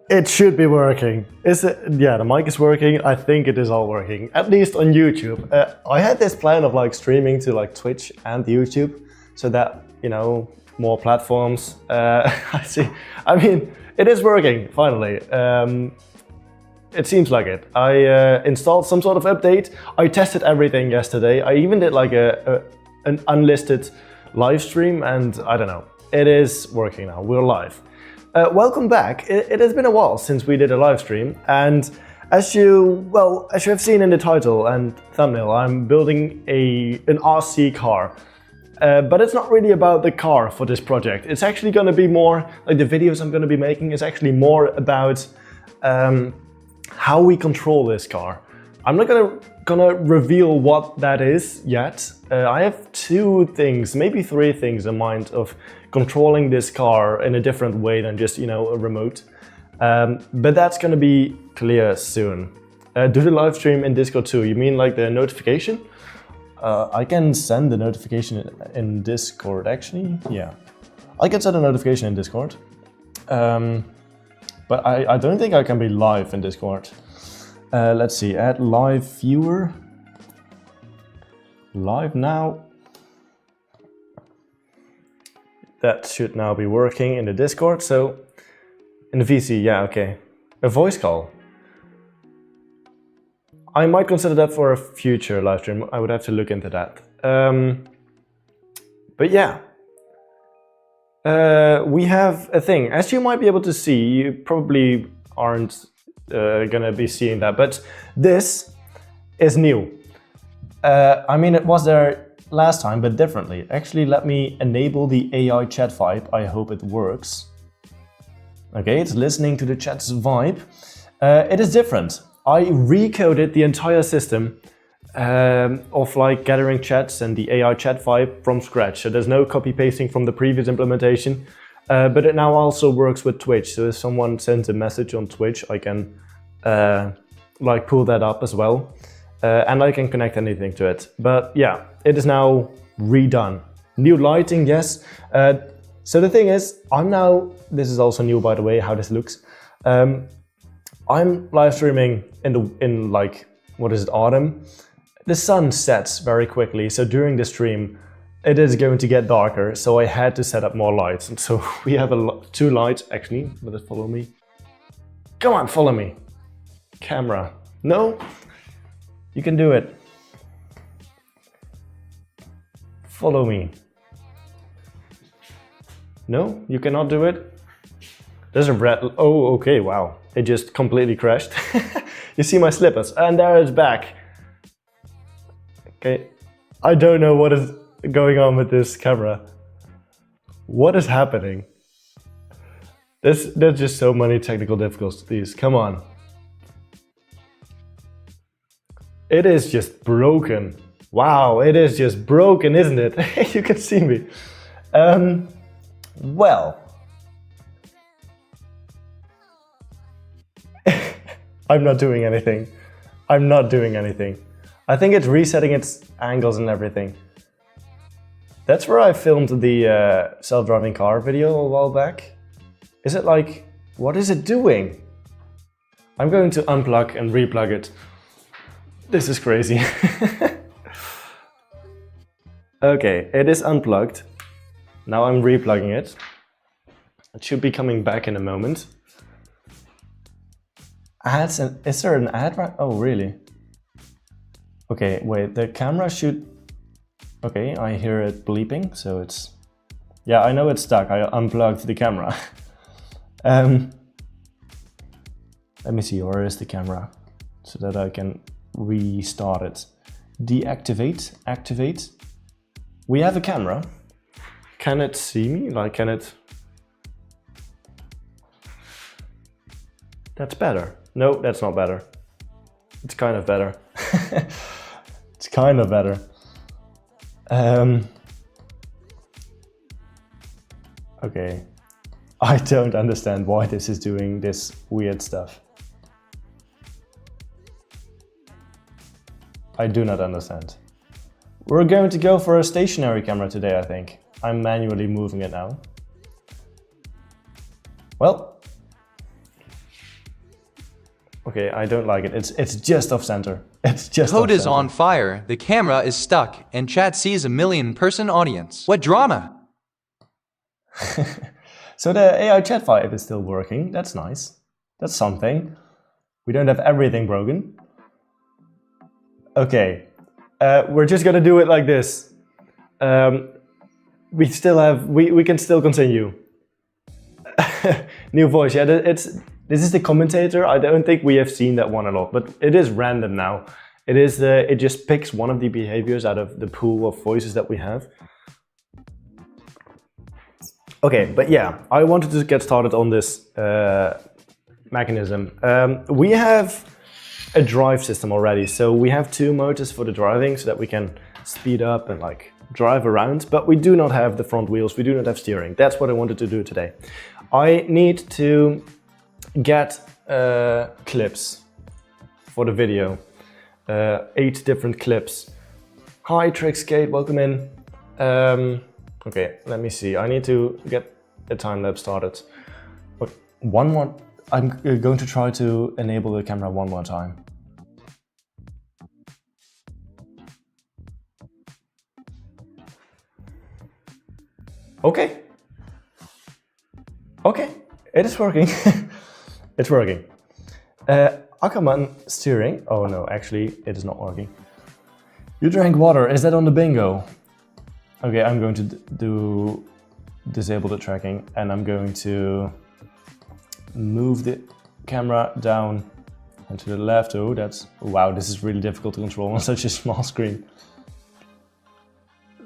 It should be working. Is it? Yeah, the mic is working. I think it is all working, at least on YouTube. I had this plan of like streaming to like Twitch and YouTube, so that, you know, more platforms. I see. I mean, it is working finally. It seems like it. I installed some sort of update. I tested everything yesterday. I even did like an unlisted live stream, and I don't know. It is working now. We're live. Welcome back. It has been a while since we did a live stream, and as you have seen in the title and thumbnail, I'm building an RC car. But it's not really about the car for this project. It's actually going to be more like the videos I'm going to be making is actually more about how we control this car. I'm not gonna reveal what that is yet. I have 2 things, maybe 3 things in mind of controlling this car in a different way than just, you know, a remote. But that's gonna be clear soon. Do the live stream in Discord too. You mean like the notification? I can send the notification in Discord actually. Yeah, I can send a notification in Discord. But I don't think I can be live in Discord. Let's see, add live viewer. Live now. That should now be working in the Discord. So in the VC, yeah, okay. A voice call. I might consider that for a future live stream. I would have to look into that. But yeah. We have a thing. As you might be able to see, you probably aren't gonna be seeing that, but this is new. I mean, it was there last time, but differently. Actually, let me enable the AI chat vibe. I hope it works. Okay, it's listening to the chat's vibe. It is different. I recoded the entire system of like gathering chats and the AI chat vibe from scratch. So there's no copy pasting from the previous implementation, but it now also works with Twitch. So if someone sends a message on Twitch, I can like pull that up as well, and I can connect anything to it. But yeah, it is now redone. New lighting, yes. So the thing is, this is also new by the way, how this looks. I'm live streaming in like, what is it, autumn? The sun sets very quickly, so during the stream it is going to get darker, so I had to set up more lights. And so we have 2 lights actually. Will it follow me? Come on, follow me. Camera. No? You can do it. Follow me. No? You cannot do it? There's a red. Oh, okay, wow. It just completely crashed. You see my slippers, and there it's back. Okay, I don't know what is going on with this camera. What is happening? There's just so many technical difficulties. Come on. It is just broken. Wow, it is just broken, isn't it? You can see me. Well. I'm not doing anything. I'm not doing anything. I think it's resetting its angles and everything. That's where I filmed the self-driving car video a while back. Is it like, what is it doing? I'm going to unplug and replug it. This is crazy. Okay, it is unplugged. Now I'm replugging it. It should be coming back in a moment. Ads, is there an ad right? Oh, really? Okay, wait, the camera should... Okay, I hear it bleeping, so it's... Yeah, I know it's stuck, I unplugged the camera. Let me see, where is the camera? So that I can restart it. Deactivate, activate. We have a camera. Can it see me? Like, can it... That's better. No, that's not better. It's kind of better. It's kind of better. Okay. I don't understand why this is doing this weird stuff. I do not understand. We're going to go for a stationary camera today, I think. I'm manually moving it now. Well, Okay, I don't like it. It's just off center. It's just Code off is center. on fire, the camera is stuck, and chat sees a 1 million person audience. What drama? So the AI chat vibe is still working. That's nice. That's something. We don't have everything broken. Okay, we're just gonna do it like this. We still have. We can still continue. New voice. Yeah, this is the commentator. I don't think we have seen that one a lot, but it is random now. It is. It just picks one of the behaviors out of the pool of voices that we have. Okay, but yeah, I wanted to get started on this mechanism. We have a drive system already, so we have 2 motors for the driving so that we can speed up and like drive around, but we do not have the front wheels, we do not have steering. That's what I wanted to do today. I need to get clips for the video, 8 different clips. Hi Trickskate, welcome in. Okay, let me see. I need to get a time lapse started. But one more. I'm going to try to enable the camera one more time. Okay. Okay, it is working. It's working. Ackerman steering. Oh no, actually, it is not working. You drank water. Is that on the bingo? Okay, I'm going to disable the tracking and I'm going to move the camera down and to the left. Oh, wow, this is really difficult to control on such a small screen.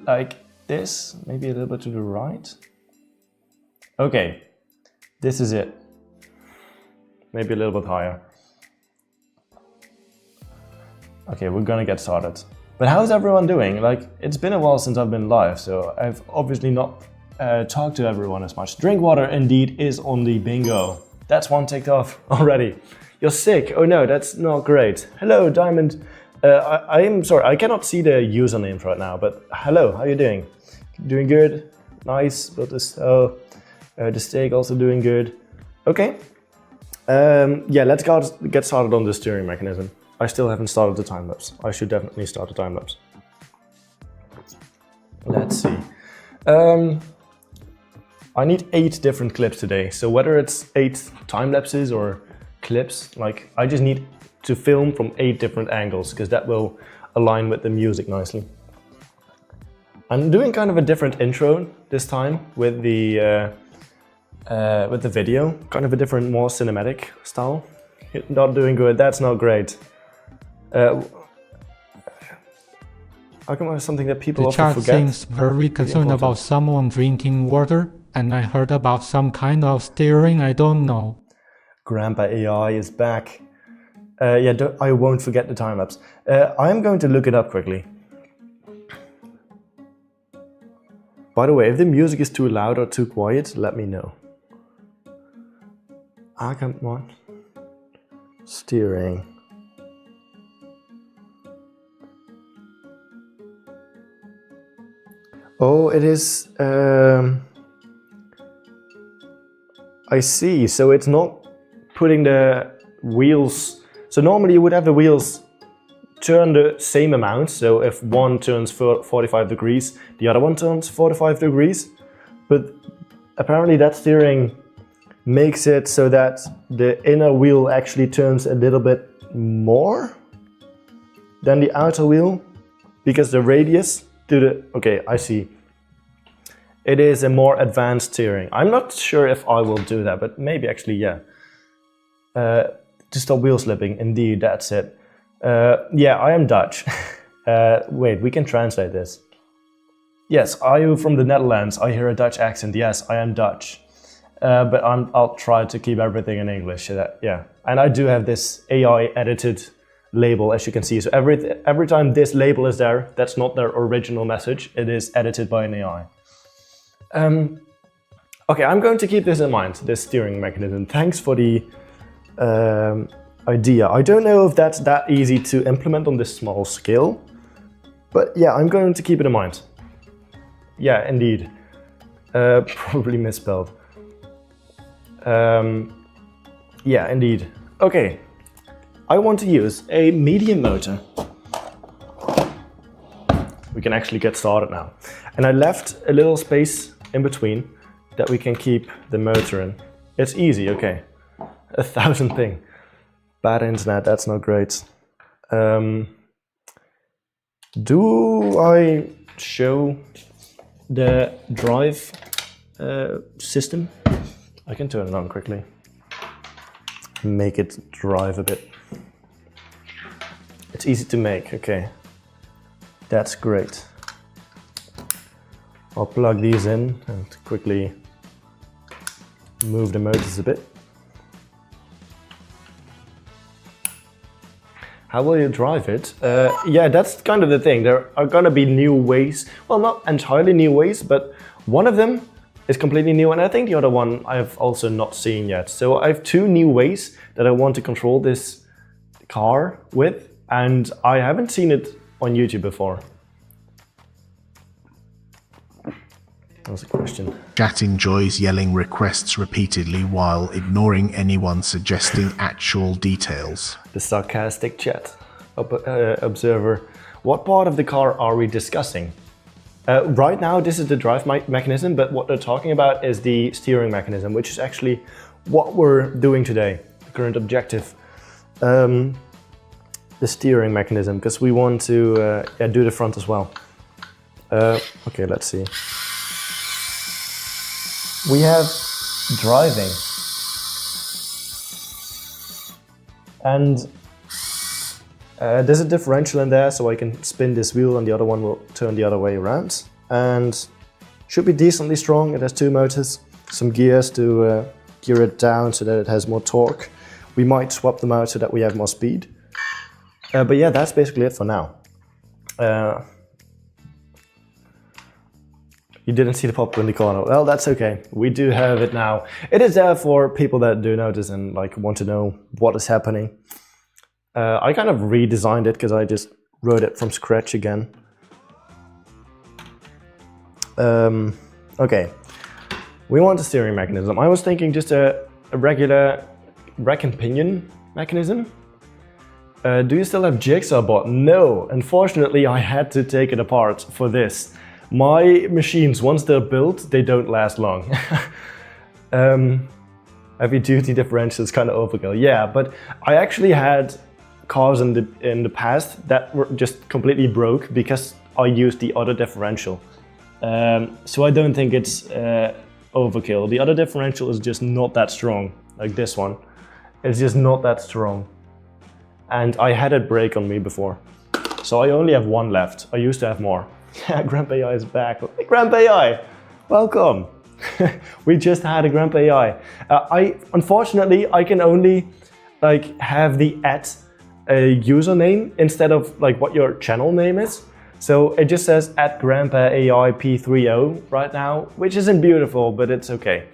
Like this, maybe a little bit to the right. Okay, this is it. Maybe a little bit higher. Okay, we're gonna get started. But how's everyone doing? Like, it's been a while since I've been live, so I've obviously not talked to everyone as much. Drink water indeed is on the bingo. That's one ticked off already. You're sick? Oh no, that's not great. Hello, Diamond. I am sorry, I cannot see the usernames right now, but hello, how are you doing? Doing good? Nice, but the steak also doing good. Okay. Yeah, let's get started on the steering mechanism. I still haven't started the time lapse. I should definitely start the time lapse. Let's see. I need 8 different clips today. So whether it's 8 time lapses or clips, like I just need to film from 8 different angles because that will align with the music nicely. I'm doing kind of a different intro this time with the video, kind of a different, more cinematic style. Not doing good. That's not great. How come it's something that people often forget? The chat seems very concerned about someone drinking water, and I heard about some kind of steering, I don't know. Grandpa AI is back. Yeah, I won't forget the time lapse. I'm going to look it up quickly. By the way, if the music is too loud or too quiet, let me know. Come on. Steering. Oh, it is. I see. So it's not putting the wheels. So normally you would have the wheels turn the same amount. So if one turns 45 degrees, the other one turns 45 degrees. But apparently that steering makes it so that the inner wheel actually turns a little bit more than the outer wheel because the radius to the, okay, I see. It is a more advanced steering. I'm not sure if I will do that, but maybe actually, yeah. To stop wheel slipping, indeed, that's it. Yeah, I am Dutch. Wait, we can translate this. Yes, are you from the Netherlands? I hear a Dutch accent. Yes, I am Dutch. But I'll try to keep everything in English. So that, yeah, and I do have this AI edited label, as you can see. So every time this label is there, that's not their original message. It is edited by an AI. Okay, I'm going to keep this in mind, this steering mechanism. Thanks for the idea. I don't know if that's that easy to implement on this small scale, but yeah, I'm going to keep it in mind. Yeah, indeed. Probably misspelled. Yeah, indeed. Okay. I want to use a medium motor. We can actually get started now. And I left a little space in between that we can keep the motor in. It's easy, okay. 1,000 ping. Bad internet, that's not great. Do I show the drive system? I can turn it on quickly. Make it drive a bit. It's easy to make, okay. That's great. I'll plug these in and quickly move the motors a bit. How will you drive it? Yeah, that's kind of the thing. There are gonna be new ways. Well, not entirely new ways, but one of them is completely new, and I think the other one I've also not seen yet. So I have 2 new ways that I want to control this car with, and I haven't seen it on YouTube before. That was a question. Chat enjoys yelling requests repeatedly while ignoring anyone suggesting actual details. The sarcastic chat observer. What part of the car are we discussing? Right now, this is the drive mechanism, but what they're talking about is the steering mechanism, which is actually what we're doing today, the current objective. The steering mechanism, because we want to do the front as well. Okay, let's see. We have driving. And there's a differential in there, so I can spin this wheel and the other one will turn the other way around. And should be decently strong. It has 2 motors, some gears to gear it down so that it has more torque. We might swap them out so that we have more speed. But yeah, that's basically it for now. You didn't see the pop-up in the corner. Well, that's okay. We do have it now. It is there for people that do notice and like want to know what is happening. I kind of redesigned it because I just wrote it from scratch again. Okay, we want a steering mechanism. I was thinking just a regular rack and pinion mechanism. Do you still have Jigsaw bot? No, unfortunately I had to take it apart for this. My machines, once they're built, they don't last long. Heavy duty differential is kind of overkill. Yeah, but I actually had cars in the past that were just completely broke because I used the other differential. So I don't think it's overkill. The other differential is just not that strong, like this one. It's just not that strong. And I had it break on me before. So I only have 1 left. I used to have more. Yeah, Grandpa AI is back. Hey, Grandpa AI, welcome. We just had a Grandpa AI. Unfortunately, I can only like have the username instead of like what your channel name is. So it just says @Grandpa AI P30 right now, which isn't beautiful, but it's okay.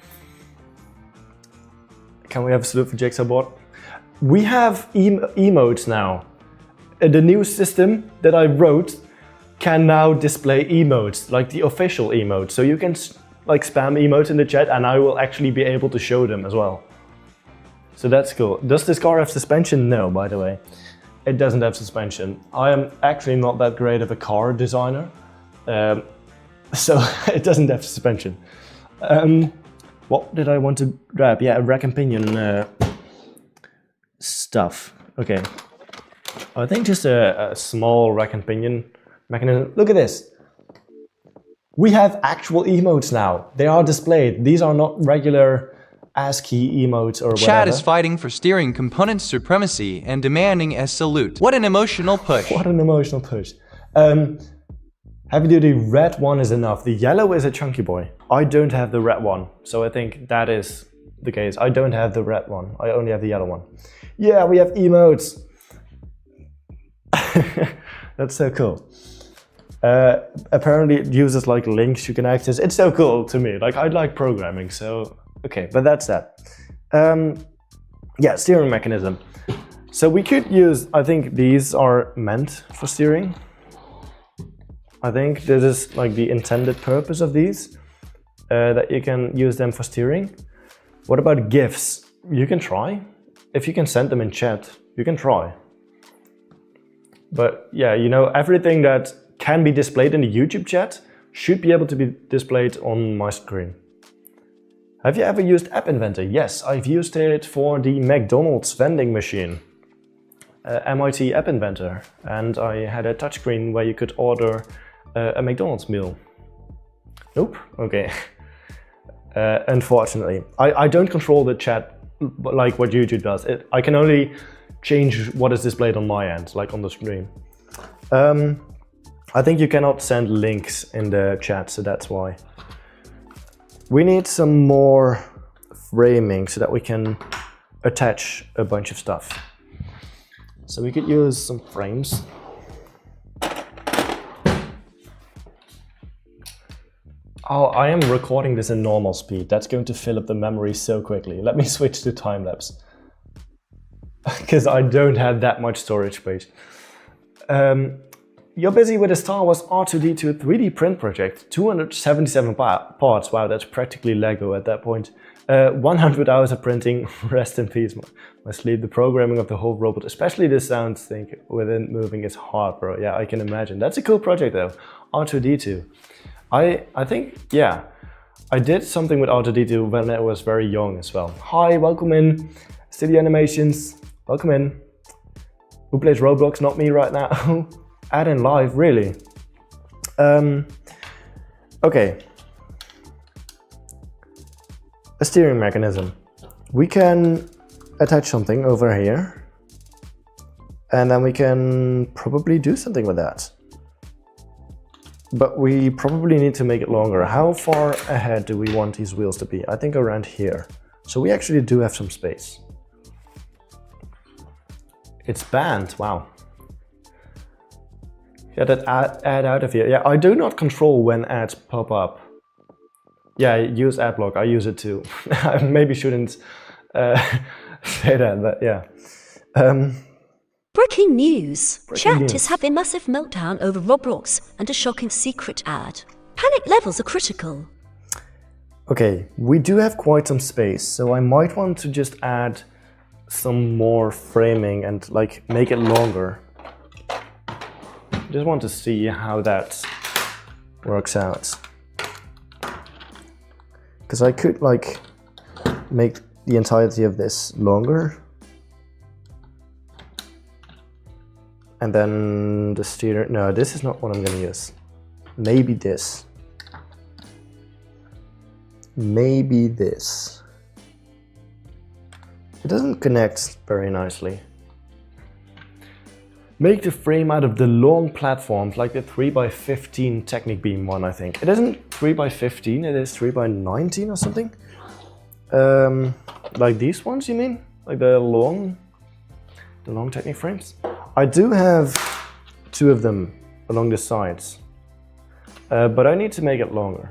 Can we have a salute for Jigsaw bot? We have emotes now. The new system that I wrote can now display emotes, like the official emotes. So you can like spam emotes in the chat and I will actually be able to show them as well. So that's cool. Does this car have suspension? No, by the way. It doesn't have suspension. I am actually not that great of a car designer. So it doesn't have suspension. What did I want to grab? Yeah, a rack and pinion stuff. Okay. I think just a small rack and pinion mechanism. Look at this. We have actual emotes now. They are displayed. These are not regular ASCII emotes or whatever. Chat is fighting for steering component supremacy and demanding a salute. What an emotional push. What an emotional push. Heavy duty red one is enough. The yellow is a chunky boy. I don't have the red one, so I think that is the case. I don't have the red one. I only have the yellow one. Yeah, we have emotes. That's so cool. Apparently it uses like links you can access. It's so cool to me. Like I like programming, so okay, but that's that. Yeah, steering mechanism. So we could use, I think these are meant for steering. I think this is like the intended purpose of these, that you can use them for steering. What about GIFs? You can try. If you can send them in chat, You can try. But yeah, you know, everything that can be displayed in the YouTube chat should be able to be displayed on my screen. Have you ever used App Inventor? Yes, I've used it for the McDonald's vending machine. MIT App Inventor. And I had a touchscreen where you could order a McDonald's meal. Nope, okay. Unfortunately. I don't control the chat like what YouTube does. I can only change what is displayed on my end, like on the screen. I think you cannot send links in the chat, so that's why. We need some more framing so that we can attach a bunch of stuff. So we could use some frames. Oh, I am recording this in normal speed. That's going to fill up the memory so quickly. Let me switch to time-lapse. Because I don't have that much storage space. You're busy with a Star Wars R2-D2 3D print project. 277 parts. Wow, that's practically Lego at that point. 100 hours of printing. Rest in peace, my sleep. The programming of the whole robot, especially the sound thing within moving, is hard, bro. Yeah, I can imagine. That's a cool project though. R2-D2. I think, yeah, I did something with R2-D2 when I was very young as well. Hi, welcome in. Studio Animations, welcome in. Who plays Roblox? Not me right now. Add in live, really? Okay. A steering mechanism. We can attach something over here. And then we can probably do something with that. But we probably need to make it longer. How far ahead do we want these wheels to be? I think around here. So we actually do have some space. It's banned, wow. Yeah, that ad out of here. Yeah, I do not control when ads pop up. Yeah, use ad block, I use it too. I maybe shouldn't say that, but yeah. Breaking news. Chat is having a massive meltdown over Roblox and a shocking secret ad. Panic levels are critical. Okay, we do have quite some space, so I might want to just add some more framing and like make it longer. Just want to see how that works out. Because I could like make the entirety of this longer. And then the steer, no, this is not what I'm gonna use. Maybe this. Maybe this. It doesn't connect very nicely. Make the frame out of the long platforms, like the 3x15 Technic Beam one, I think. It isn't 3x15, it is 3x19 or something. Like these ones, you mean? Like the long Technic frames? I do have 2 of them along the sides, but I need to make it longer.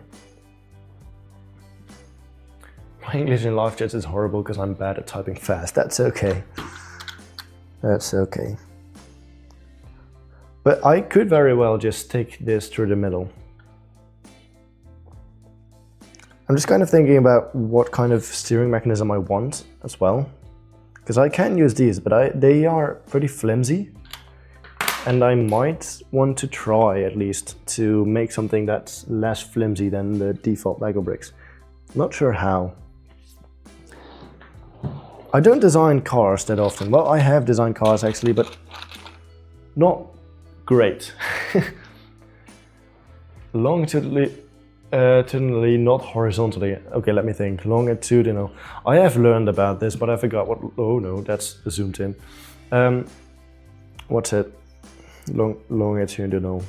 My English in live chats is horrible because I'm bad at typing fast. That's okay. That's okay. But I could very well just take this through the middle. I'm just kind of thinking about what kind of steering mechanism I want as well. Because I can use these, but they are pretty flimsy. And I might want to try, at least, to make something that's less flimsy than the default Lego bricks. Not sure how. I don't design cars that often. Well, I have designed cars actually, but not great. Longitudinally, not horizontally. Okay, let me think. Longitudinal. I have learned about this, but I forgot what. Oh no, that's zoomed in. What's it? Longitudinal.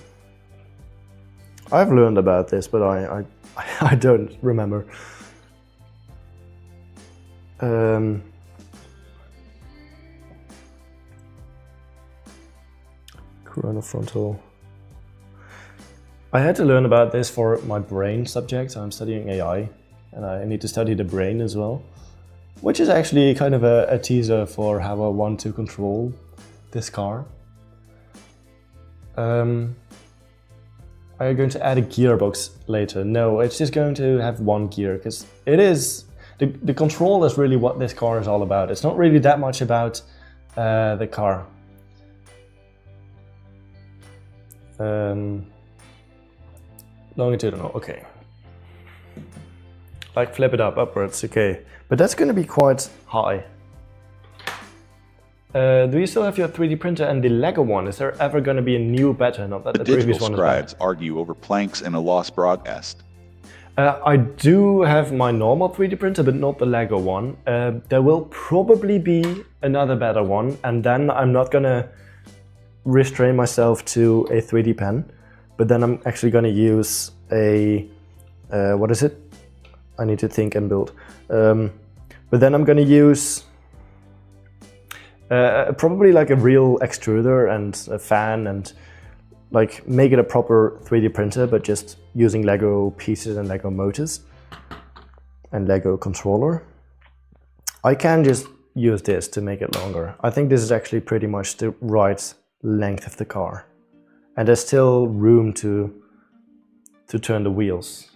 I've learned about this, but I don't remember. Coronafrontal. I had to learn about this for my brain subject. I'm studying AI, and I need to study the brain as well, which is actually kind of a teaser for how I want to control this car. Are you going to add a gearbox later? No, it's just going to have one gear, because it is the control is really what this car is all about. It's not really that much about the car. Longitudinal, okay. Like flip it up upwards, okay. But that's going to be quite high. Do you still have your 3D printer and the Lego one? Is there ever going to be a new beta? Not that the previous one is bad. Digital scribes argue over planks in a lost broadcast. I do have my normal 3D printer, but not the Lego one. There will probably be another better one, and then I'm not going to restrain myself to a 3D pen, but then I'm actually going to use a, what is it? I need to think and build. But then I'm going to use probably like a real extruder and a fan and like make it a proper 3D printer, but just using Lego pieces and Lego motors and Lego controller. I can just use this to make it longer. I think this is actually pretty much the right length of the car. And there's still room to turn the wheels.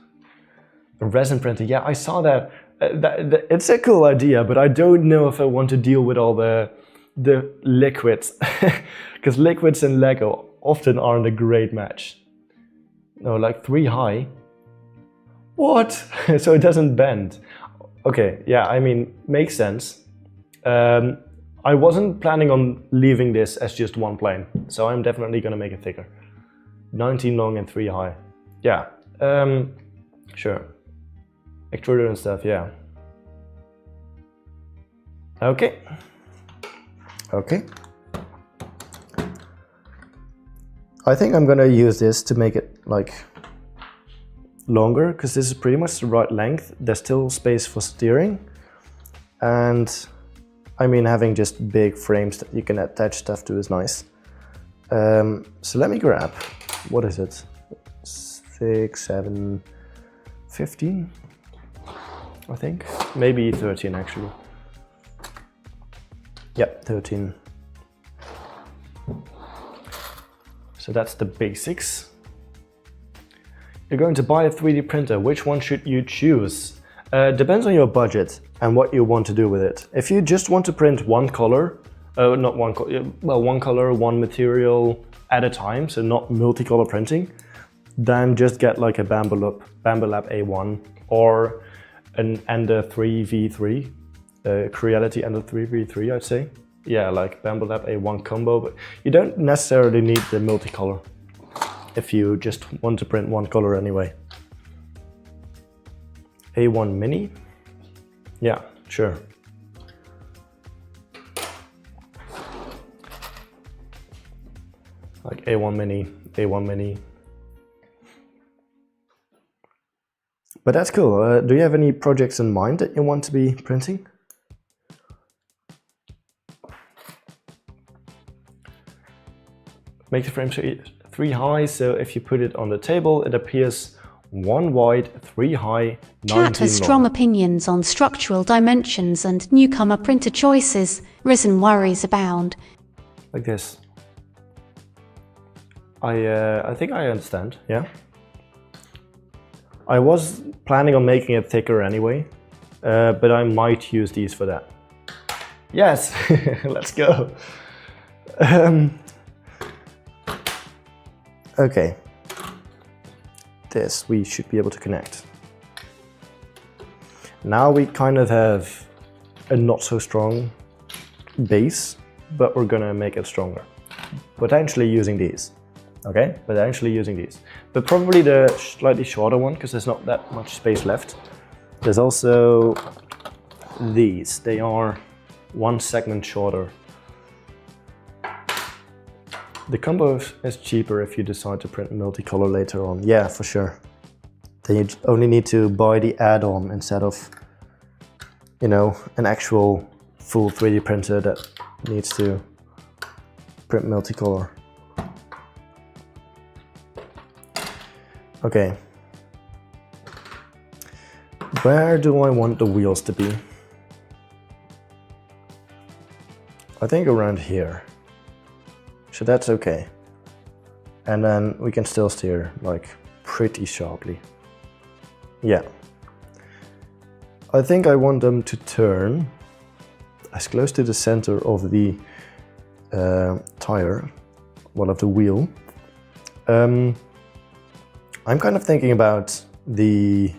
A resin printer, yeah, I saw that. It's a cool idea, but I don't know if I want to deal with all the liquids. Because liquids and Lego often aren't a great match. No, like 3 high. What? So it doesn't bend. Okay, yeah, I mean, makes sense. I wasn't planning on leaving this as just one plane, so I'm definitely gonna make it thicker. 19 long and 3 high. Yeah, sure. Extruder and stuff, yeah. Okay. Okay. I think I'm gonna use this to make it like longer, because this is pretty much the right length. There's still space for steering, and I mean, having just big frames that you can attach stuff to is nice. So let me grab, what is it? 6, 7, 15, I think. Maybe 13 actually. Yep, 13. So that's the basics. You're going to buy a 3D printer. Which one should you choose? Depends on your budget and what you want to do with it. If you just want to print one color, one color, one material at a time, so not multicolor printing, then just get like a Bambu Lab A1 or an Ender 3v3, Creality Ender 3v3, I'd say. Yeah, like Bambu Lab A1 combo, but you don't necessarily need the multicolor if you just want to print one color anyway. A1 Mini? Yeah, sure. Like A1 Mini, A1 Mini. But that's cool. Do you have any projects in mind that you want to be printing? Make the frame 3 high, so if you put it on the table, it appears 1 wide, 3 high, 19 Chat has strong opinions on structural dimensions and newcomer printer choices. Resin worries abound. Like this. I think I understand, yeah. I was planning on making it thicker anyway, but I might use these for that. Yes, let's go. Okay, this we should be able to connect. Now we kind of have a not so strong base, but we're gonna make it stronger. Potentially using these, okay? Potentially using these. But probably the slightly shorter one, because there's not that much space left. There's also these. They are 1 segment shorter. The combo is cheaper if you decide to print multicolor later on. Yeah, for sure. Then you only need to buy the add-on instead of, you know, an actual full 3D printer that needs to print multicolor. Okay. Where do I want the wheels to be? I think around here. So that's okay. And then we can still steer like pretty sharply. Yeah. I think I want them to turn as close to the center of the tire, well, of the wheel. I'm kind of thinking about the,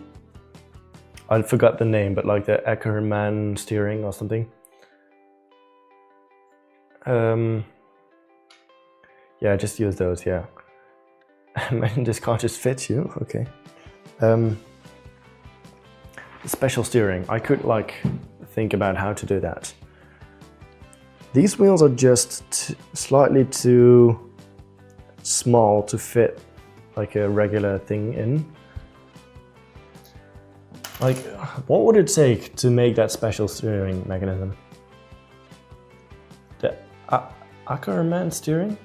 I forgot the name, but like the Ackerman steering or something. Yeah, just use those, yeah. Man, this car just fits you, okay. Special steering, I could like think about how to do that. These wheels are just slightly too small to fit like a regular thing in. Like, what would it take to make that special steering mechanism? The Ackerman steering?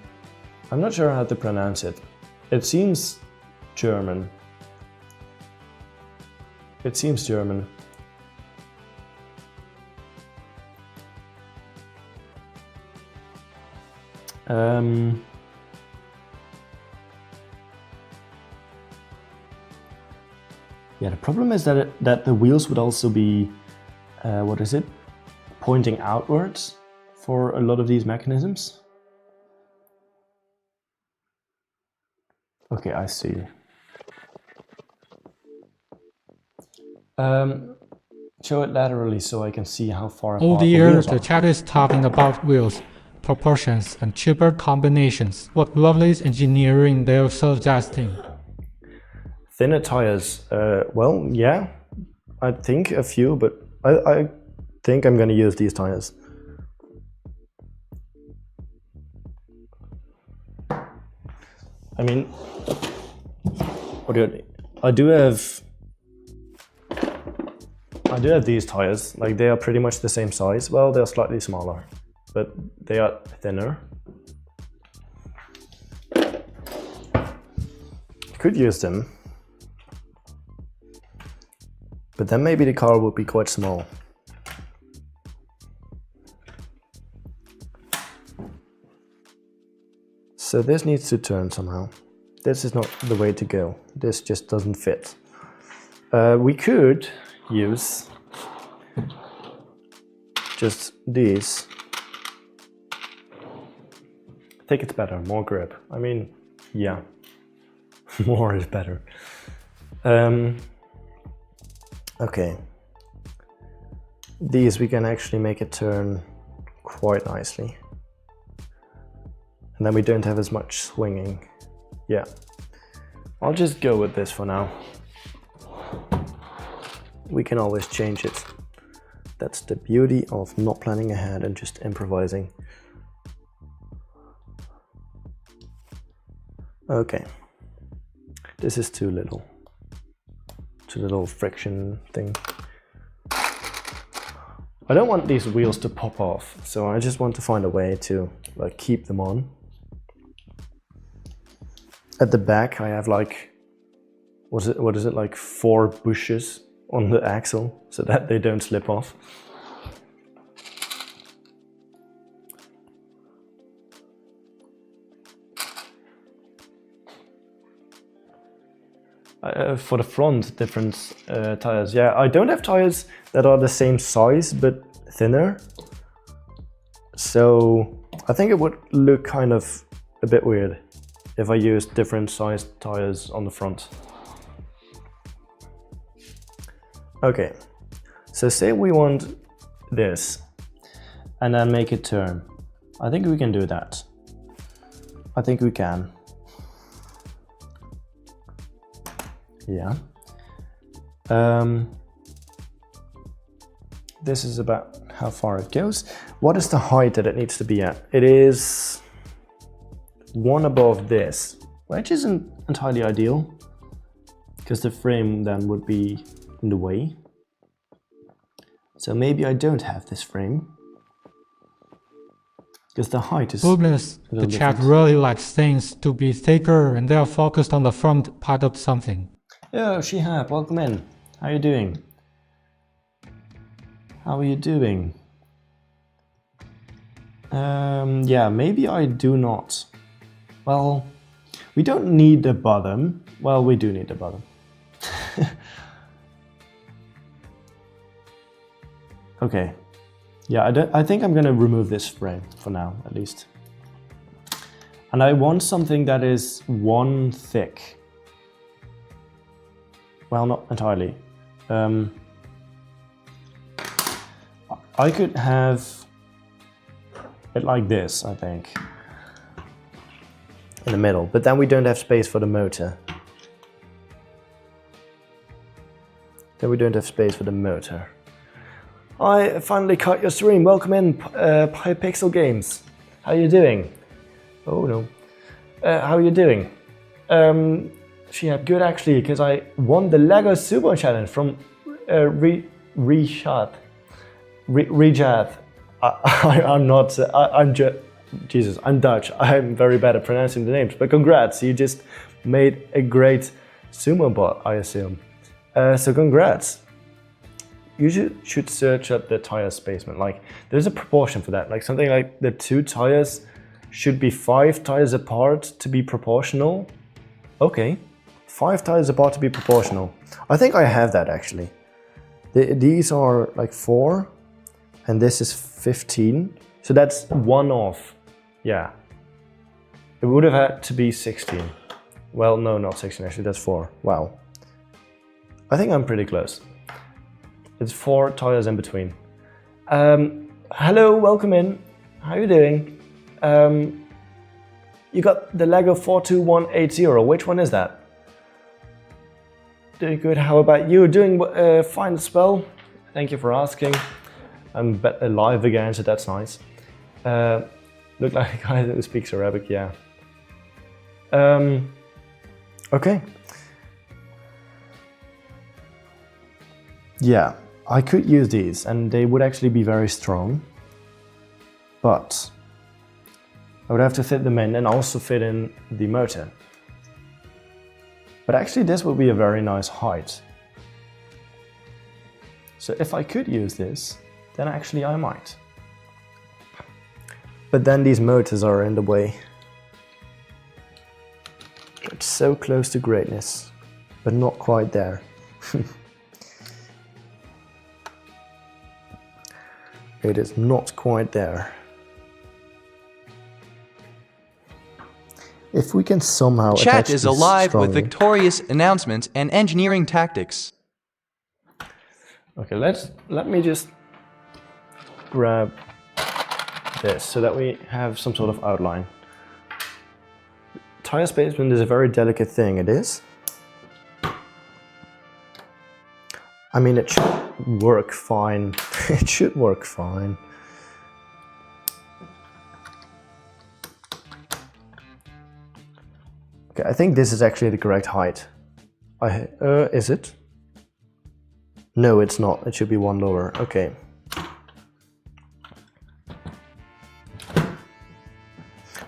I'm not sure how to pronounce it. It seems German. It seems German. Yeah, the problem is that the wheels would also be, what is it? Pointing outwards for a lot of these mechanisms. Okay, I see. Show it laterally so I can see how far Oh apart the dear, wheels the are. chat is talking about wheels, proportions, and cheaper combinations. What lovely engineering they're suggesting. Thinner tires, well, yeah, I think a few, but I think I'm gonna use these tires. I mean, I do have these tires, like they are pretty much the same size. Well, they're slightly smaller, but they are thinner. Could use them. But then maybe the car would be quite small. So this needs to turn somehow. This is not the way to go. This just doesn't fit. We could use just these. I think it's better, more grip. I mean, yeah, more is better. Okay, these we can actually make it turn quite nicely. And then we don't have as much swinging. Yeah, I'll just go with this for now. We can always change it. That's the beauty of not planning ahead and just improvising. Okay, this is too little. Too little friction thing. I don't want these wheels to pop off, so I just want to find a way to like keep them on. At the back I have like, what is it, like 4 bushes on the axle so that they don't slip off. For the front, different tires. Yeah, I don't have tires that are the same size but thinner. So I think it would look kind of a bit weird if I used different sized tires on the front. Okay, so say we want this and then make it turn. I think we can do that. I think we can. Yeah. This is about how far it goes. What is the height that it needs to be at? It is 1 above this, which isn't entirely ideal because the frame then would be in the way. So maybe I don't have this frame because the height is Goodness, a the little chat different. really likes things to be thicker and they are focused on the front part of something. Oh, Shihab, welcome in. How are you doing? How are you doing? Yeah, maybe I do not. Well, we don't need the bottom. Well, we do need the bottom. Okay. Yeah, I think I'm gonna remove this frame for now, at least. And I want something that is 1 thick. Well, not entirely. I could have it like this, I think. In the middle, but then we don't have space for the motor. I finally caught your stream. Welcome in, Pixel Games. How you doing? Oh no. How are you doing? She had good actually, because I won the Lego Sumo Challenge from Rejad. I'm not. Jesus, I'm Dutch. I'm very bad at pronouncing the names, but congrats. You just made a great sumo bot, I assume. So congrats. You should search up the tire spacement. Like, there's a proportion for that. Like something like the 2 tires should be 5 tires apart to be proportional. Okay, 5 tires apart to be proportional. I think I have that actually. These are like 4, and this is 15. So that's 1 off. Yeah. It would have had to be 16. Well, no, not 16 actually, that's 4. Wow. I think I'm pretty close. It's 4 tires in between. Hello, welcome in. How are you doing? You got the Lego 42180. Which one is that? Doing good. How about you? Doing fine as well. Thank you for asking. I'm live again, so that's nice. Look like a guy who speaks Arabic, yeah. Okay. Yeah, I could use these and they would actually be very strong, but I would have to fit them in and also fit in the motor. But actually this would be a very nice height. So if I could use this, then actually I might. But then these motors are in the way. It's so close to greatness, but not quite there. It is not quite there. If we can somehow Chat is alive with strongly. victorious announcements and engineering tactics. Okay, let me just grab this so that we have some sort of outline. Tire spacement is a very delicate thing, it is. I mean, it should work fine. It should work fine. Okay, I think this is actually the correct height. Is it? No, it's not. It should be 1 lower. Okay.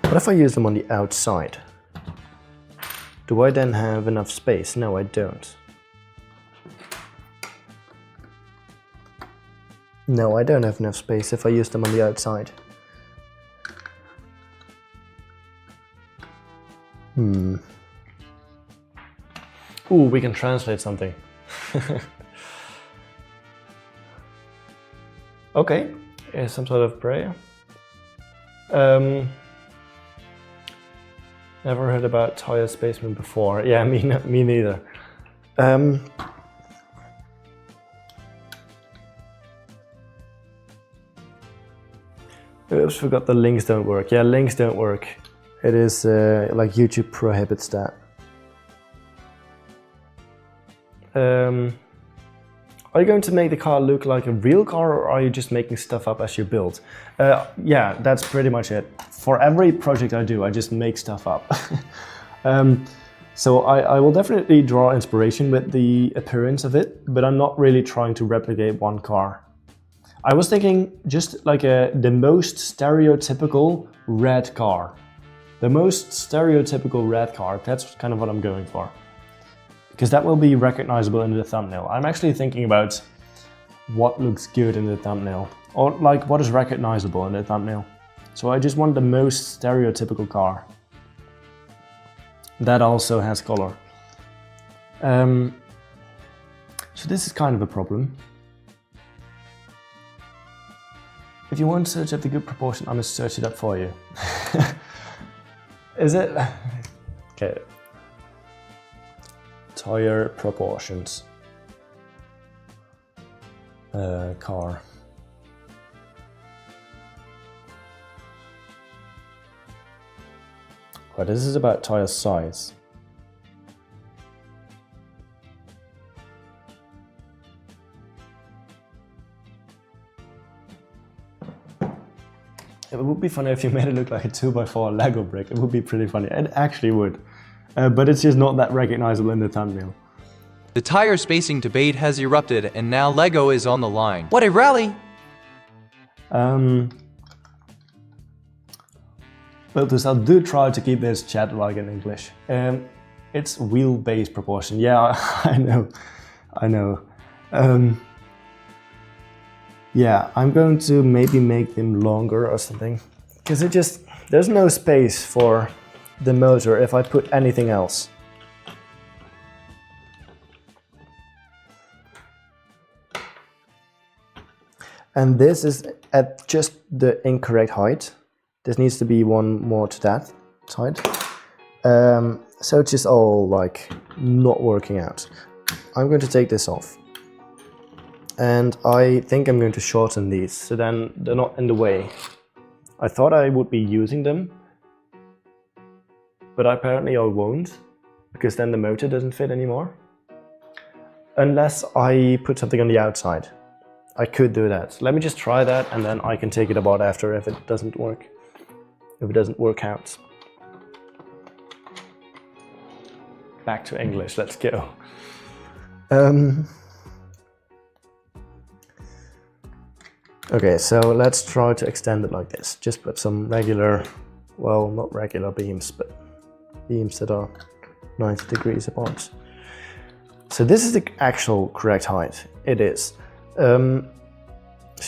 What if I use them on the outside? Do I then have enough space? No, I don't. No, I don't have enough space if I use them on the outside. Ooh, we can translate something. Okay, some sort of prayer. Never heard about tire spacement before. Yeah, me neither. Oops, forgot the links don't work. Yeah, links don't work. It is like YouTube prohibits that. Are you going to make the car look like a real car, or are you just making stuff up as you build? Yeah, that's pretty much it. For every project I do, I just make stuff up. So I will definitely draw inspiration with the appearance of it, but I'm not really trying to replicate one car. I was thinking just like the most stereotypical red car. The most stereotypical red car, that's kind of what I'm going for. Because that will be recognizable in the thumbnail. I'm actually thinking about what looks good in the thumbnail, or like what is recognizable in the thumbnail. So I just want the most stereotypical car. That also has color. So this is kind of a problem. If you want to search up the good proportion, I'm gonna search it up for you. Is it? Okay. Tire proportions. Car. But this is about tire size. It would be funny if you made it look like a 2x4 Lego brick. It would be pretty funny. It actually would. But it's just not that recognizable in the thumbnail. The tire spacing debate has erupted, and now Lego is on the line. What a rally! But do try to keep this chat like in English. It's wheelbase proportion. Yeah, I know. Yeah, I'm going to maybe make them longer or something. Because there's no space for the motor if I put anything else. And this is at just the incorrect height. This needs to be one more to that side. So it's just all like not working out. I'm going to take this off. And I think I'm going to shorten these so then they're not in the way. I thought I would be using them, but apparently I won't, because then the motor doesn't fit anymore. Unless I put something on the outside. I could do that. Let me just try that and then I can take it apart after if it doesn't work. If it doesn't work out. Back to English, let's go. Okay, so let's try to extend it like this. Just put some regular, well, not regular beams, but beams that are 90 degrees apart. So this is the actual correct height. It is. So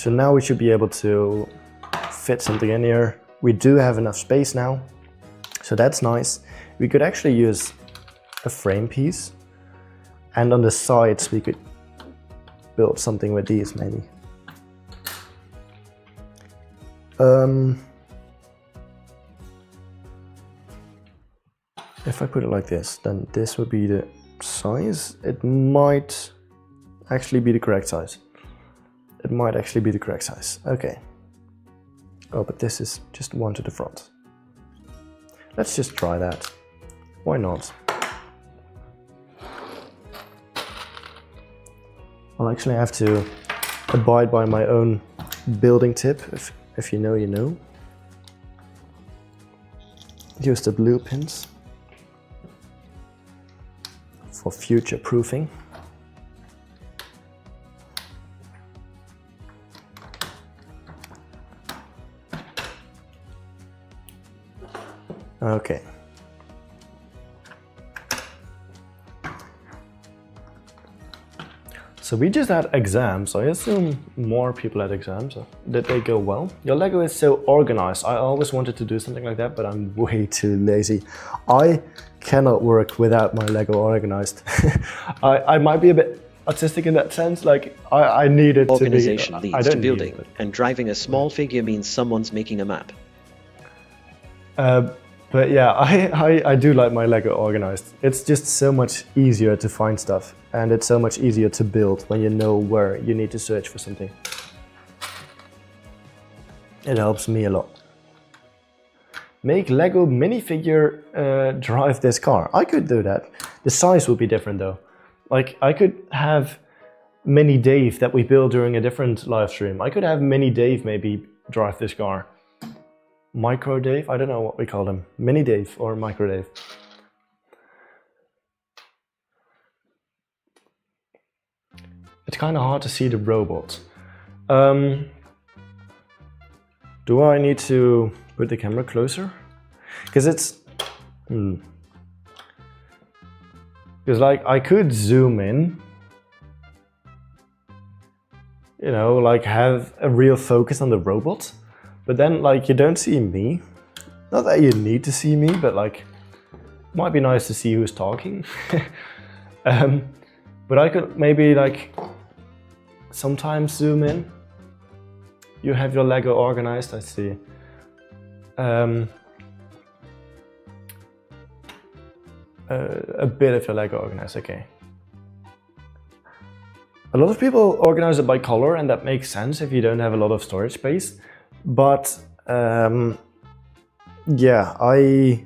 now we should be able to fit something in here. We do have enough space now, so that's nice. We could actually use a frame piece, and on the sides we could build something with these maybe. If I put it like this, then this would be the size. It might actually be the correct size. It might actually be the correct size. Okay. Oh, but this is just one to the front. Let's just try that. Why not? I'll actually have to abide by my own building tip. If you know, you know. Use the blue pins for future proofing. Okay. So we just had exams. I assume more people had exams. Did they go well? Your Lego is so organized. I always wanted to do something like that, but I'm way too lazy. I cannot work without my Lego organized. I might be a bit autistic in that sense. Like I need it to be. Organization leads to building, and driving a small figure means someone's making a map. But yeah, I do like my Lego organized. It's just so much easier to find stuff, and it's so much easier to build when you know where you need to search for something. It helps me a lot. Make Lego minifigure drive this car. I could do that. The size would be different though. Like I could have Mini Dave that we build during a different live stream. I could have Mini Dave maybe drive this car. Micro Dave? I don't know what we call them. Mini Dave or Micro Dave. It's kind of hard to see the robot. Do I need to put the camera closer? Because it's... Because like I could zoom in. You know, like have a real focus on the robot. But then, like, you don't see me. Not that you need to see me, but like, it might be nice to see who's talking. But I could maybe like sometimes zoom in. You have your Lego organized, I see. a bit of your Lego organized, okay. A lot of people organize it by color, and that makes sense if you don't have a lot of storage space. But yeah, I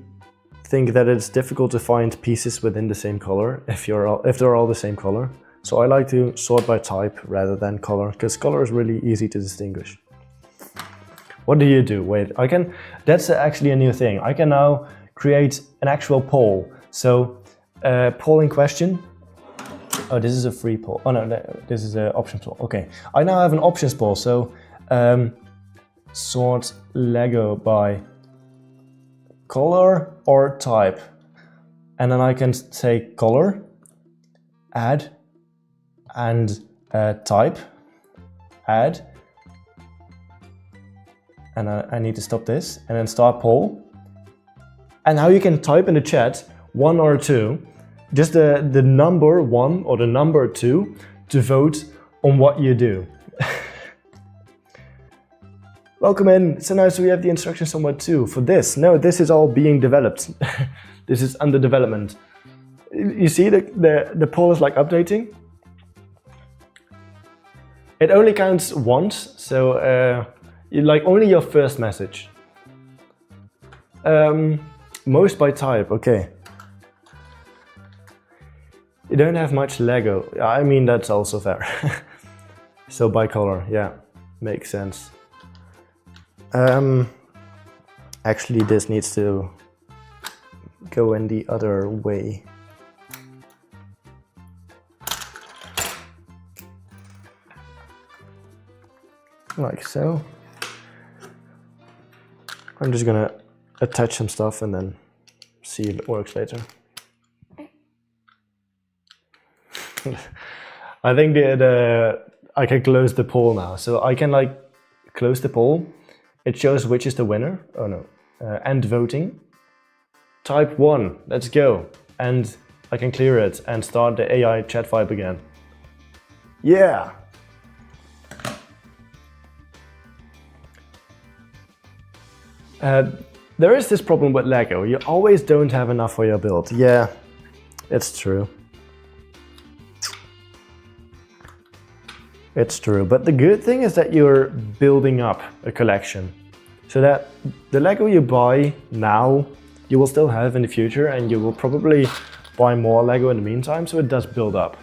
think that it's difficult to find pieces within the same color if they're all the same color. So I like to sort by type rather than color, because color is really easy to distinguish. What do you do? Wait, that's actually a new thing. I can now create an actual poll. So polling question. Oh, this is a free poll. Oh no, this is an options poll. Okay, I now have an options poll. So sort Lego by color or type, and then I can say color, add, and type, add, and I need to stop this, and then start poll. And now you can type in the chat 1 or 2, just the number 1 or the number 2 to vote on what you do. Welcome in. So now we have the instructions somewhere too for this. No, this is all being developed. This is under development. You see the poll is like updating. It only counts once, so like only your first message. Most by type, okay. You don't have much Lego. I mean, that's also fair. So by color, yeah, makes sense. Actually, this needs to go in the other way. Like so. I'm just gonna attach some stuff and then see if it works later. I think I can close the poll now. So I can like close the poll. It shows which is the winner. Oh no. End voting. Type 1. Let's go. And I can clear it and start the AI chat vibe again. Yeah. There is this problem with Lego. You always don't have enough for your build. Yeah, it's true. It's true, but the good thing is that you're building up a collection. So that the Lego you buy now, you will still have in the future, and you will probably buy more Lego in the meantime, so it does build up.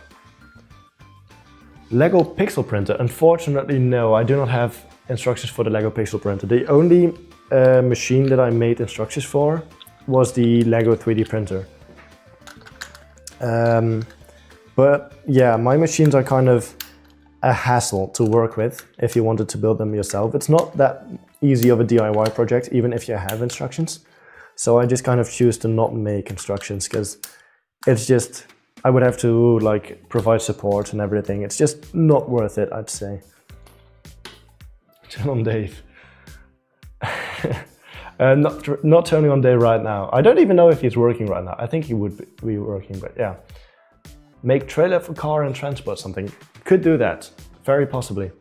Lego pixel printer. Unfortunately, no, I do not have instructions for the Lego pixel printer. The only machine that I made instructions for was the Lego 3D printer. But yeah, my machines are kind of a hassle to work with if you wanted to build them yourself. It's not that easy of a DIY project, even if you have instructions. So I just kind of choose to not make instructions, because it's just, I would have to like provide support and everything. It's just not worth it, I'd say. Turn on Dave. Not turning on Dave right now. I don't even know if he's working right now. I think he would be working, but yeah. Make trailer for car and transport something. Could do that, very possibly.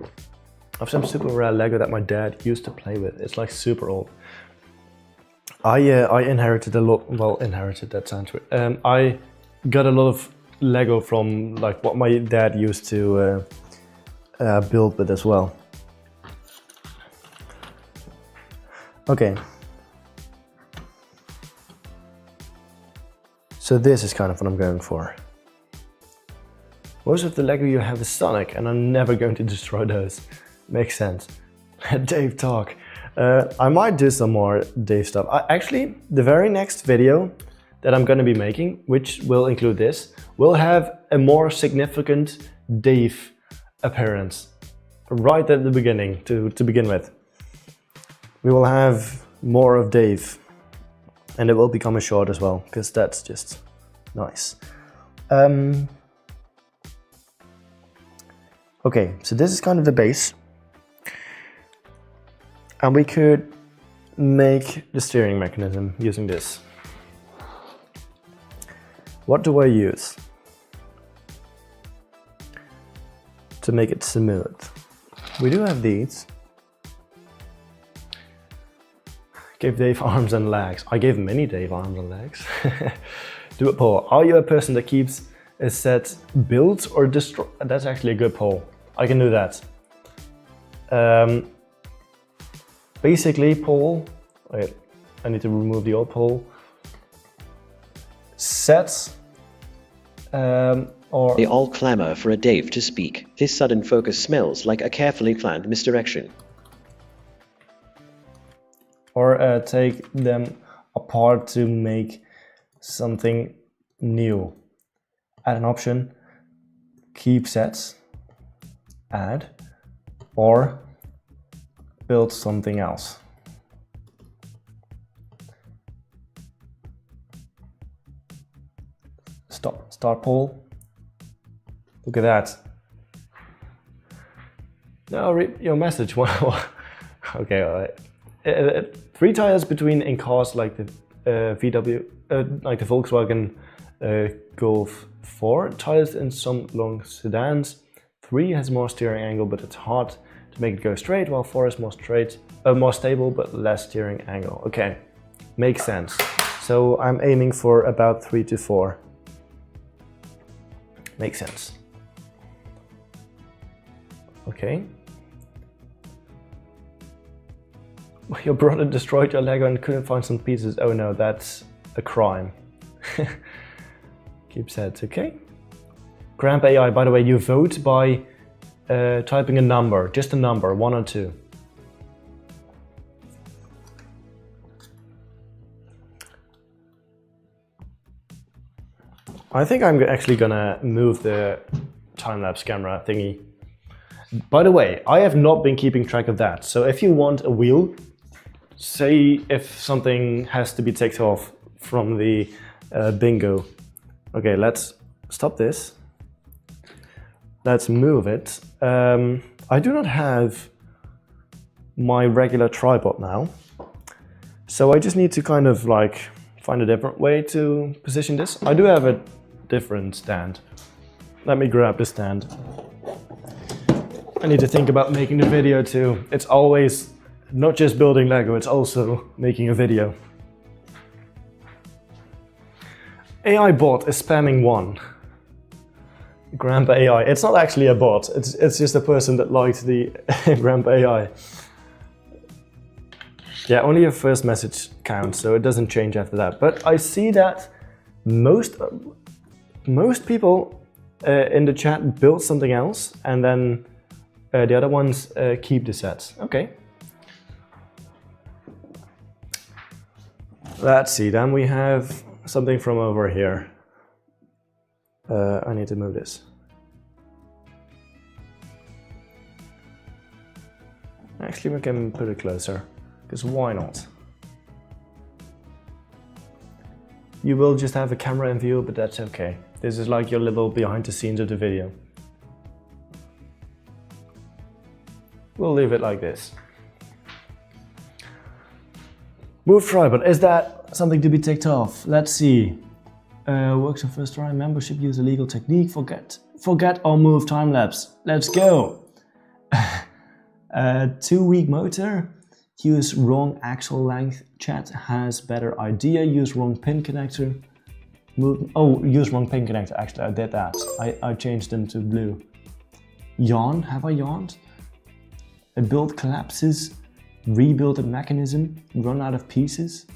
I have some super rare Lego that my dad used to play with. It's like super old. I inherited a lot, well, inherited, that sounds weird. I got a lot of Lego from like what my dad used to build with as well. Okay. So this is kind of what I'm going for. Most of the Lego you have is Sonic, and I'm never going to destroy those. Makes sense. Dave talk. I might do some more Dave stuff. Actually, the very next video that I'm going to be making, which will include this, will have a more significant Dave appearance. Right at the beginning, to begin with. We will have more of Dave. And it will become a short as well, because that's just nice. Okay, so this is kind of the base. And we could make the steering mechanism using this. What do I use to make it smooth? We do have these. Give Dave arms and legs. I gave many Dave arms and legs. Do a poll. Are you a person that keeps a set built or destroy? That's actually a good poll. I can do that. Basically, poll. Wait, I need to remove the old poll. Sets. Or They all clamor for a Dave to speak. This sudden focus smells like a carefully planned misdirection. or take them apart to make something new. Add an option, keep sets, add, or build something else. Start poll. Look at that. Now read your message. Okay, all right. 3 tires between in cars like the VW, like the Volkswagen Golf 4. Tires in some long sedans. 3 has more steering angle, but it's hard to make it go straight, while 4 is more stable but less steering angle. Okay, makes sense. So I'm aiming for about 3 to 4. Makes sense. Okay. Your brother destroyed your Lego and couldn't find some pieces. Oh no, that's a crime. Keep sets, okay. Grandp AI, by the way, you vote by typing a number, just a number, 1 or 2. I think I'm actually gonna move the time-lapse camera thingy. By the way, I have not been keeping track of that. So if you want a wheel, say if something has to be taken off from the bingo. Okay, let's stop this. Let's move it. I do not have my regular tripod now. So I just need to kind of like find a different way to position this. I do have a different stand. Let me grab the stand. I need to think about making the video too. It's always not just building Lego, it's also making a video. AI bot is spamming 1. Grandpa AI. It's not actually a bot, it's just a person that likes the Grandpa AI. Yeah, only your first message counts, so it doesn't change after that. But I see that most people in the chat build something else, and then the other ones keep the sets. Okay. Let's see, then we have something from over here. I need to move this. Actually, we can put it closer, because why not? You will just have a camera in view, but that's okay. This is like your little behind the scenes of the video. We'll leave it like this. Move tripod, is that something to be ticked off? Let's see. Works on first try, membership, use a legal technique, forget or move time lapse. Let's go. 2 weak motor, use wrong axle length, chat has better idea, use wrong pin connector. Use wrong pin connector, actually I did that. I changed them to blue. Yawn, have I yawned? A build collapses, rebuild a mechanism, run out of pieces.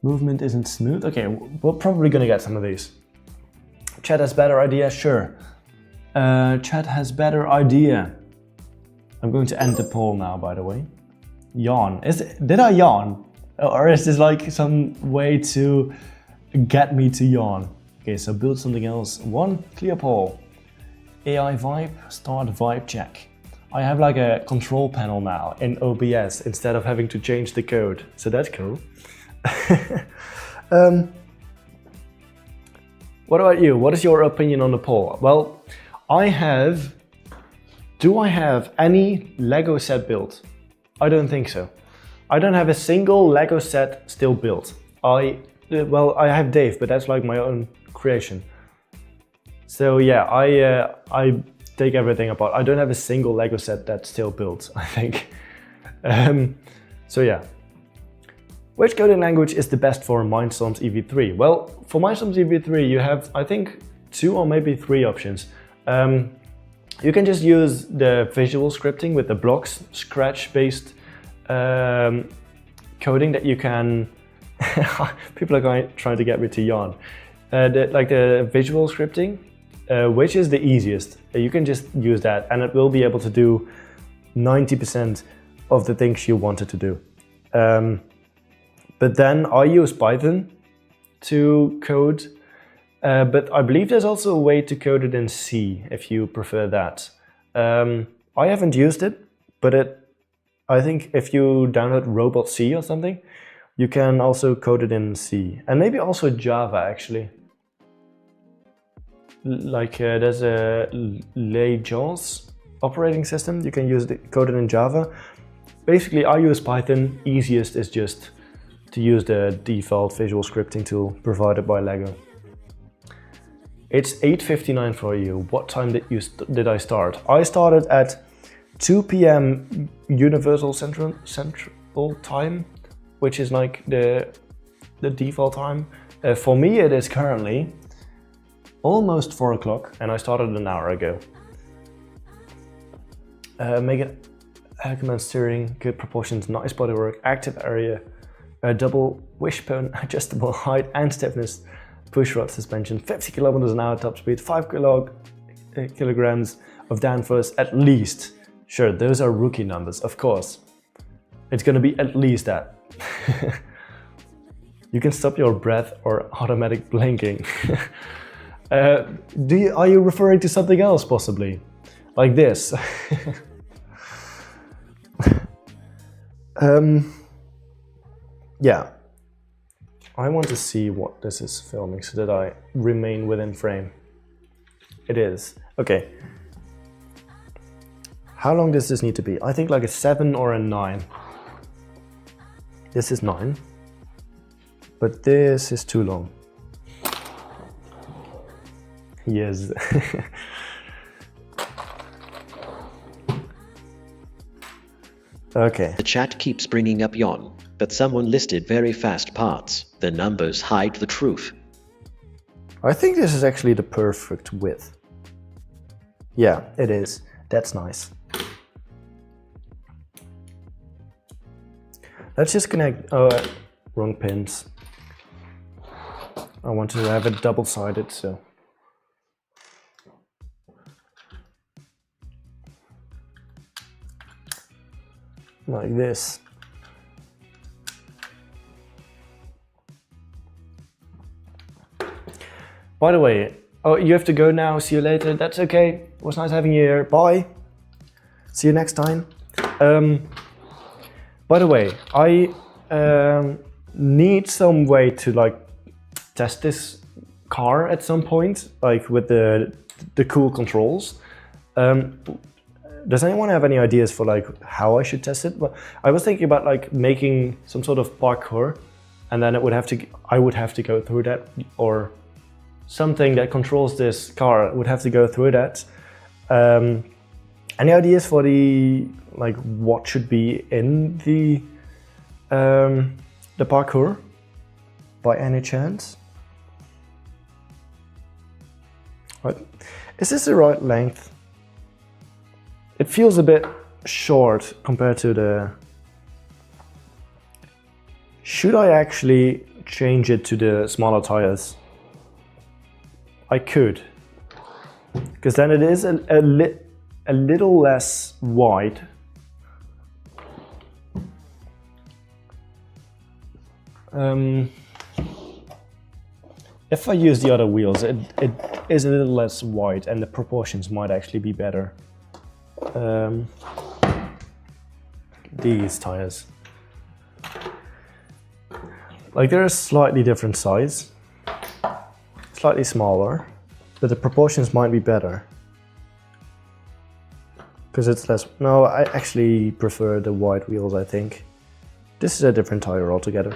Movement isn't smooth. Okay, we're probably gonna get some of these. Chat has better idea, sure. Chat has better idea. I'm going to end the poll now, by the way. Yawn, did I yawn? Or is this like some way to get me to yawn? Okay, so build something else. 1, clear poll. AI vibe, start vibe check. I have like a control panel now in OBS instead of having to change the code, so that's cool. What about you? What is your opinion on the poll? Well, do I have any Lego set built? I don't think so. I don't have a single Lego set still built. I have Dave, but that's like my own creation. So yeah, I take everything apart. I don't have a single Lego set that's still built, I think. So yeah. Which coding language is the best for Mindstorms EV3? Well, for Mindstorms EV3 you have, I think, 2 or maybe 3 options. You can just use the visual scripting with the blocks, scratch-based coding that you can... People are trying to get me to yawn. Like the visual scripting, which is the easiest. You can just use that and it will be able to do 90% of the things you wanted to do. But then I use Python to code, but I believe there's also a way to code it in C if you prefer that. I haven't used it, but I think if you download Robot C or something, you can also code it in C, and maybe also Java actually. Like there's a livechat operating system, you can use it, code it in Java. Basically I use Python, easiest is just to use the default visual scripting tool provided by LEGO. It's 8:59 for you. What time did I start? I started at 2 p.m. Universal Central Time, which is like the default time. For me it is currently almost 4 o'clock and I started an hour ago. Make it command steering, good proportions, nice bodywork, active area, double wishbone, adjustable height and stiffness, push rod suspension, 50 kilometers an hour top speed, 5 kilograms of downforce at least. Sure, those are rookie numbers, of course. It's gonna be at least that. You can stop your breath or automatic blinking. Are you referring to something else possibly? Like this? Yeah. I want to see what this is filming so that I remain within frame. It is. Okay. How long does this need to be? I think like a 7 or a 9. This is 9. But this is too long. Yes. Okay. The chat keeps bringing up yawn, but someone listed very fast parts. The numbers hide the truth. I think this is actually the perfect width. Yeah, it is. That's nice. Let's just connect... Oh, wrong pins. I want to have it double-sided, so... Like this. By the way, oh, you have to go now. See you later. That's okay. It was nice having you here. Bye. See you next time. By the way, I need some way to like test this car at some point, like with the cool controls. Does anyone have any ideas for like how I should test it? Well, I was thinking about like making some sort of parkour, and then I would have to go through that, or something that controls this car would have to go through that. Any ideas for the like what should be in the parkour by any chance? What? Is this the right length? It feels a bit short compared to the... Should I actually change it to the smaller tires? I could, because then it is a little less wide. If I use the other wheels, it is a little less wide and the proportions might actually be better. These tires, like they're a slightly different size, slightly smaller, but the proportions might be better because it's less. No, I actually prefer the wide wheels. I think this is a different tire altogether.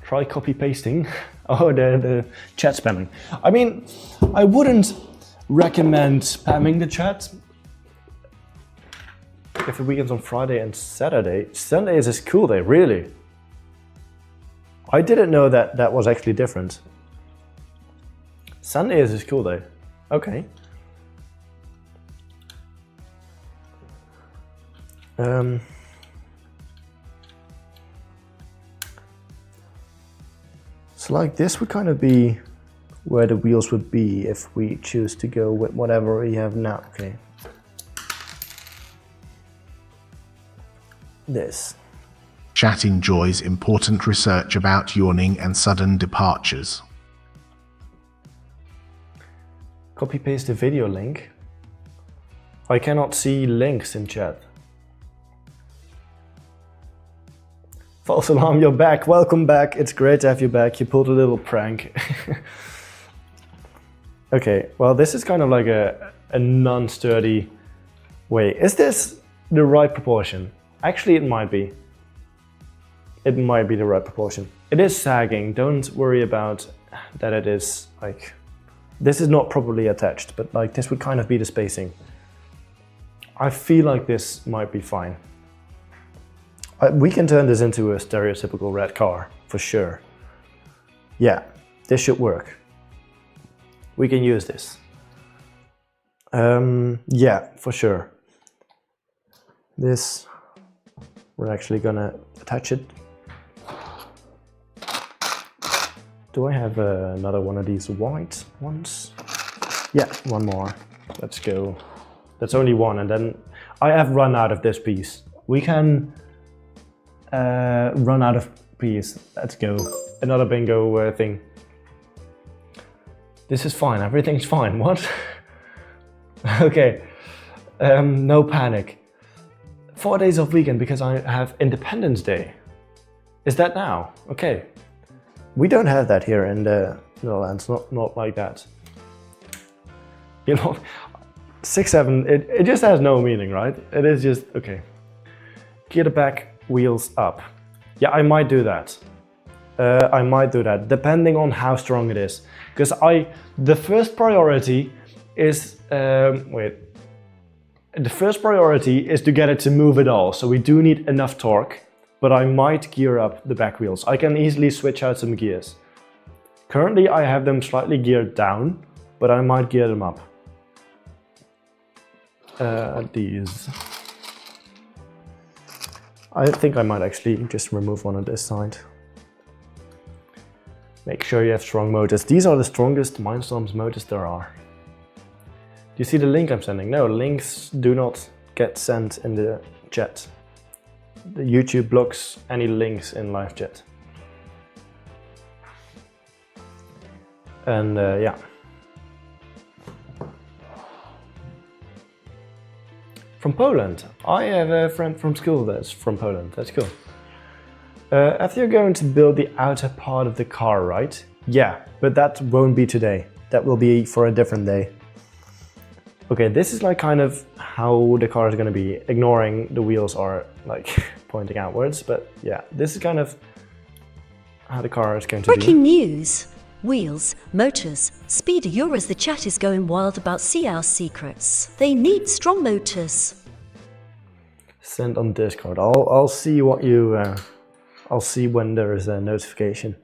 Try copy pasting. Oh, the chat spamming. I mean, I wouldn't recommend spamming the chat. if it weekends on Friday and Saturday. Sunday is a school day, really? I didn't know that that was actually different. Sunday is a school day. Okay. So like this would kind of be where the wheels would be if we choose to go with whatever we have now. Okay. This. Chat enjoys important research about yawning and sudden departures. Copy paste the video link. I cannot see links in chat. False alarm, you're back. Welcome back. It's great to have you back. You pulled a little prank. Okay, well, this is kind of like a non-sturdy way. Is this the right proportion? Actually, it might be. It might be the right proportion. It is sagging. Don't worry about that it is like... This is not properly attached, but like this would kind of be the spacing. I feel like this might be fine. We can turn this into a stereotypical red car, for sure. Yeah, this should work. We can use this. Yeah, for sure. This, we're actually gonna attach it. Do I have another one of these white ones? Yeah, one more. Let's go. That's only one, and then I have run out of this piece. We can run out of piece. Let's go. Another bingo thing. This is fine. Everything's fine. What? Okay. No panic. 4 days of weekend because I have Independence Day. Is that now? Okay. We don't have that here in the Netherlands. Not like that. You know, 6-7. It just has no meaning, right? It is just okay. Gear the back wheels up. Yeah, I might do that. I might do that depending on how strong it is. Because the first priority is the first priority is to get it to move at all. So we do need enough torque, but I might gear up the back wheels. I can easily switch out some gears. Currently I have them slightly geared down, but I might gear them up. These. I think I might actually just remove one on this side. Make sure you have strong motors. These are the strongest Mindstorms motors there are. Do you see the link I'm sending? No, links do not get sent in the chat. The YouTube blocks any links in live chat. And yeah. From Poland. I have a friend from school that's from Poland. That's cool. After you're going to build the outer part of the car, right? Yeah, but that won't be today. That will be for a different day. Okay, this is like kind of how the car is going to be, ignoring the wheels are like pointing outwards. But yeah, this is kind of how the car is going to be. Breaking news. Wheels, motors, speed Euros. The chat is going wild about CALLOUT secrets. They need strong motors. Send on Discord. I'll see what you... I'll see when there is a notification.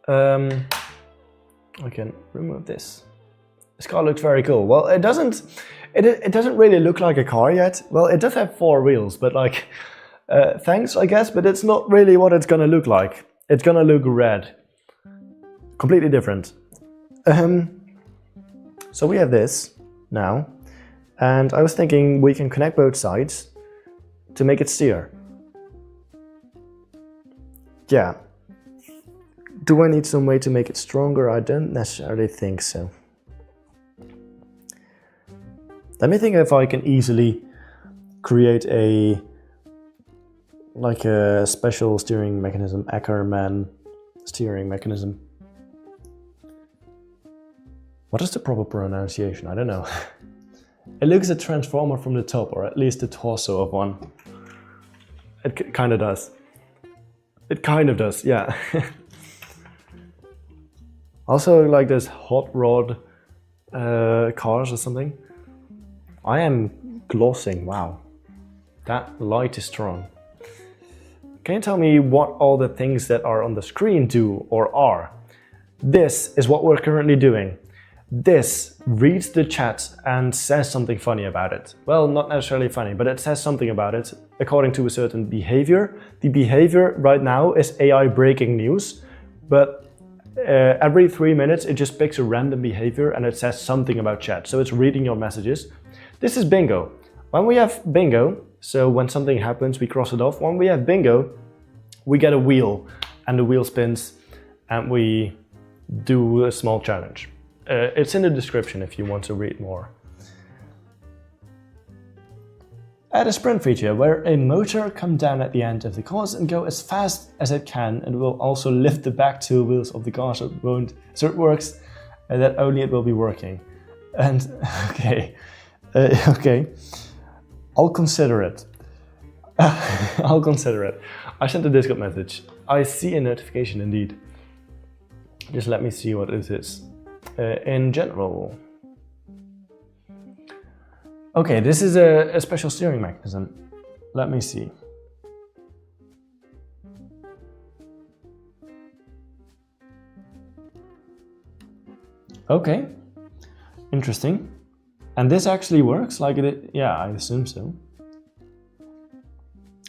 I can remove this. This car looks very cool. Well, it doesn't really look like a car yet. Well, it does have 4 wheels, but like, thanks, I guess, but it's not really what it's gonna look like. It's gonna look red. Completely different. So we have this now, and I was thinking we can connect both sides to make it steer. Yeah. Do I need some way to make it stronger? I don't necessarily think so. Let me think if I can easily create a special steering mechanism, Ackerman steering mechanism. What is the proper pronunciation? I don't know. It looks a transformer from the top, or at least the torso of one. It kind of does. It kind of does, yeah. Also, like this hot rod cars or something. I am glossing, wow. That light is strong. Can you tell me what all the things that are on the screen do or are? This is what we're currently doing. This reads the chat and says something funny about it. Well, not necessarily funny, but it says something about it according to a certain behavior. The behavior right now is AI breaking news, but every 3 minutes it just picks a random behavior and it says something about chat. So it's reading your messages. This is bingo. When we have bingo, so when something happens, we cross it off. When we have bingo, we get a wheel and the wheel spins and we do a small challenge. It's in the description if you want to read more. Add a sprint feature where a motor comes down at the end of the course and go as fast as it can, and will also lift the back two wheels of the car so it works, and that only it will be working. And okay, okay, I'll consider it. I'll consider it. I sent a Discord message. I see a notification indeed. Just let me see what it is. In general. Okay, this is a special steering mechanism. Let me see. Okay, interesting. And this actually works like it? Yeah, I assume so.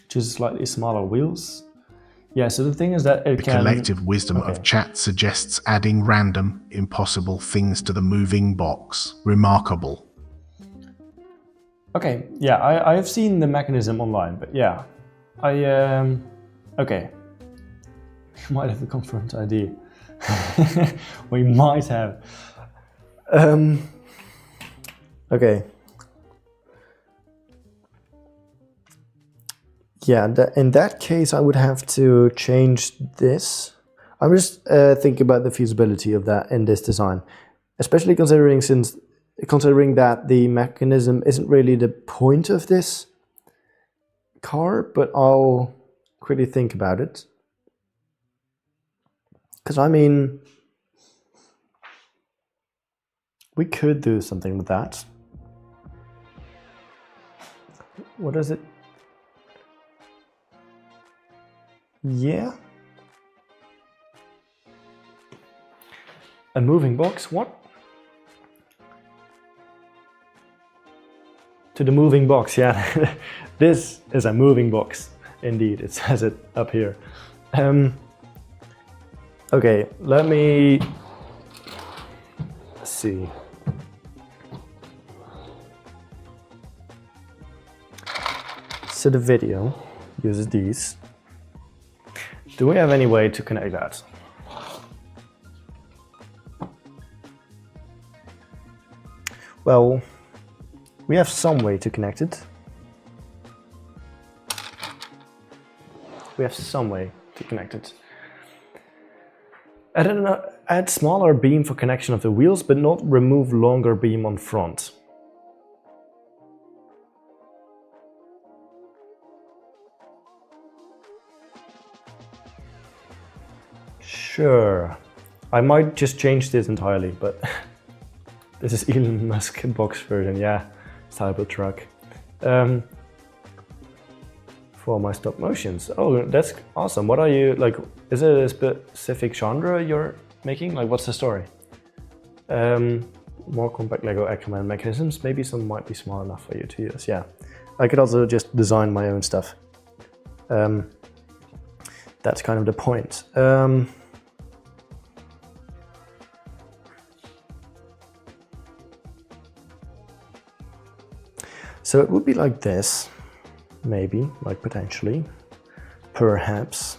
Just slightly smaller wheels. Yeah, so the thing is that it The can... collective wisdom of chat suggests adding random, impossible things to the moving box. Remarkable. Okay, yeah, I have seen the mechanism online, but yeah. Okay. We might have a confirmed ID. We might have. Okay. Yeah, in that case, I would have to change this. I'm just thinking about the feasibility of that in this design, especially considering that the mechanism isn't really the point of this car, but I'll quickly think about it. Because I mean, we could do something with that. What is it? Yeah. A moving box? What? To the moving box, yeah. This is a moving box. Indeed, it says it up here. Okay, let me see. So the video uses these. Do we have any way to connect that? Well, we have some way to connect it. We have some way to connect it. Add smaller beam for connection of the wheels, but not remove longer beam on front. Sure. I might just change this entirely, but this is Elon Musk box version, yeah. Cybertruck. For my stop motions. Oh, that's awesome. What are you, like, is it a specific genre you're making? Like, what's the story? More compact Lego Ackerman mechanisms. Maybe some might be small enough for you to use, yeah. I could also just design my own stuff. That's kind of the point. So it would be like this, maybe, like potentially, perhaps.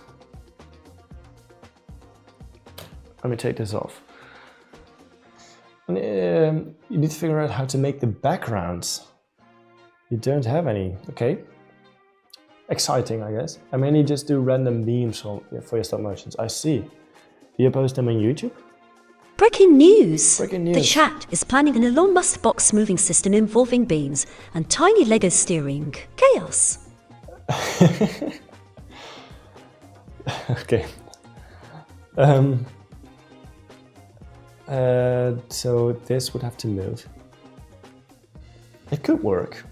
Let me take this off. And, you need to figure out how to make the backgrounds. You don't have any, okay. Exciting, I guess. I mainly just do random memes for your stop motions. I see. Do you post them on YouTube? Breaking news! Breaking news. The chat is planning an Elon Musk box moving system involving beams and tiny Lego steering. Chaos! Okay. So this would have to move. It could work.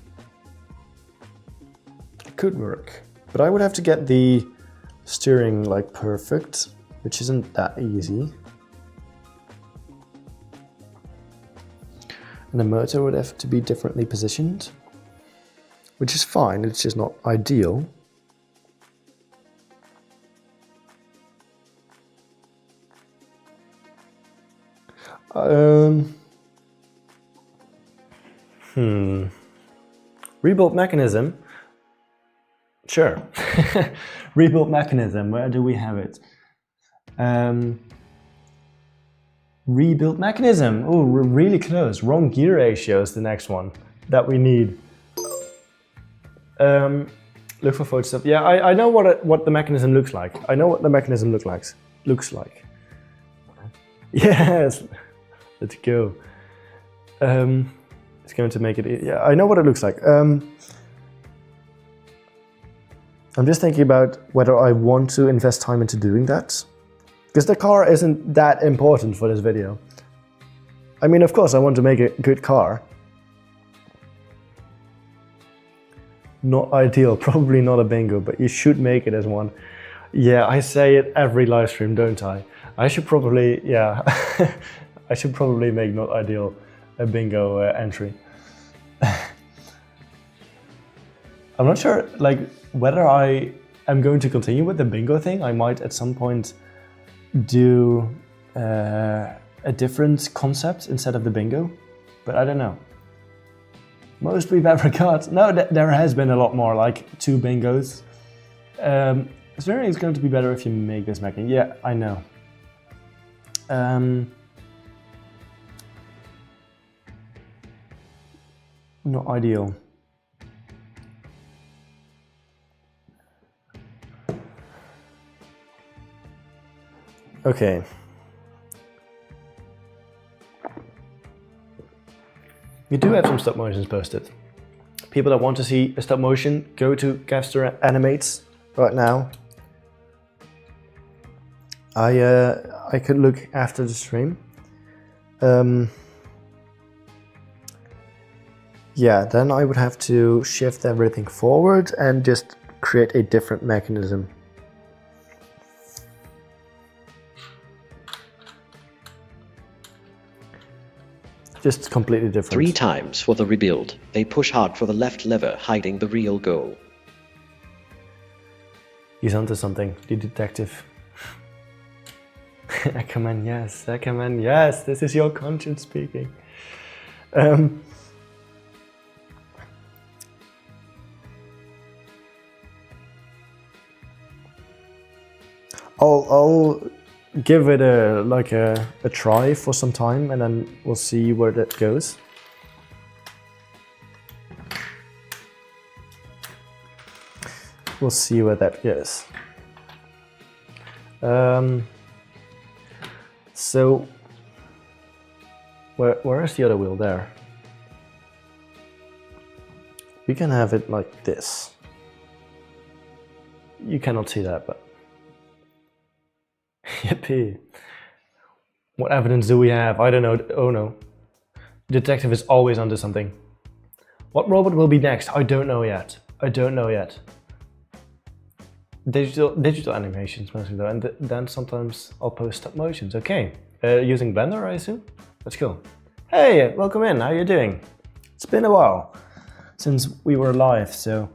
It could work. But I would have to get the steering like perfect, which isn't that easy. And the motor would have to be differently positioned, which is fine, it's just not ideal. Rebuild mechanism. Sure. Rebuild mechanism, where do we have it? Rebuild mechanism. Oh, we're really close. Wrong gear ratio is the next one that we need. Look for photos of. Yeah, I know what the mechanism looks like. I know what the mechanism looks like. Yes, let's go. It's going to make it. Yeah, I know what it looks like. I'm just thinking about whether I want to invest time into doing that. Because the car isn't that important for this video. I mean, of course, I want to make a good car. Not ideal, probably not a bingo, but you should make it as one. Yeah, I say it every live stream, don't I? I should probably, yeah, I should probably make not ideal a bingo entry. I'm not sure, like, whether I am going to continue with the bingo thing. I might at some point do a different concept instead of the bingo, but I don't know. Most we've ever got. No, there has been a lot more, like 2 bingos. Certainly it's going to be better if you make this mechanism. Yeah, I know. Not ideal. Okay. We do have some stop motions posted. People that want to see a stop motion, go to Gavster Animates right now. I could look after the stream. Yeah, then I would have to shift everything forward and just create a different mechanism. Just completely different. 3 times for the rebuild. They push hard for the left lever, hiding the real goal. He's onto something, the detective. Ackerman, yes, Ackerman, yes, this is your conscience speaking. I'll give it a try for some time, and then we'll see where that goes. We'll see where that goes. So where is the other wheel? There. We can have it like this. You cannot see that, but yippee. What evidence do we have? I don't know. Oh no. Detective is always onto something. What robot will be next? I don't know yet. I don't know yet. Digital animations mostly though, and then sometimes I'll post stop motions. Okay. Using Blender, I assume? Let's go. Hey, welcome in. How are you doing? It's been a while since we were live, so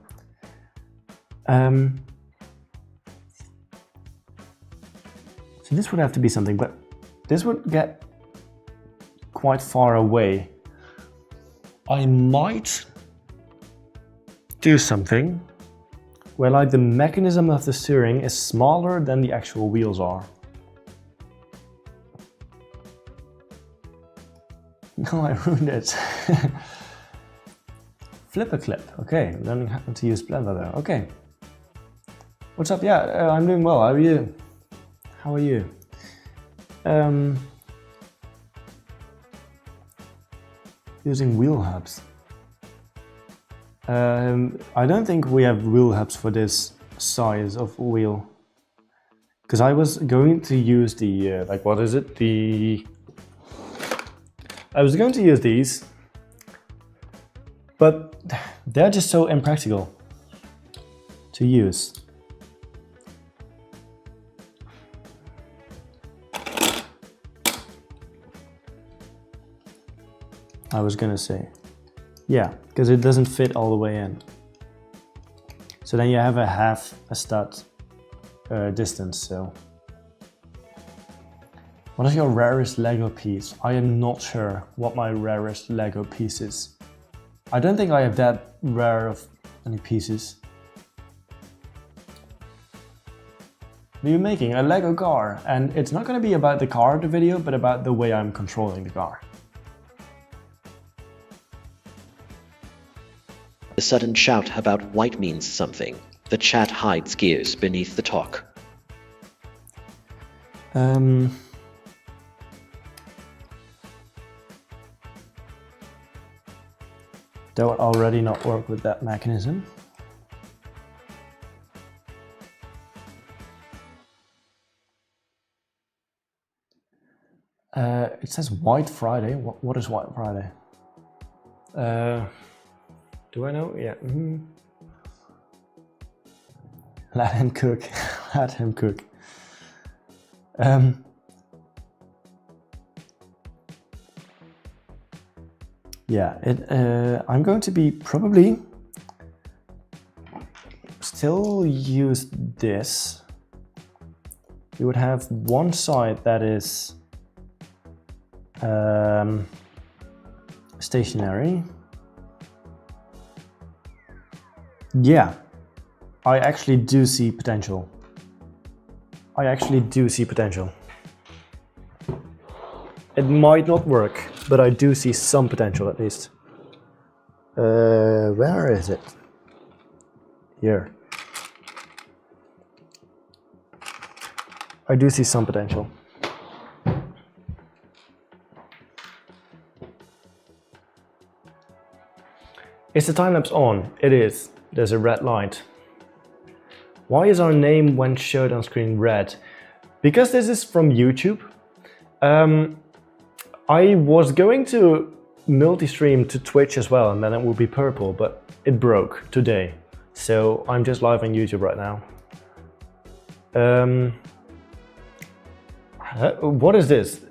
so this would have to be something, but this would get quite far away. I might do something where like the mechanism of the steering is smaller than the actual wheels are. No, I ruined it. Flip a clip. Okay, learning how to use Blender there. Okay. What's up? Yeah, I'm doing well. How are you? How are you? Using wheel hubs. I don't think we have wheel hubs for this size of wheel. Because I was going to use the, like what is it? The I was going to use these, but they're just so impractical to use. I was gonna say, yeah, because it doesn't fit all the way in. So then you have a half a stud distance. So, what is your rarest Lego piece? I am not sure what my rarest Lego piece is. I don't think I have that rare of any pieces. We're making a Lego car, and it's not going to be about the car, the video, but about the way I'm controlling the car. The sudden shout about white means something. The chat hides gears beneath the talk. That would already not work with that mechanism. It says White Friday. What is White Friday? Do I know? Yeah. Let him cook. Let him cook. Yeah, I'm going to be probably still use this. You would have one side that is stationary. Yeah, I actually do see potential. I actually do see potential. It might not work, but I do see some potential at least. Where is it? Here. I do see some potential. Is the time lapse on? It is. There's a red light. Why is our name when showed on screen red? Because this is from YouTube. I was going to multi-stream to Twitch as well, and then it would be purple, but it broke today. So I'm just live on YouTube right now. What is this?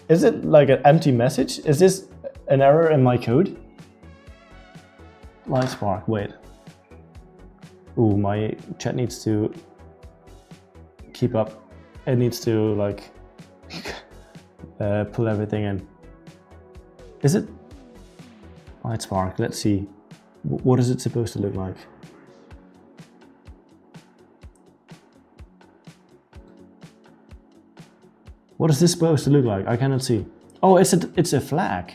Is it like an empty message? Is this an error in my code? Light spark, wait. Ooh, my chat needs to keep up. It needs to like pull everything in. Is it light spark? Let's see. What is it supposed to look like? What is this supposed to look like? I cannot see. Oh, it's a flag.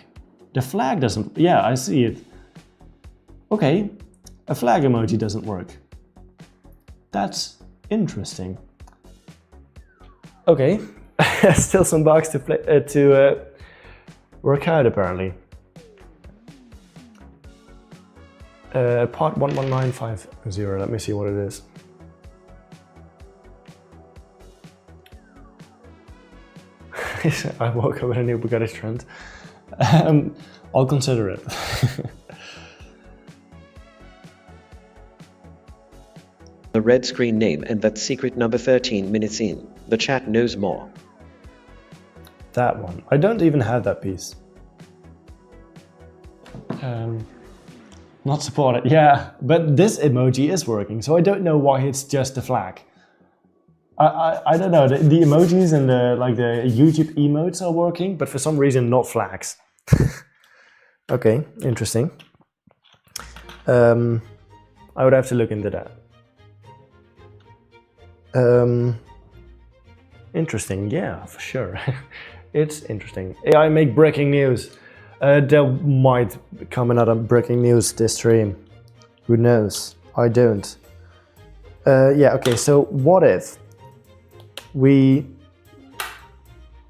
The flag doesn't. Yeah, I see it. Okay, a flag emoji doesn't work. That's interesting. Okay, still some bugs to play to work out apparently. Part 11950. Let me see what it is. I woke up with a new Bugatti trend. I'll consider it. The red screen name and that secret number 13 minutes in. The chat knows more. That one. I don't even have that piece. Not supported. Yeah, but this emoji is working, so I don't know why it's just a flag. I don't know. The emojis and the YouTube emotes are working, but for some reason not flags. Okay, interesting. I would have to look into that. Interesting, yeah, for sure. It's interesting. I make breaking news. There might come another breaking news this stream. Who knows? I don't. Yeah, okay, so what if we...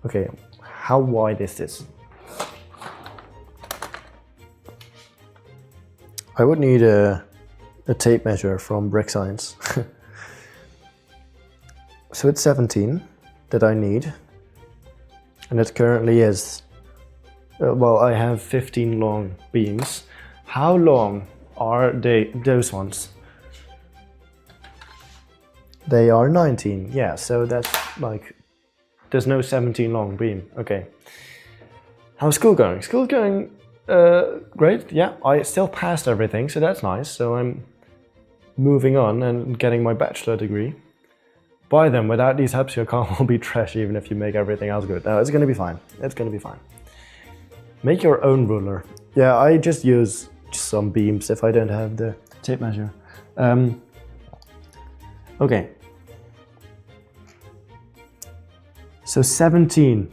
Okay, how wide is this? I would need a tape measure from Brick Science. So it's 17 that I need, and it currently is Well, I have 15 long beams. How long are those ones? They are 19, yeah, so that's like, there's no 17 long beam, okay. How's school going? School's going great, yeah, I still passed everything, so that's nice. So I'm moving on and getting my bachelor degree. By then, without these helps, your car will be trash even if you make everything else good. No, it's gonna be fine, it's gonna be fine. Make your own ruler. Yeah, I just use some beams if I don't have the tape measure. Okay. So 17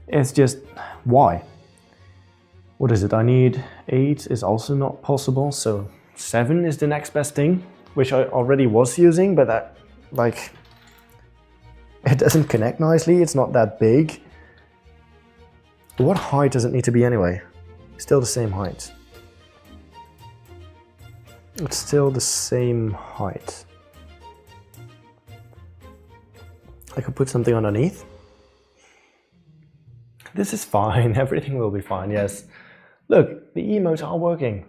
is just, why? What is it? I need 8 is also not possible, so 7 is the next best thing, which I already was using, but that, like, it doesn't connect nicely, it's not that big. What height does it need to be anyway? Still the same height. It's still the same height. I could put something underneath. This is fine, everything will be fine, yes. Look, the emotes are working.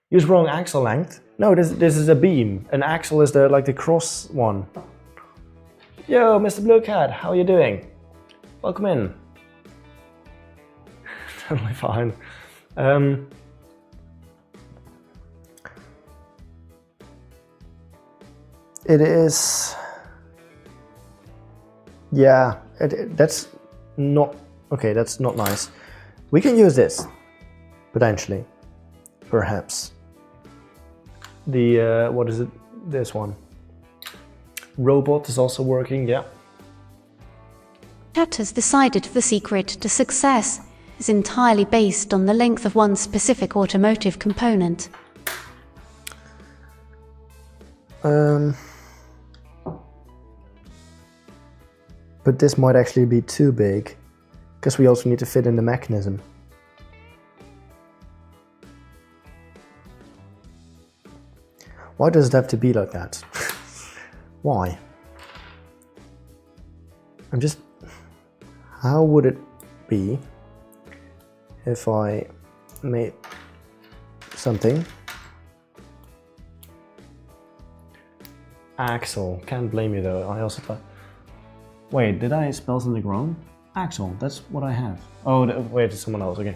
Use wrong axle length. No, this is a beam. An axle is the cross one. Yo, Mr. Blue Cat, how are you doing? Welcome in. Totally fine. It is... Yeah, that's not... Okay, that's not nice. We can use this, potentially. Perhaps. The, what is it? This one. Robot is also working, yeah. Chat has decided the secret to success is entirely based on the length of one specific automotive component. But this might actually be too big, because we also need to fit in the mechanism. Why does it have to be like that? Why? I'm just... How would it be if I made something? Axle. Can't blame you though. I also thought... Wait, did I spell something wrong? Axle, that's what I have. Oh, wait, it's someone else, okay.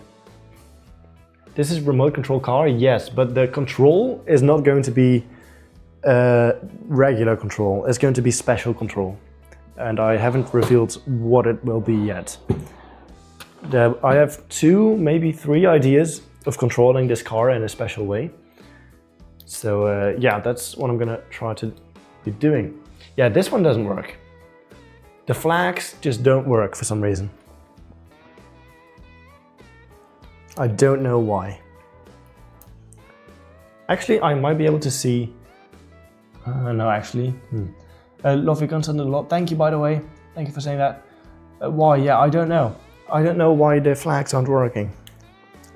This is remote control car, yes, but the control is not going to be regular control. It's going to be special control. And I haven't revealed what it will be yet. I have 2, maybe 3 ideas of controlling this car in a special way. So yeah, that's what I'm gonna try to be doing. Yeah, this one doesn't work. The flags just don't work for some reason. I don't know why. Actually, I might be able to see... no, actually. Love your content a lot. Thank you, by the way. Thank you for saying that. Why? Yeah, I don't know. I don't know why the flags aren't working.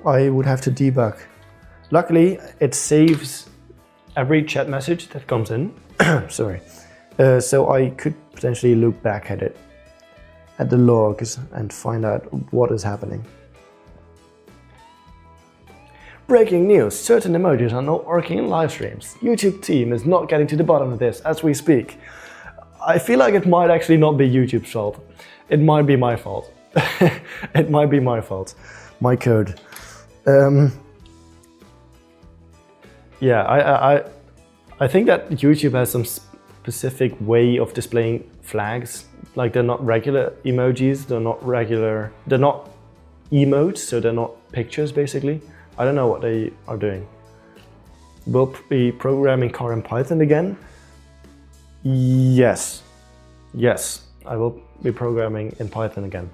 I would have to debug. Luckily, it saves every chat message that comes in. Sorry. So I could potentially look back at it, at the logs, and find out what is happening. Breaking news, certain emojis are not working in live streams. YouTube team is not getting to the bottom of this as we speak. I feel like it might actually not be YouTube's fault. It might be my fault. It might be my fault. My code. Yeah, I think that YouTube has some specific way of displaying flags. Like, they're not regular emojis, they're not emotes, so they're not pictures basically. I don't know what they are doing. We'll be programming car in Python again. Yes, I will be programming in Python again.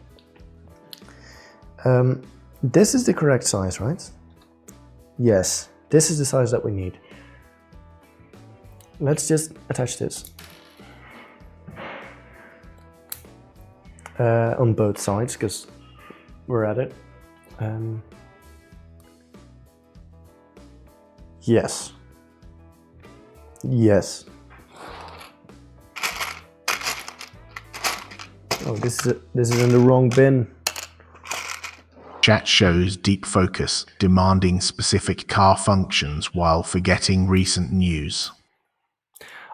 This is the correct size, right? Yes, this is the size that we need. Let's just attach this on both sides, because we're at it. Yes. Yes. Oh, this is in the wrong bin. Chat shows deep focus, demanding specific car functions while forgetting recent news.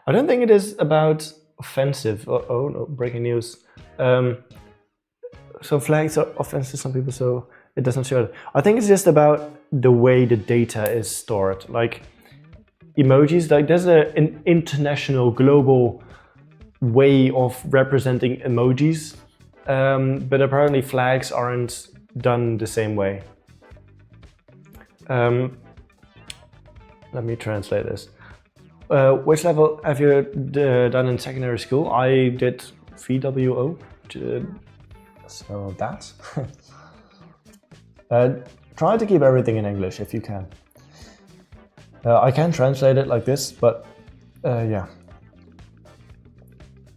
I don't think it is about offensive. Oh no, breaking news. So flags are offensive to some people, so it doesn't show it. I think it's just about the way the data is stored. Like emojis, like there's an international, global way of representing emojis, but apparently flags aren't done the same way. Let me translate this. Which level have you done in secondary school? I did VWO, so that. Try to keep everything in English if you can. I can translate it like this, but yeah.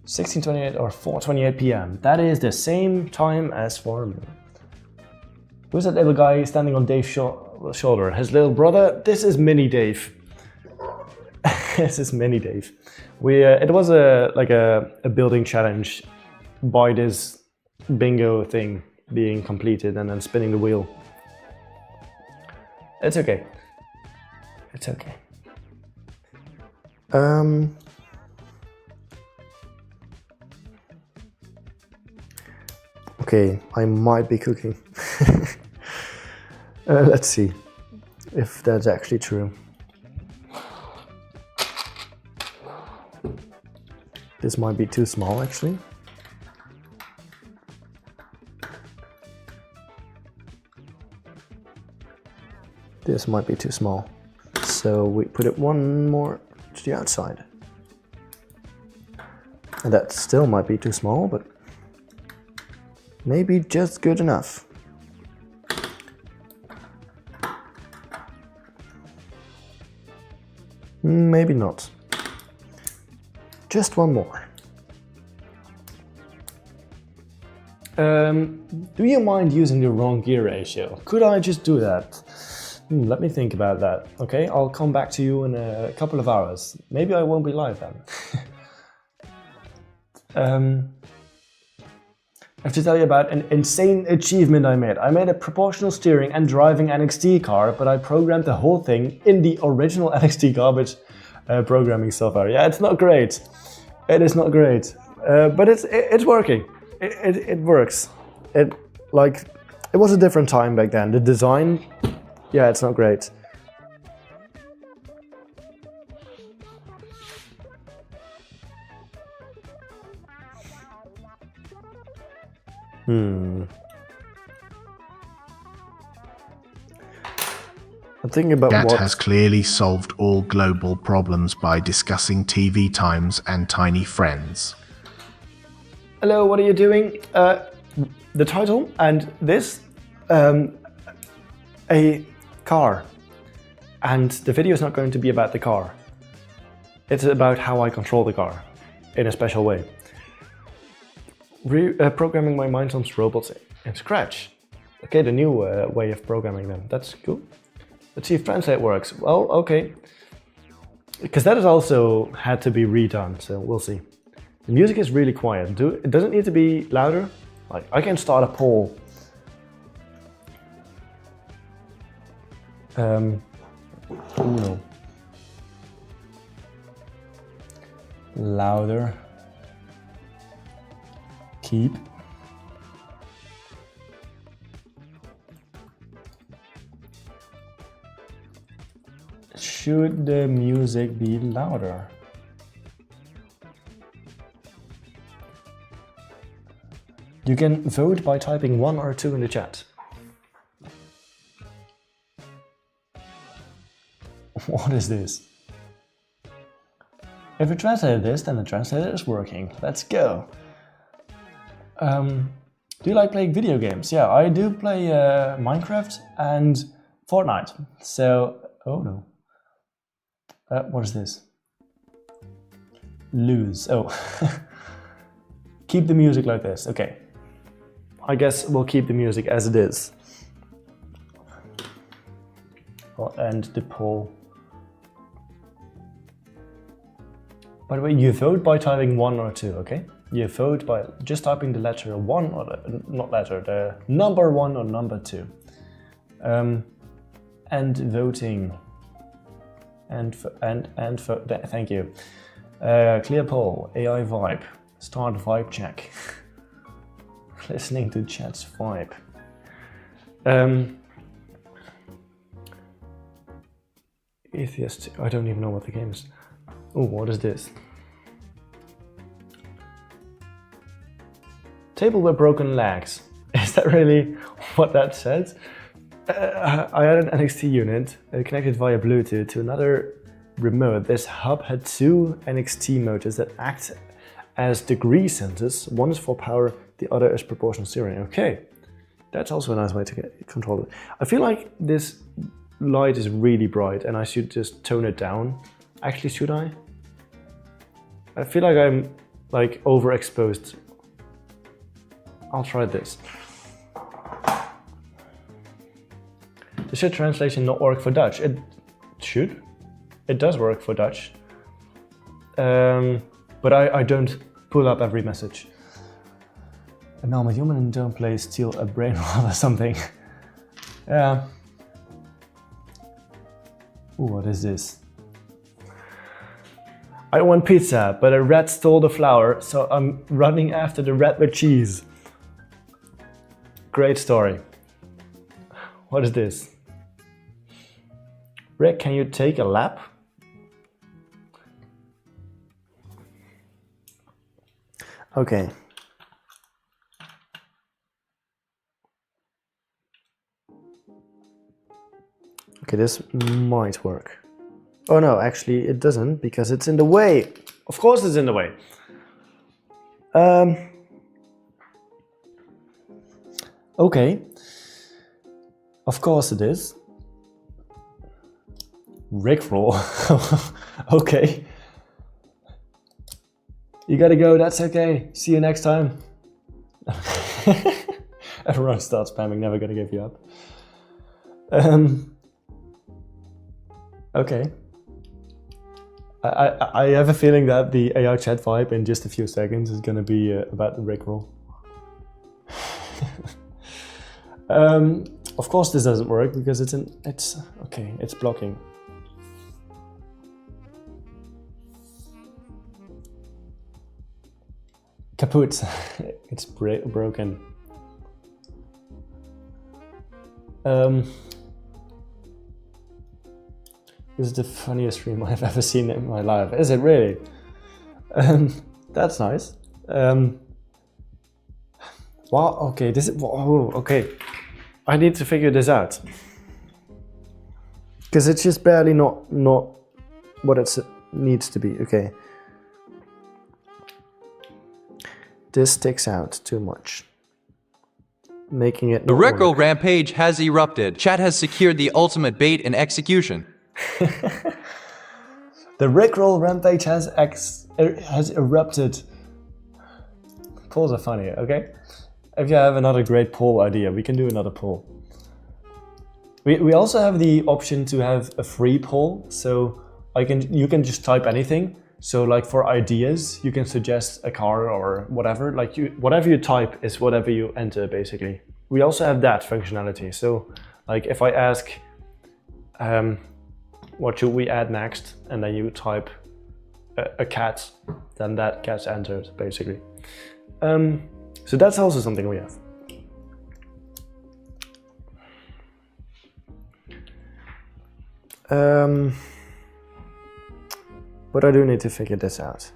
16:28 or 4:28 p.m. That is the same time as for me. Who's that little guy standing on Dave's shoulder? His little brother? This is Mini Dave. This is Mini Dave. It was a building challenge by this bingo thing being completed and then spinning the wheel. It's okay. It's okay. Okay, I might be cooking. Let's see if that's actually true. This might be too small, actually. This might be too small. So we put it one more to the outside. And that still might be too small, but maybe just good enough. Maybe not. Just one more. Do you mind using the wrong gear ratio? Could I just do that? Let me think about that. Okay, I'll come back to you in a couple of hours. Maybe I won't be live then. I have to tell you about an insane achievement I made. I made a proportional steering and driving NXT car, but I programmed the whole thing in the original NXT garbage programming software. Yeah, it's not great. It is not great, but it's working. It works. It was a different time back then. The design, yeah, it's not great. I'm thinking about Chat what has clearly solved all global problems by discussing TV times and tiny friends. Hello, what are you doing? The title and this, a car. And the video is not going to be about the car. It's about how I control the car in a special way. Programming my Mindstorms robots in Scratch. Okay, the new way of programming them. That's cool. Let's see if Translate works. Well, okay. Because that has also had to be redone, so we'll see. The music is really quiet. It doesn't need to be louder. Like, I can start a poll. No. Louder. Keep. Should the music be louder? You can vote by typing 1 or 2 in the chat. What is this? If we translated this, then the translator is working. Let's go. Do you like playing video games? Yeah, I do play Minecraft and Fortnite. So, oh no. What is this? Lose. Oh. Keep the music like this. Okay. I guess we'll keep the music as it is. I'll end the poll. By the way, you vote by typing 1 or 2, okay? You vote by just typing the letter 1 or the number 1 or number 2. And voting. Thank you. Clear poll. AI vibe. Start vibe check. Listening to chat's vibe. Atheist. I don't even know what the game is. Oh, what is this? Table with broken legs. Is that really what that says? I had an NXT unit connected via Bluetooth to another remote. This hub had two NXT motors that act as degree sensors. One is for power, the other is proportional steering. Okay, that's also a nice way to control it. I feel like this light is really bright and I should just tone it down. Actually, should I? I feel like I'm like overexposed. I'll try this. Should translation not work for Dutch? It should. It does work for Dutch. But I don't pull up every message. A normal human don't play steal a brain roll or something. Yeah. Ooh, what is this? I want pizza, but a rat stole the flour, so I'm running after the rat with cheese. Great story. What is this? Rick, can you take a lap? Okay. Okay, this might work. Oh no, actually it doesn't because it's in the way. Of course it's in the way. Okay. Of course it is. Rickroll. Okay. You gotta go, that's okay. See you next time. Everyone starts spamming, never gonna give you up. Okay. I have a feeling that the AI chat vibe in just a few seconds is gonna be about the Rickroll. Of course this doesn't work because it's blocking. Kaput. It's broken. This is the funniest stream I've ever seen in my life. Is it really? That's nice. Wow. Okay. This is. Oh, okay. I need to figure this out because it's just barely not what it needs to be. Okay. This sticks out too much, making it. The Rickroll rampage has erupted. Chat has secured the ultimate bait in execution. The Rickroll rampage has erupted. Polls are funny, okay? If you have another great poll idea, we can do another poll. We also have the option to have a free poll, so you can just type anything. So like for ideas, you can suggest a car or whatever. Like whatever you type is whatever you enter, basically. We also have that functionality. So like if I ask, what should we add next? And then you type a cat, then that cat's entered, basically. So that's also something we have. But I do need to figure this out.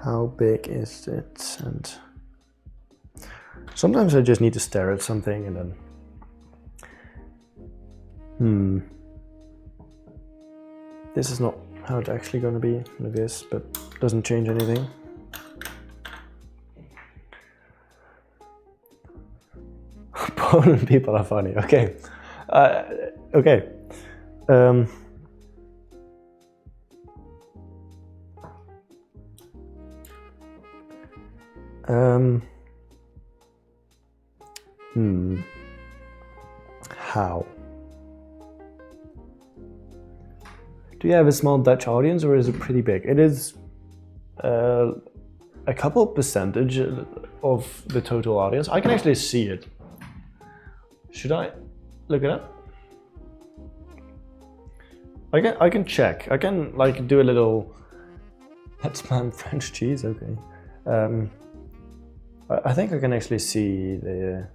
How big is it? And sometimes I just need to stare at something and then this is not how it's actually going to be, I guess, but doesn't change anything. Poland people are funny. Okay. Okay. How? Do you have a small Dutch audience or is it pretty big? It is a couple percentage of the total audience. I can actually see it. Should I look it up? I can check. I can like do a little. Let's spam French cheese. Okay. I think I can actually see the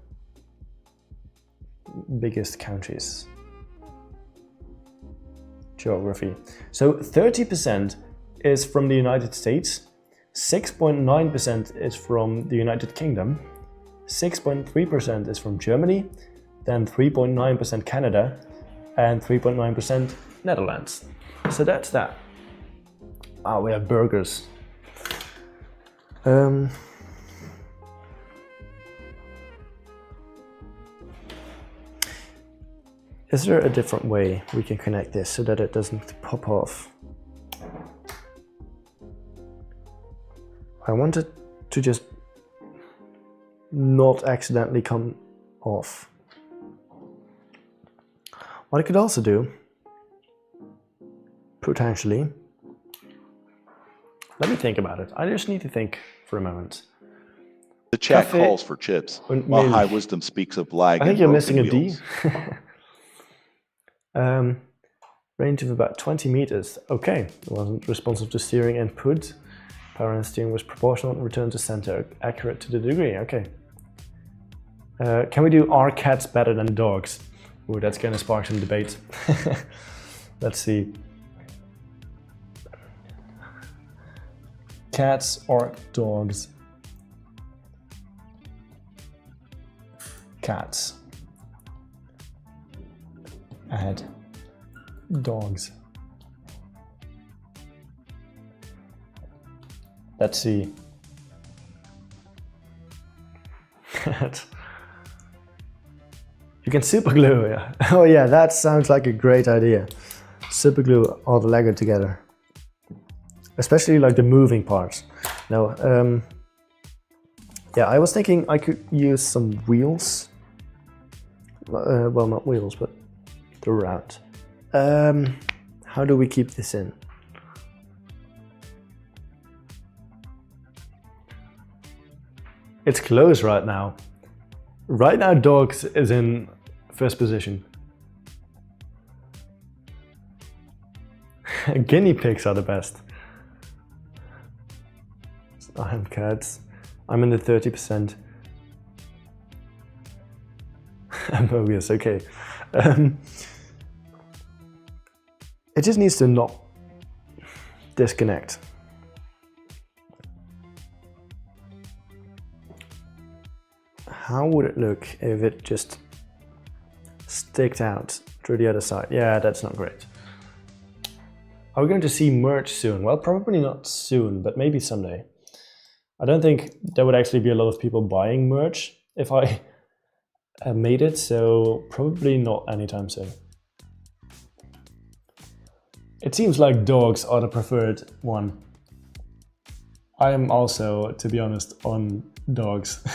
biggest countries. Geography. So 30% is from the United States, 6.9% is from the United Kingdom, 6.3% is from Germany, then 3.9% Canada, and 3.9% Netherlands. So that's that. Ah, we have burgers. Is there a different way we can connect this so that it doesn't pop off? I want it to just not accidentally come off. What I could also do, potentially, let me think about it. I just need to think for a moment. The chat Cafe calls for chips, und while Milch. High Wisdom speaks of lag I think and you're broken missing a D. wheels. Range of about 20 meters. Okay, it wasn't responsive to steering input. Power and steering was proportional and return to center. Accurate to the degree. Okay. Can we do are cats better than dogs? Ooh, that's gonna spark some debate. Let's see. Cats or dogs? Cats. Add dogs. Let's see. You can super glue, yeah. Oh yeah, that sounds like a great idea. Super glue all the Lego together. Especially like the moving parts. Now, yeah, I was thinking I could use some wheels. Well, not wheels, but the route. How do we keep this in? It's close right now. Right now, dogs is in first position. Guinea pigs are the best. I'm cats. I'm in the 30%. Amogus, okay. It just needs to not disconnect. How would it look if it just sticked out through the other side? Yeah, that's not great. Are we going to see merch soon? Well, probably not soon, but maybe someday. I don't think there would actually be a lot of people buying merch if I made it, so probably not anytime soon. It seems like dogs are the preferred one. I am also, to be honest, on dogs.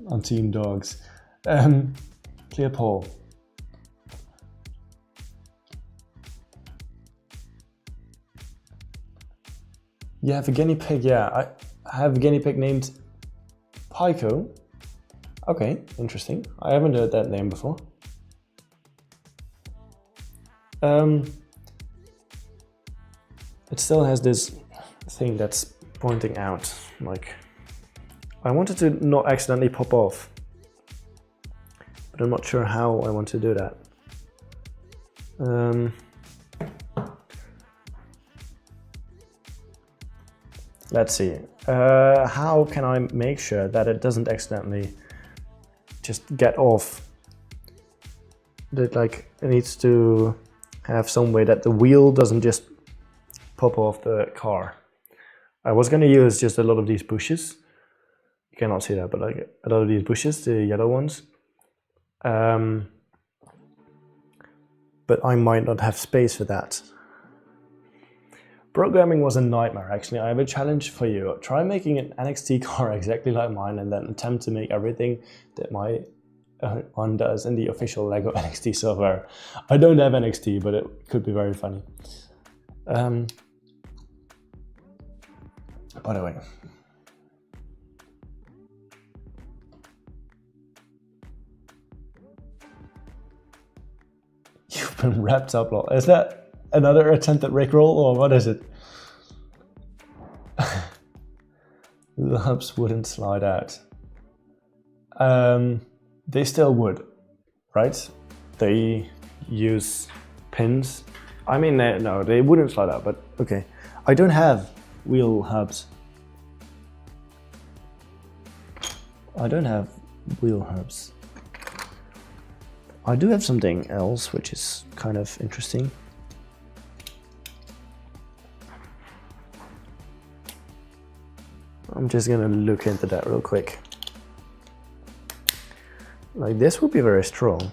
On team dogs. Clear poll. You have a guinea pig, yeah. I have a guinea pig named Pico. Okay, interesting. I haven't heard that name before. It still has this thing that's pointing out, like, I wanted to not accidentally pop off, but I'm not sure how I want to do that. Let's see. How can I make sure that it doesn't accidentally just get off? That like it needs to have some way that the wheel doesn't just pop off the car. I was going to use just a lot of these bushes. You cannot see that, but like a lot of these bushes, the yellow ones. But I might not have space for that. Programming was a nightmare, actually. I have a challenge for you. Try making an NXT car exactly like mine and then attempt to make everything that my one does in the official LEGO NXT software. I don't have NXT, but it could be very funny. By the way. You've been wrapped up, lol. Is that another attempt at Rickroll, or what is it? The hubs wouldn't slide out. They still would, right? They use pins. I mean, no, they wouldn't slide out, but okay. I don't have wheel hubs. I don't have wheel hubs. I do have something else, which is kind of interesting. I'm just gonna look into that real quick. Like, this would be very strong.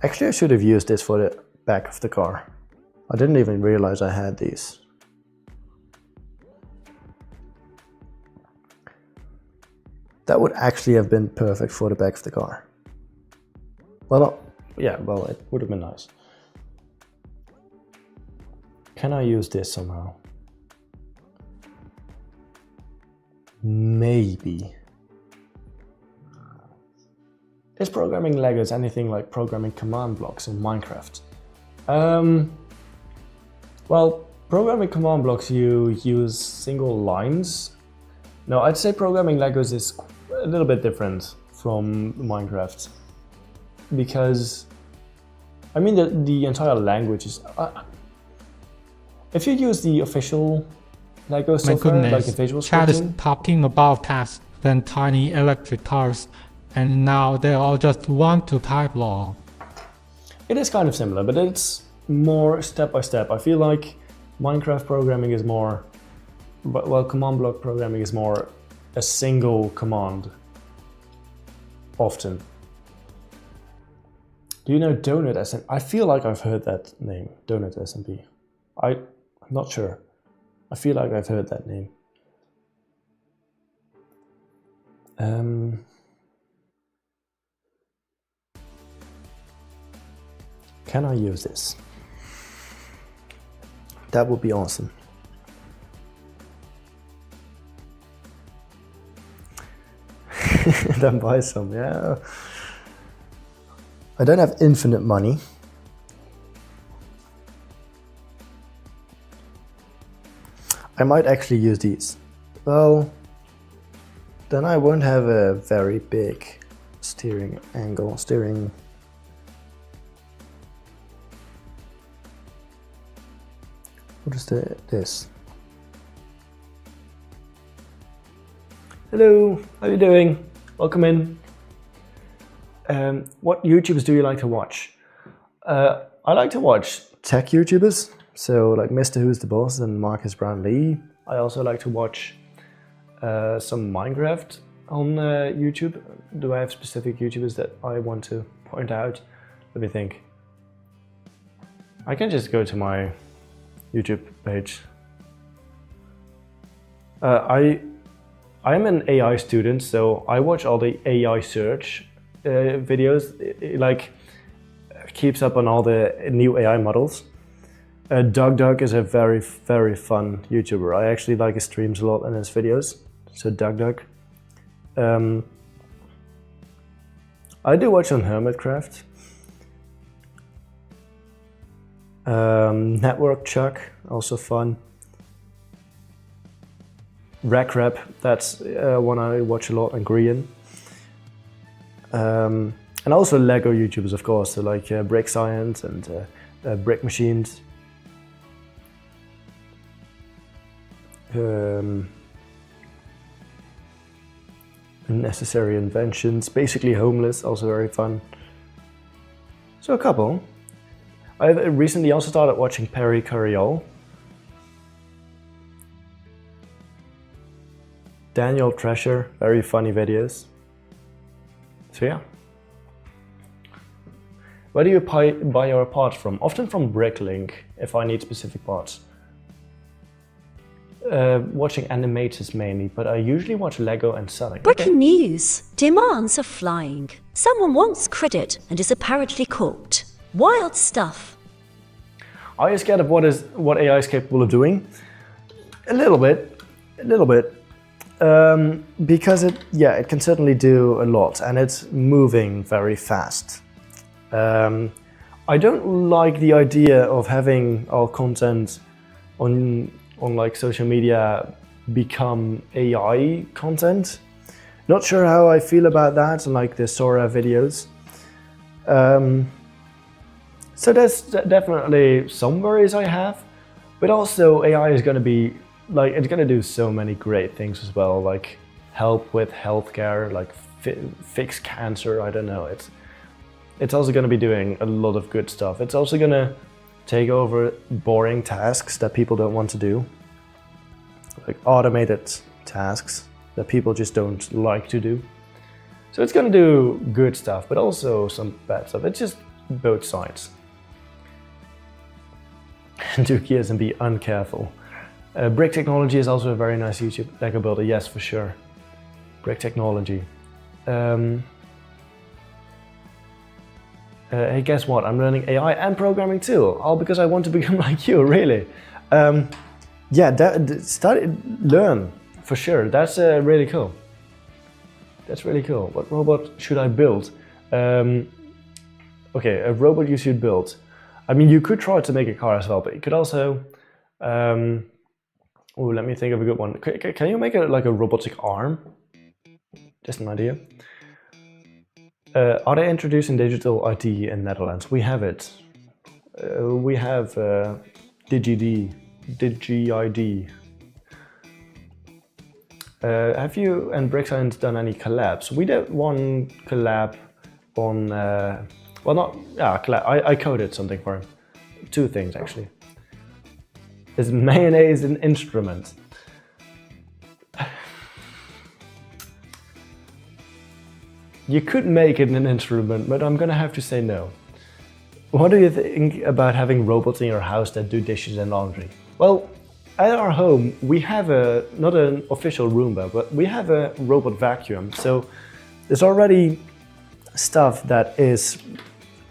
Actually, I should have used this for the back of the car. I didn't even realize I had these. That would actually have been perfect for the back of the car. Well, yeah, well, it would have been nice. Can I use this somehow? Maybe. Is programming Legos anything like programming command blocks in Minecraft? Well, programming command blocks, you use single lines. No, I'd say programming Legos is a little bit different from Minecraft. Because, I mean, the entire language is... if you use the official Lego My software, goodness, like the visual Chad is scripting, talking about tasks than tiny electric cars, and now they all just want to type law. it is kind of similar, but it's more step by step. I feel like Minecraft programming is more, well, command block programming is more a single command, often. Do you know Donut SMP? I feel like I've heard that name, Donut SMP. I'm not sure. I feel like I've heard that name. Can I use this? That would be awesome. Then buy some, yeah. I don't have infinite money. I might actually use these. Well, then I won't have a very big steering angle, What is this? Hello, how are you doing? Welcome in. What YouTubers do you like to watch? I like to watch tech YouTubers, so like Mr. Who's the Boss and Marcus Brownlee. I also like to watch some Minecraft on YouTube. Do I have specific YouTubers that I want to point out? Let me think. I can just go to my YouTube page. I'm an AI student, so I watch all the AI search videos. It like keeps up on all the new AI models. Doug is a very, very fun YouTuber. I actually like his streams a lot and his videos. So Doug. I do watch on Hermitcraft. Network Chuck, also fun. Rackrap, that's one I watch a lot, and Grian. And also Lego YouTubers, of course, so like Brick Science and Brick Machines. Necessary Inventions, Basically Homeless, also very fun. So a couple. I recently also started watching Perry Curriol. Daniel Treasure, very funny videos. So yeah. Where do you buy your parts from? Often from Bricklink, if I need specific parts. Watching animators mainly, but I usually watch Lego and selling. Breaking news. Demands are flying. Someone wants credit and is apparently caught. Wild stuff. Are you scared of what AI is capable of doing? A little bit. A little bit. Because it can certainly do a lot, and it's moving very fast. I don't like the idea of having our content on like social media become AI content. Not sure how I feel about that, like the Sora videos. So there's definitely some worries I have, but also AI is going to be like, it's going to do so many great things as well, like help with healthcare, like fix cancer. I don't know. It's also going to be doing a lot of good stuff. It's also going to take over boring tasks that people don't want to do, like automated tasks that people just don't like to do. So it's going to do good stuff, but also some bad stuff. It's just both sides. Do gears and be uncareful. Brick Technology is also a very nice YouTube Lego builder, yes, for sure. Brick Technology. Hey, guess what? I'm learning AI and programming too. All because I want to become like you, really. Yeah, learn, for sure. That's really cool. That's really cool. What robot should I build? Okay, a robot you should build. I mean, you could try to make a car as well, but you could also... oh, let me think of a good one. Can you make it like a robotic arm? Just an idea. Are they introducing digital ID in Netherlands? We have it. We have DigiD. Have you and Brick Science done any collabs? We did one collab on, well, not, yeah, collab. I coded something for him. Two things actually. Is mayonnaise an instrument? You could make it an instrument, but I'm gonna have to say no. What do you think about having robots in your house that do dishes and laundry? Well, at our home, we have not an official Roomba, but we have a robot vacuum. So there's already stuff that is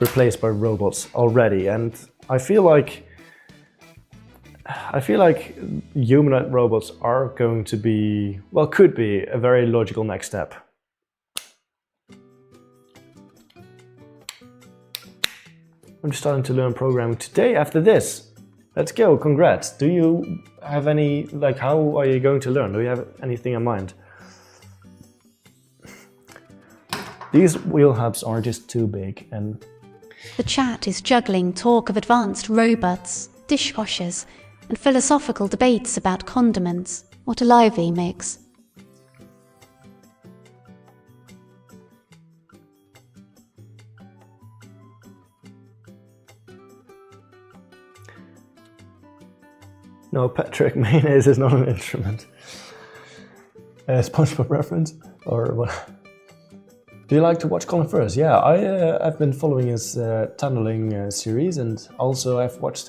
replaced by robots already. And I feel like humanoid robots are going to be, well, could be a very logical next step. I'm just starting to learn programming today after this. Let's go, congrats. Do you have any, like, how are you going to learn? Do you have anything in mind? These wheel hubs are just too big and... The chat is juggling talk of advanced robots, dishwashers, and philosophical debates about condiments. What a lively mix. No, Patrick, mayonnaise is not an instrument. SpongeBob reference? Or what? Do you like to watch Colin Firth? Yeah, I've been following his tunneling series, and also I've watched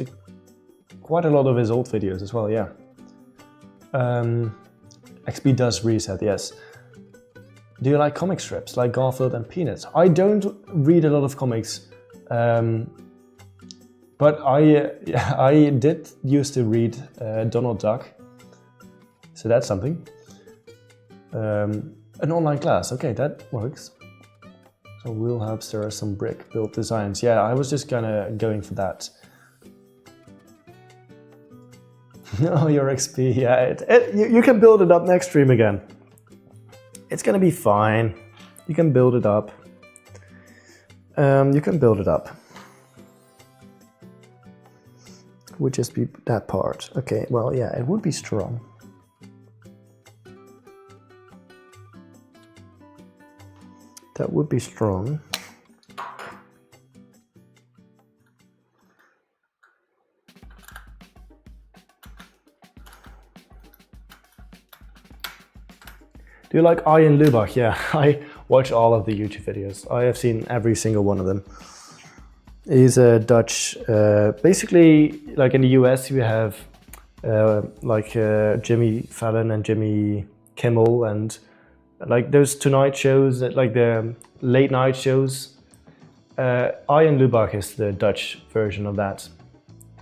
quite a lot of his old videos as well, yeah. XP does reset, yes. Do you like comic strips, like Garfield and Peanuts? I don't read a lot of comics, but I did used to read Donald Duck, so that's something. An online class, okay, that works. So wheel hubs, there are some brick built designs. Yeah, I was just going for that. No, your XP, yeah, you can build it up next stream again. It's gonna be fine. You can build it up. You can build it up. Would just be that part. Okay, well, yeah, it would be strong. That would be strong. Do you like Ian Lubach? Yeah, I watch all of the YouTube videos. I have seen every single one of them. He's a Dutch, basically, like in the US you have Jimmy Fallon and Jimmy Kimmel, and like those Tonight shows, like the late night shows. Ian Lubach is the Dutch version of that,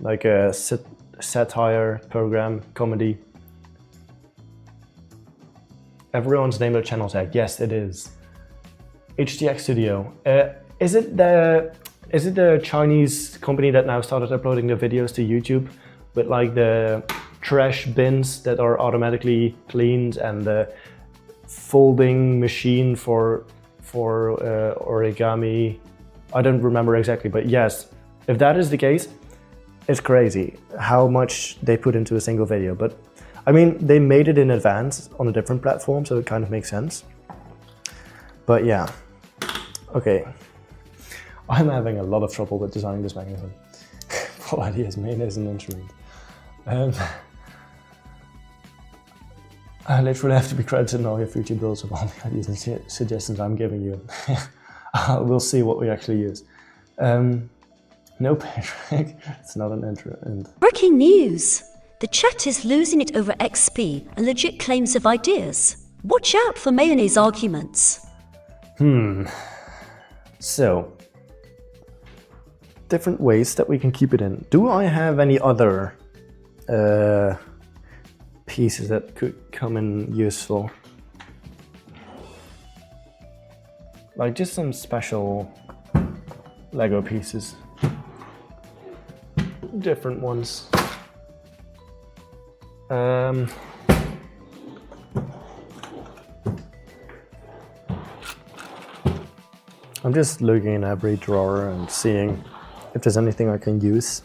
like a satire program, comedy. everyone's named their channel tag. Yes, it is. HTX Studio. Is it the Chinese company that now started uploading the videos to YouTube with like the trash bins that are automatically cleaned and the folding machine for origami? I don't remember exactly, but yes, if that is the case, it's crazy how much they put into a single video. But I mean, they made it in advance on a different platform, so it kind of makes sense. But yeah, okay. I'm having a lot of trouble with designing this mechanism. Full ideas, main is an instrument. I literally have to be credited in all your future builds of all the ideas and suggestions I'm giving you. We'll see what we actually use. No, Patrick, it's not an intro. Breaking news! The chat is losing it over XP and legit claims of ideas. Watch out for mayonnaise arguments. So, different ways that we can keep it in. Do I have any other pieces that could come in useful? Like just some special Lego pieces. Different ones. I'm just looking in every drawer and seeing if there's anything I can use.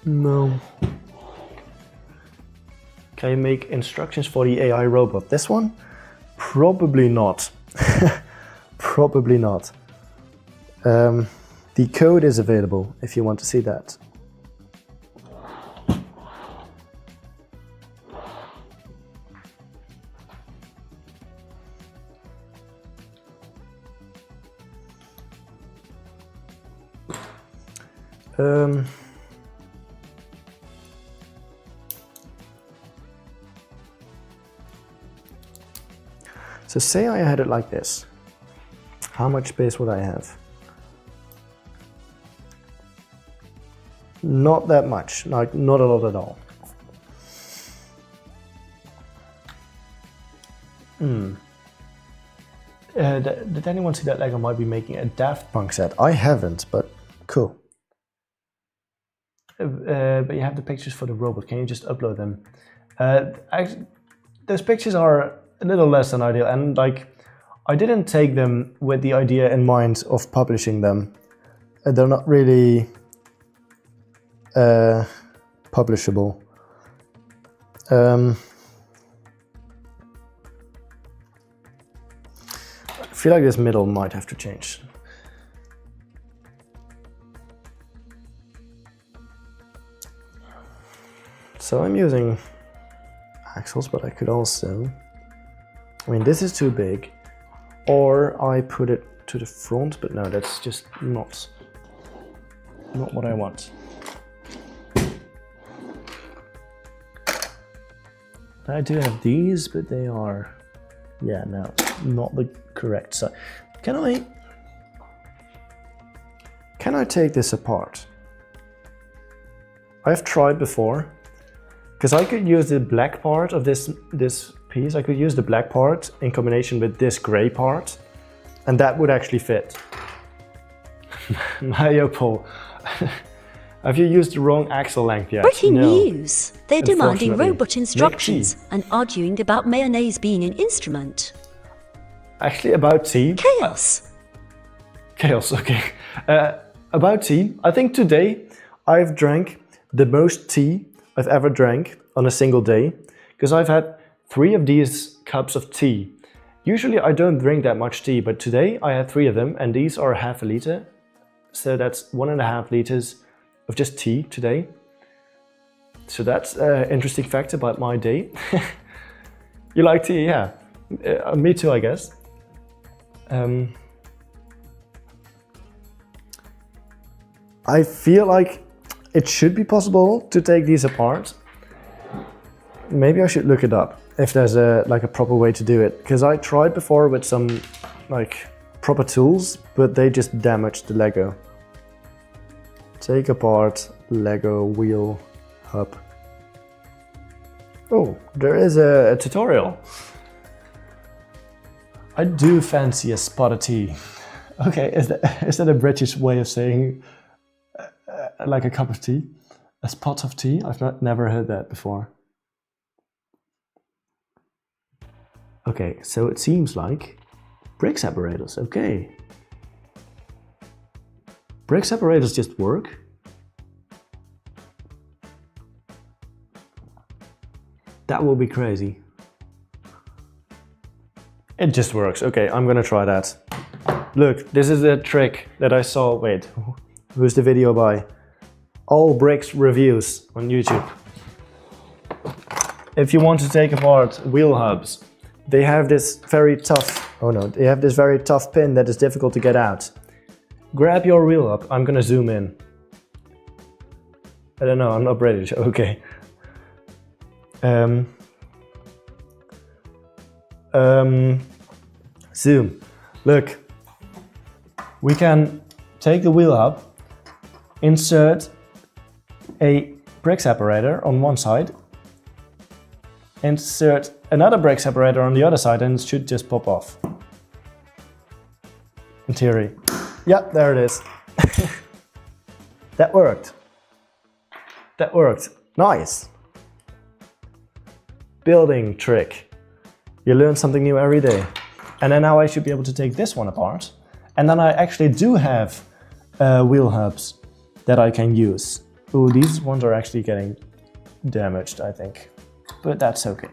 No. Can I make instructions for the AI robot? This one? Probably not. Probably not. The code is available if you want to see that. So say I had it like this. How much space would I have? Not that much, like not a lot at all. Did anyone see that Lego might be making a Daft Punk set? I haven't, but cool. But you have the pictures for the robot. Can you just upload them? Those pictures are a little less than ideal, and like I didn't take them with the idea in mind of publishing them. They're not really publishable. I feel like this middle might have to change. So I'm using axles, but I could also, I mean, this is too big, or I put it to the front, but no, that's just not what I want. I do have these, but they are, yeah, no, not the correct size. Can I take this apart? I've tried before, because I could use the black part of this piece. I could use the black part in combination with this gray part, and that would actually fit. Mario Paul, have you used the wrong axle length yet? Breaking No. news! They're demanding Unfortunately. robot instructions and arguing about mayonnaise being an instrument. Actually, about tea. Chaos! Chaos, okay. About tea, I think today I've drank the most tea I've ever drank on a single day, because I've had 3 of these cups of tea. Usually I don't drink that much tea, but today I had 3 of them, and these are half a liter. So that's 1.5 liters of just tea today. So that's an interesting fact about my day. You like tea? Yeah. Me too, I guess. I feel like it should be possible to take these apart. Maybe I should look it up if there's a proper way to do it, because I tried before with some like proper tools, but they just damaged the Lego. Take apart Lego wheel hub. Oh, there is a tutorial. I do fancy a spot of tea. Okay, is that a British way of saying like a cup of tea? A spot of tea? I've never heard that before. Okay, so it seems like brake separators, okay. Brake separators just work? That will be crazy. It just works. Okay, I'm gonna try that. Look, this is a trick that I saw. Wait, who's the video by? All Bricks Reviews on YouTube. If you want to take apart wheel hubs, they have this very tough, they have this very tough pin that is difficult to get out. Grab your wheel hub. I'm gonna zoom in. I don't know, I'm not British, okay. Zoom. Look, we can take the wheel hub, insert a brake separator on one side, insert another brake separator on the other side, and it should just pop off. In theory. Yeah, there it is. That worked. That worked. Nice. Building trick. You learn something new every day. And then now I should be able to take this one apart. And then I actually do have wheel hubs that I can use. Ooh, these ones are actually getting damaged, I think. But that's okay.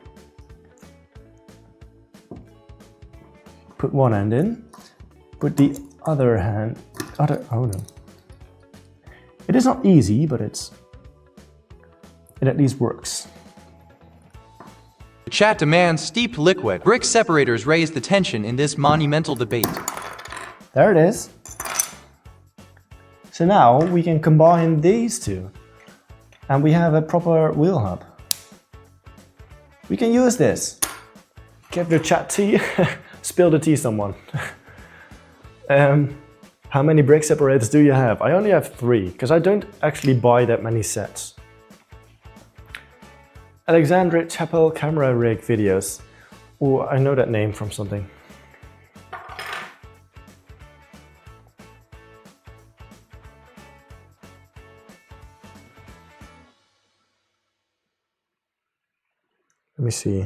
Put one end in. Put the other hand... oh no. It is not easy, but it at least works. The chat demands steep liquid. Brick separators raise the tension in this monumental debate. There it is. So now we can combine these two and we have a proper wheel hub. We can use this. Give the chat tea. Spill the tea, someone. How many brake separators do you have? I only have 3 because I don't actually buy that many sets. Alexandra Chapel camera rig videos. Oh, I know that name from something. Let me see.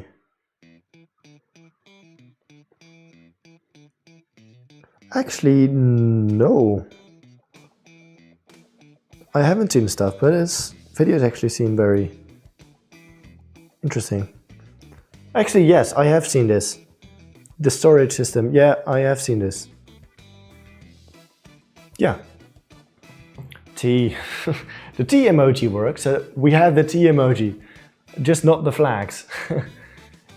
Actually, no. I haven't seen stuff, but his videos actually seem very interesting. Actually, yes, I have seen this. The storage system. Yeah, I have seen this. Yeah. T. The T emoji works. So we have the T emoji, just not the flags.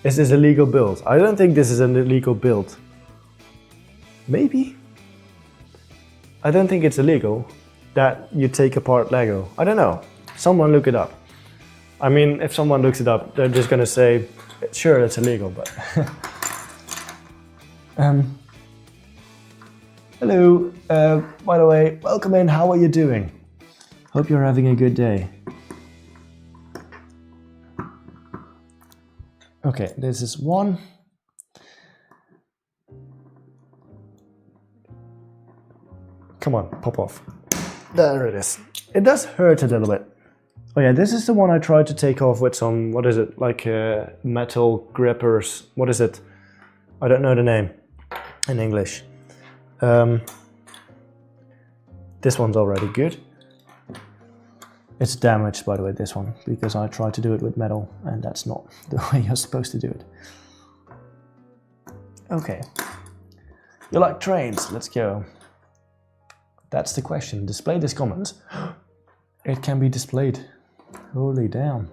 Is this a legal build? I don't think this is an illegal build. Maybe? I don't think it's illegal that you take apart Lego. I don't know. Someone look it up. I mean, if someone looks it up, they're just gonna say, sure, it's illegal, but... Hello, by the way, welcome in, how are you doing? Hope you're having a good day. Okay, this is one. Come on, pop off. There it is. It does hurt a little bit. Oh yeah, this is the one I tried to take off with some, what is it, like metal grippers. What is it? I don't know the name in English. This one's already good. It's damaged, by the way, this one, because I tried to do it with metal and that's not the way you're supposed to do it. Okay. You like trains? Let's go. That's the question. Display this comment. It can be displayed. Holy damn.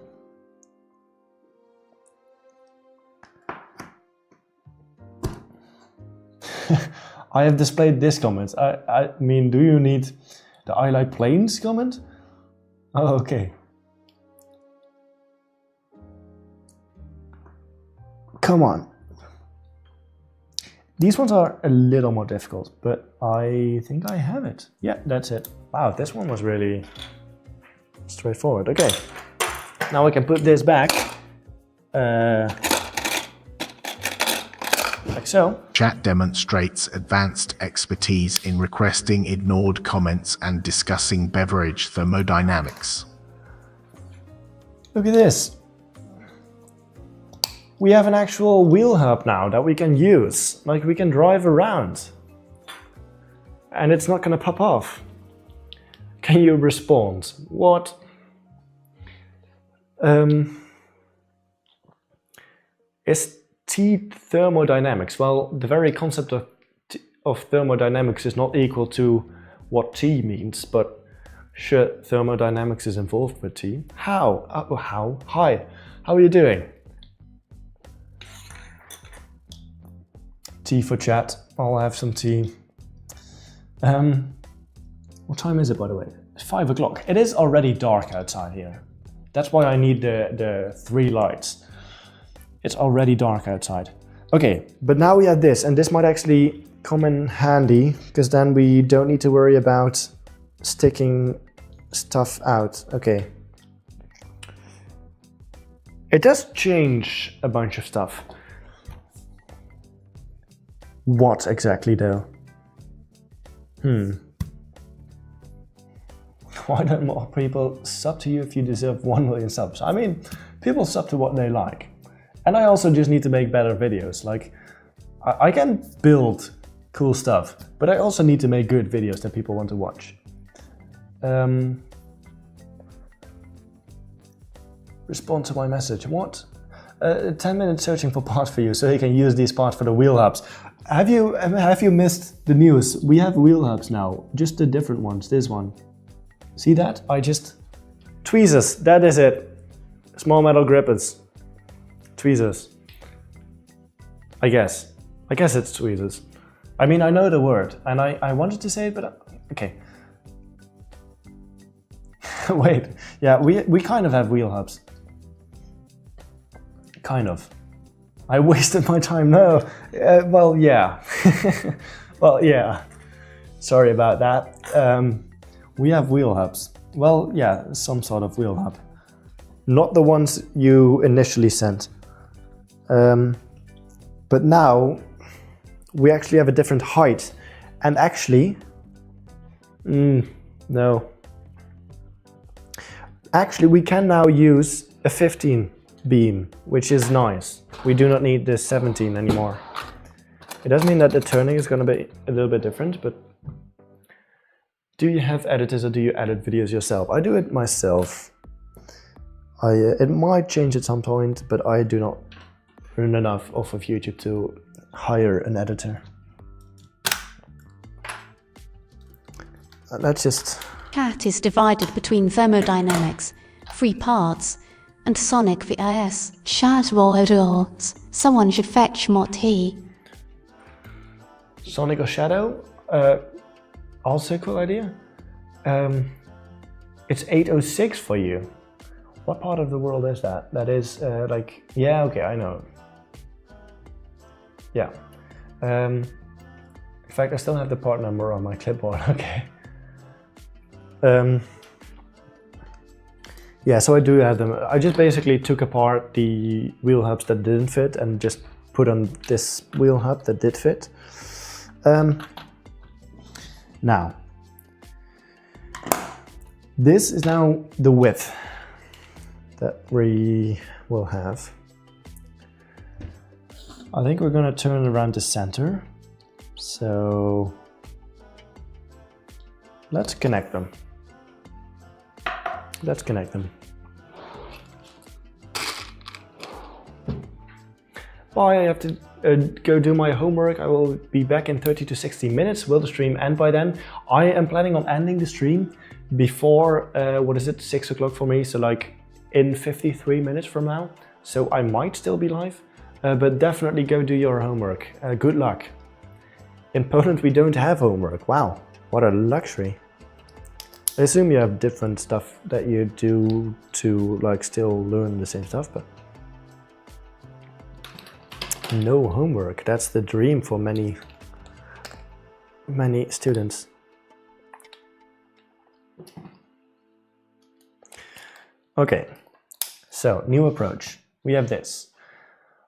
I have displayed this comment. I mean, do you need the I like planes comment? Oh, okay. Come on. These ones are a little more difficult, but I think I have it. Yeah, that's it. Wow, this one was really straightforward. Okay, now we can put this back like so. Chat demonstrates advanced expertise in requesting ignored comments and discussing beverage thermodynamics. Look at this. We have an actual wheel hub now that we can use. Like, we can drive around. And it's not gonna pop off. Can you respond? What? Is T thermodynamics? Well, the very concept of thermodynamics is not equal to what T means, but sure, thermodynamics is involved with T. How? How? Hi, how are you doing? Tea for chat. I'll have some tea. What time is it, by the way? It's 5 o'clock. It is already dark outside here. That's why I need the 3 lights. It's already dark outside. Okay, but now we have this, and this might actually come in handy, because then we don't need to worry about sticking stuff out. Okay. It does change a bunch of stuff. What exactly though? Why don't more people sub to you if you deserve 1 million subs? I mean, people sub to what they like. And I also just need to make better videos. Like, I can build cool stuff, but I also need to make good videos that people want to watch. Respond to my message. What? 10 minutes searching for parts for you, so you can use these parts for the wheel hubs. Have you missed the news? We have wheel hubs now, just the different ones. This one. See that? Tweezers, that is it. Small metal grippers. Tweezers. I guess it's tweezers. I mean, I know the word, and I wanted to say it, but okay. Wait, yeah, we kind of have wheel hubs. Kind of. I wasted my time, no. Well, yeah. Well, yeah. Sorry about that. We have wheel hubs. Well, yeah, some sort of wheel hub. Not the ones you initially sent. But now we actually have a different height. And actually, no. Actually, we can now use a 15 beam, which is nice. We do not need this 17 anymore. It does mean that the turning is going to be a little bit different, but do you have editors or do you edit videos yourself? I do it myself. It might change at some point, but I do not earn enough off of YouTube to hire an editor. Let's just... Chat is divided between thermodynamics, 3 parts, and Sonic vs. Shadow. Someone should fetch more tea. Sonic or Shadow? Also a cool idea. It's 8:06 for you. What part of the world is that? That is like, yeah, okay, I know. Yeah. In fact, I still have the part number on my clipboard, okay. Yeah, so I do have them. I just basically took apart the wheel hubs that didn't fit and just put on this wheel hub that did fit. Now, this is now the width that we will have. I think we're gonna turn around the center. So let's connect them. Let's connect them. Bye, I have to go do my homework. I will be back in 30 to 60 minutes. Will the stream end by then? I am planning on ending the stream before, what is it, 6 o'clock for me, so like in 53 minutes from now. So I might still be live, but definitely go do your homework. Good luck. In Poland we don't have homework. Wow, what a luxury. I assume you have different stuff that you do to like still learn the same stuff, but no homework. That's the dream for many students. Okay, so new approach. we have this.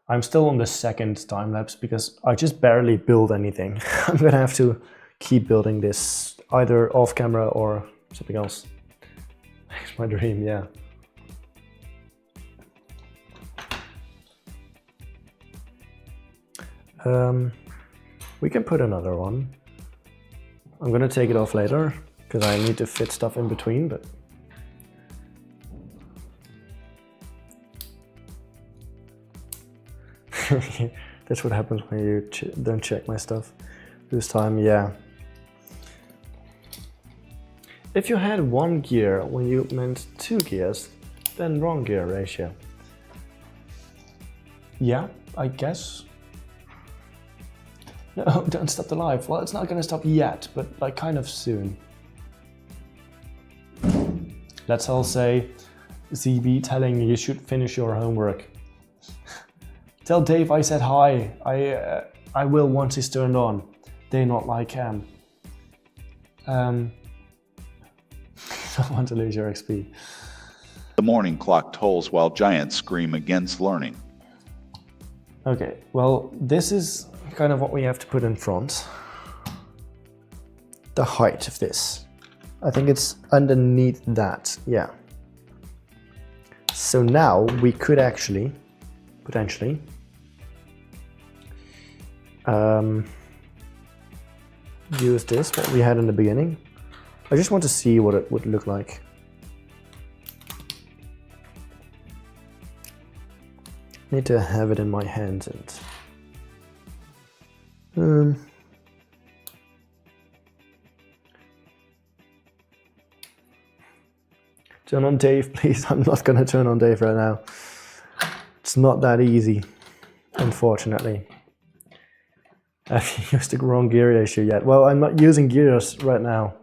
I'm still on the second time lapse because I just barely build anything. I'm gonna have to keep building this either off camera or something else. It's my dream, yeah. We can put another one. I'm gonna take it off later because I need to fit stuff in between, but that's what happens when you don't check my stuff. This time, yeah. If you had 1 gear when you meant 2 gears, then wrong gear ratio. Yeah, I guess. No, don't stop the live. Well, it's not gonna stop yet, but like kind of soon. Let's all say ZB telling you should finish your homework. Tell Dave I said hi. I will once he's turned on. They not like him. Don't want to lose your XP. The morning clock tolls while giants scream against learning. Okay, well, this is kind of what we have to put in front. The height of this. I think it's underneath that, yeah. So now we could actually, potentially, use this, what we had in the beginning. I just want to see what it would look like. Need to have it in my hands and turn on Dave, please. I'm not gonna turn on Dave right now. It's not that easy, unfortunately. Have you used the wrong gear ratio yet? Well, I'm not using gears right now.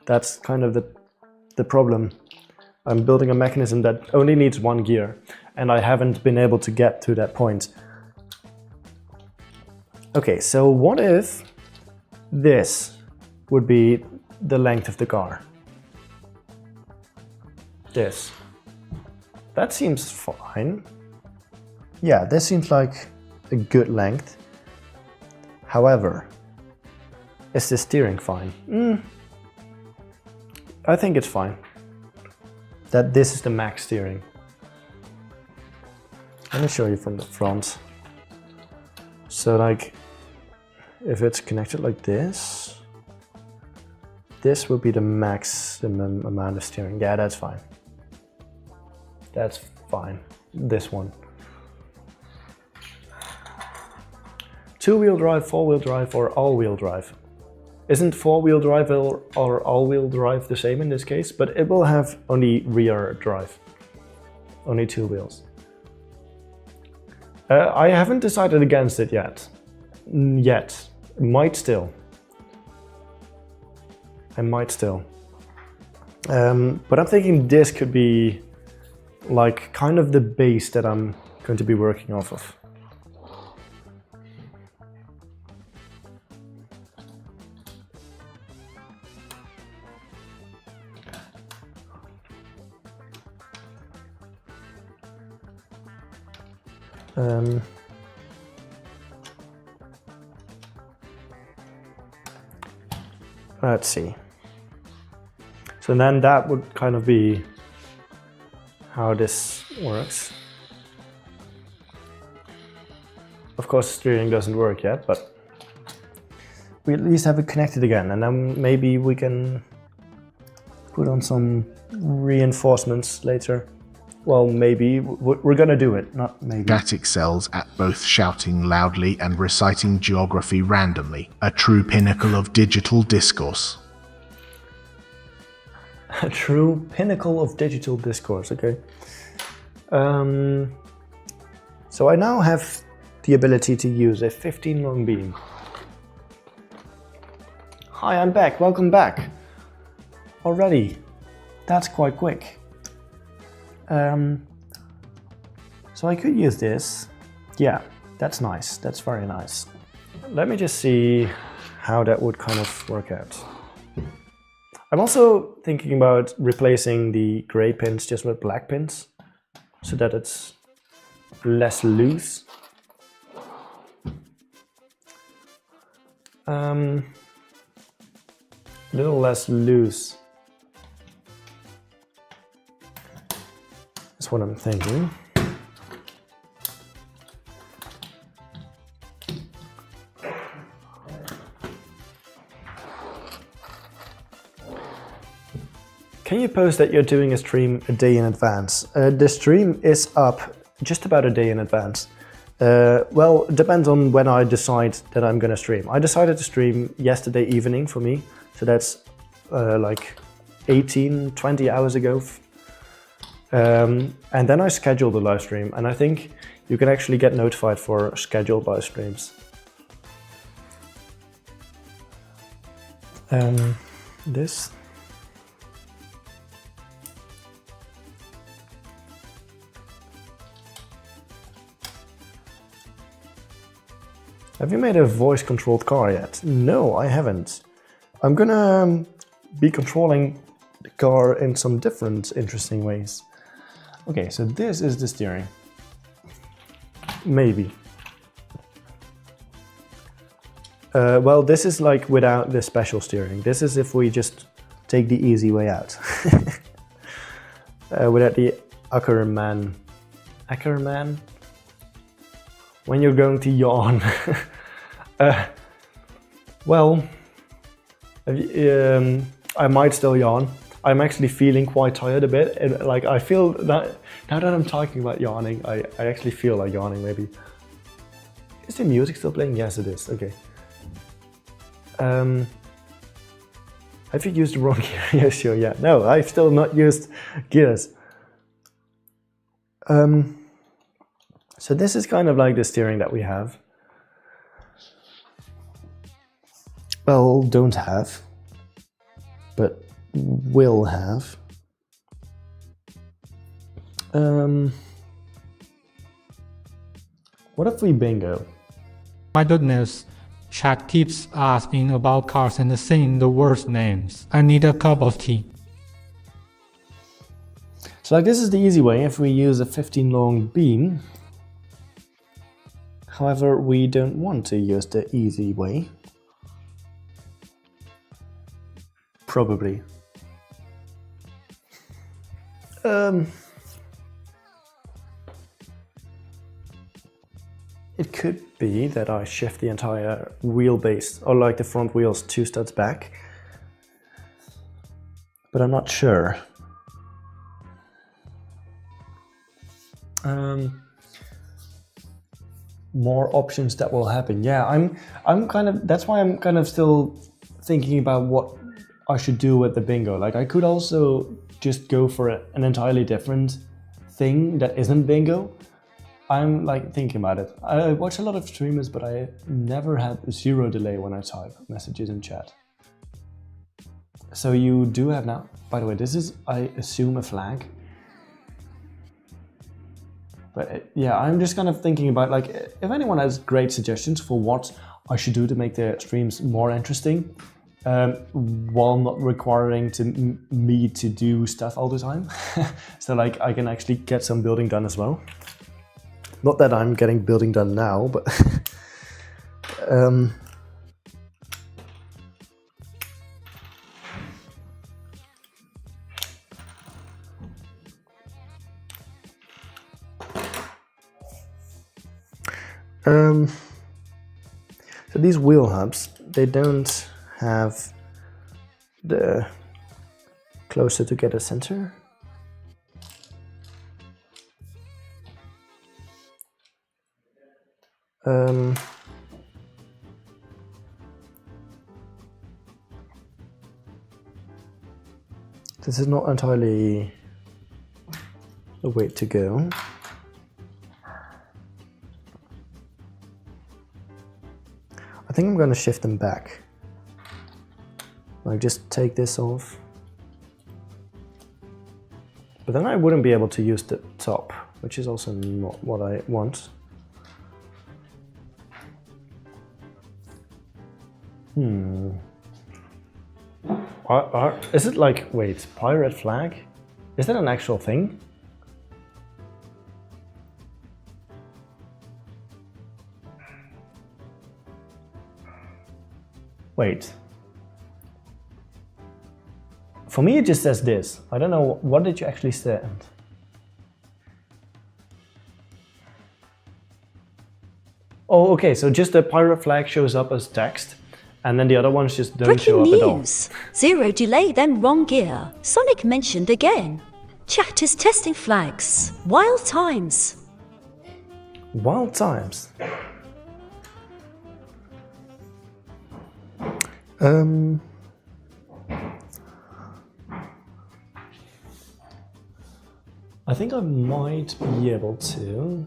That's kind of the problem. I'm building a mechanism that only needs 1 gear, and I haven't been able to get to that point. Okay, so what if this would be the length of the car? This. That seems fine. Yeah, this seems like a good length. However, is the steering fine? I think it's fine. That this is the max steering. Let me show you from the front. So like, if it's connected like this, this will be the maximum amount of steering. Yeah, that's fine. That's fine. This one. 2-wheel drive, 4-wheel drive, or all-wheel drive. Isn't 4-wheel drive or all-wheel drive the same in this case? But it will have only rear drive. Only 2 wheels. I haven't decided against it yet. Might still. I might still. But I'm thinking this could be like kind of the base that I'm going to be working off of. Let's see. So then that would kind of be how this works. Of course, steering doesn't work yet, but we at least have it connected again, and then maybe we can put on some reinforcements later. Well, maybe. We're gonna do it, not maybe. Chat excels at both shouting loudly and reciting geography randomly, a true pinnacle of digital discourse. A true pinnacle of digital discourse, okay. So I now have the ability to use a 15 long beam. Hi, I'm back, welcome back. Already, that's quite quick. So I could use this. Yeah, that's nice, that's very nice. Let me just see how that would kind of work out. I'm also thinking about replacing the gray pins just with black pins, so that it's less loose. Little less loose. That's what I'm thinking. Can you post that you're doing a stream a day in advance? The stream is up just about a day in advance. Well, it depends on when I decide that I'm gonna stream. I decided to stream yesterday evening for me, so that's like 18-20 hours ago. And then I scheduled the live stream, and I think you can actually get notified for scheduled live streams. This. Have you made a voice-controlled car yet? No, I haven't. I'm gonna be controlling the car in some different interesting ways. Okay, so this is the steering. Maybe. Well, this is like without the special steering. This is if we just take the easy way out. Without the Ackerman. Ackerman? When you're going to yawn. Well, I might still yawn. I'm actually feeling quite tired a bit. And like I feel that now that I'm talking about yawning, I actually feel like yawning maybe. Is the music still playing? Yes, it is. Okay. Have you used the wrong gear? Yeah, sure, yeah. No, I've still not used gears. So this is kind of like the steering that we have. Well, don't have, but will have. What if we bingo? My goodness, chat keeps asking about cars and saying the worst names. I need a cup of tea. So like this is the easy way if we use a 15 long beam. However, we don't want to use the easy way. Probably. It could be that I shift the entire wheelbase, or like the front wheels 2 studs back. But I'm not sure. More options that will happen. Yeah, I'm kind of, that's why I'm kind of still thinking about what I should do with the bingo. Like I could also just go for an entirely different thing that isn't bingo. I'm like thinking about it. I watch a lot of streamers, but I never had 0 delay when I type messages in chat. So you do have now, by the way, this is, I assume, a flag. But yeah, I'm just kind of thinking about like, if anyone has great suggestions for what I should do to make the streams more interesting, while not requiring me to do stuff all the time. So like I can actually get some building done as well. Not that I'm getting building done now, but so these wheel hubs, they don't have the closer together center. This is not entirely the way to go. I think I'm going to shift them back. Like just take this off. But then I wouldn't be able to use the top, which is also not what I want. Is it like, wait, pirate flag? Is that an actual thing? Wait. For me, it just says this. I don't know, what did you actually send? Oh, okay, so just the pirate flag shows up as text, and then the other ones just don't show Breaking up at all. news. Zero delay, then wrong gear. Sonic mentioned again. Chat is testing flags. Wild times. Wild times. I think I might be able to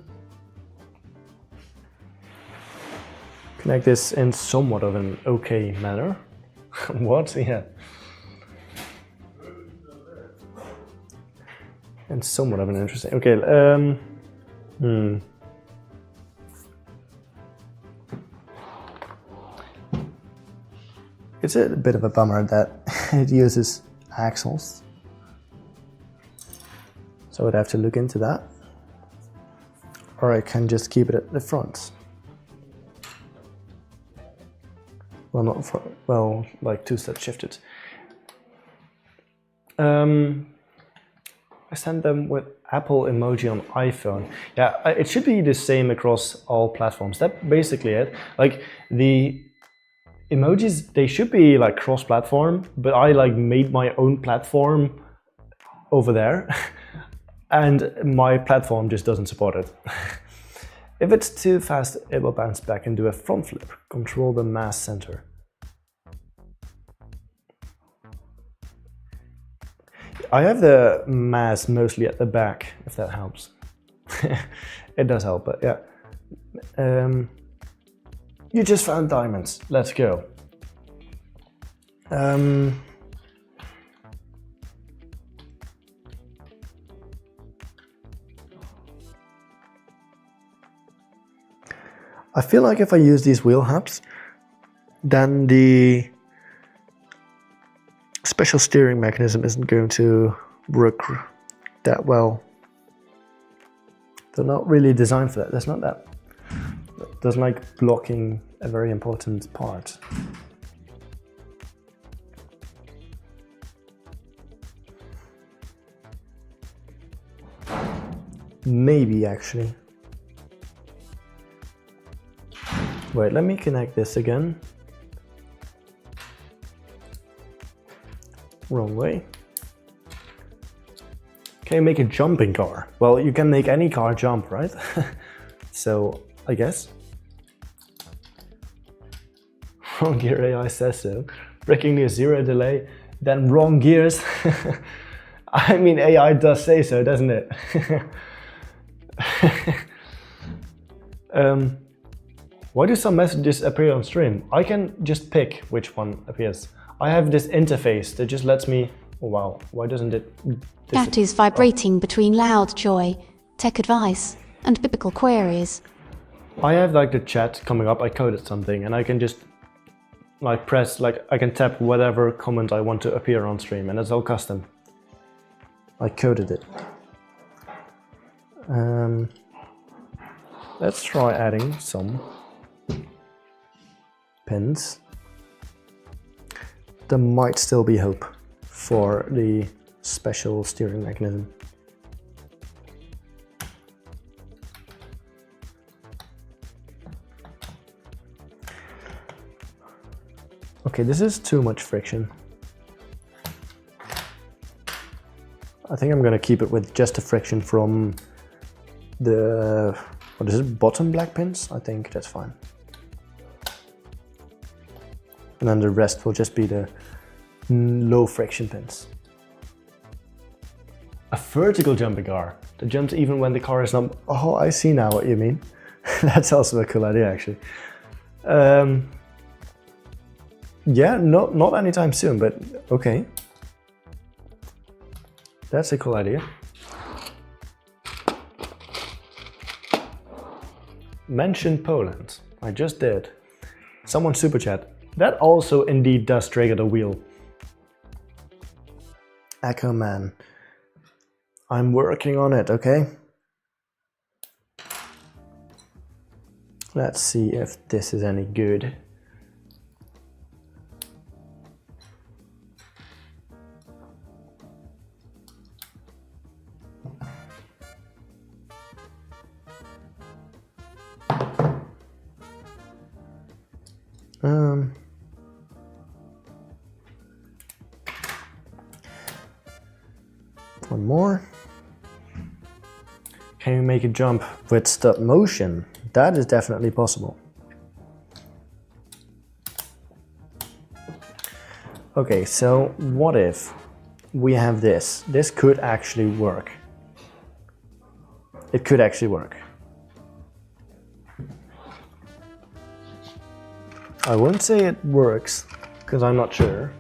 connect this in somewhat of an okay manner. What? Yeah. And somewhat of an interesting. Okay. It's a bit of a bummer that it uses axles. So I'd have to look into that. Or I can just keep it at the front. Well, not front, well, like two steps shifted. I sent them with Apple emoji on iPhone. Yeah, it should be the same across all platforms. That's basically it. Like the emojis, they should be like cross-platform, but I like made my own platform over there. And my platform just doesn't support it. If it's too fast, it will bounce back and do a front flip. Control the mass center. I have the mass mostly at the back, if that helps. It does help, but yeah. You just found diamonds. Let's go. I feel like if I use these wheel hubs, then the special steering mechanism isn't going to work that well. They're not really designed for that. That's not that. Doesn't like blocking a very important part. Maybe actually. Wait, let me connect this again. Wrong way. Can you make a jumping car? Well, you can make any car jump, right? So, I guess. Wrong gear AI says so. Breaking news, zero delay, then wrong gears. I mean, AI does say so, doesn't it? Why do some messages appear on stream? I can just pick which one appears. I have this interface that just lets me... Oh wow, why doesn't it... Chat is vibrating between loud joy, tech advice, and biblical queries. I have like the chat coming up, I coded something, and I can just like press, like I can tap whatever comment I want to appear on stream, and it's all custom. I coded it. Let's try adding some pins. There might still be hope for the special steering mechanism. Okay, this is too much friction. I think I'm gonna keep it with just the friction from the, what is it, bottom black pins? I think that's fine. And then the rest will just be the low friction pins. A vertical jumping car that jumps even when the car is not... Oh, I see now what you mean. That's also a cool idea, actually. Yeah, not anytime soon, but okay. That's a cool idea. Mention Poland. I just did. Someone super chat. That also indeed does trigger the wheel. Echo Man. I'm working on it, okay? Let's see if this is any good. One more. Can you make a jump with stop motion? That is definitely possible. Okay, so what if we have this? This could actually work. It could actually work. I wouldn't say it works, because I'm not sure,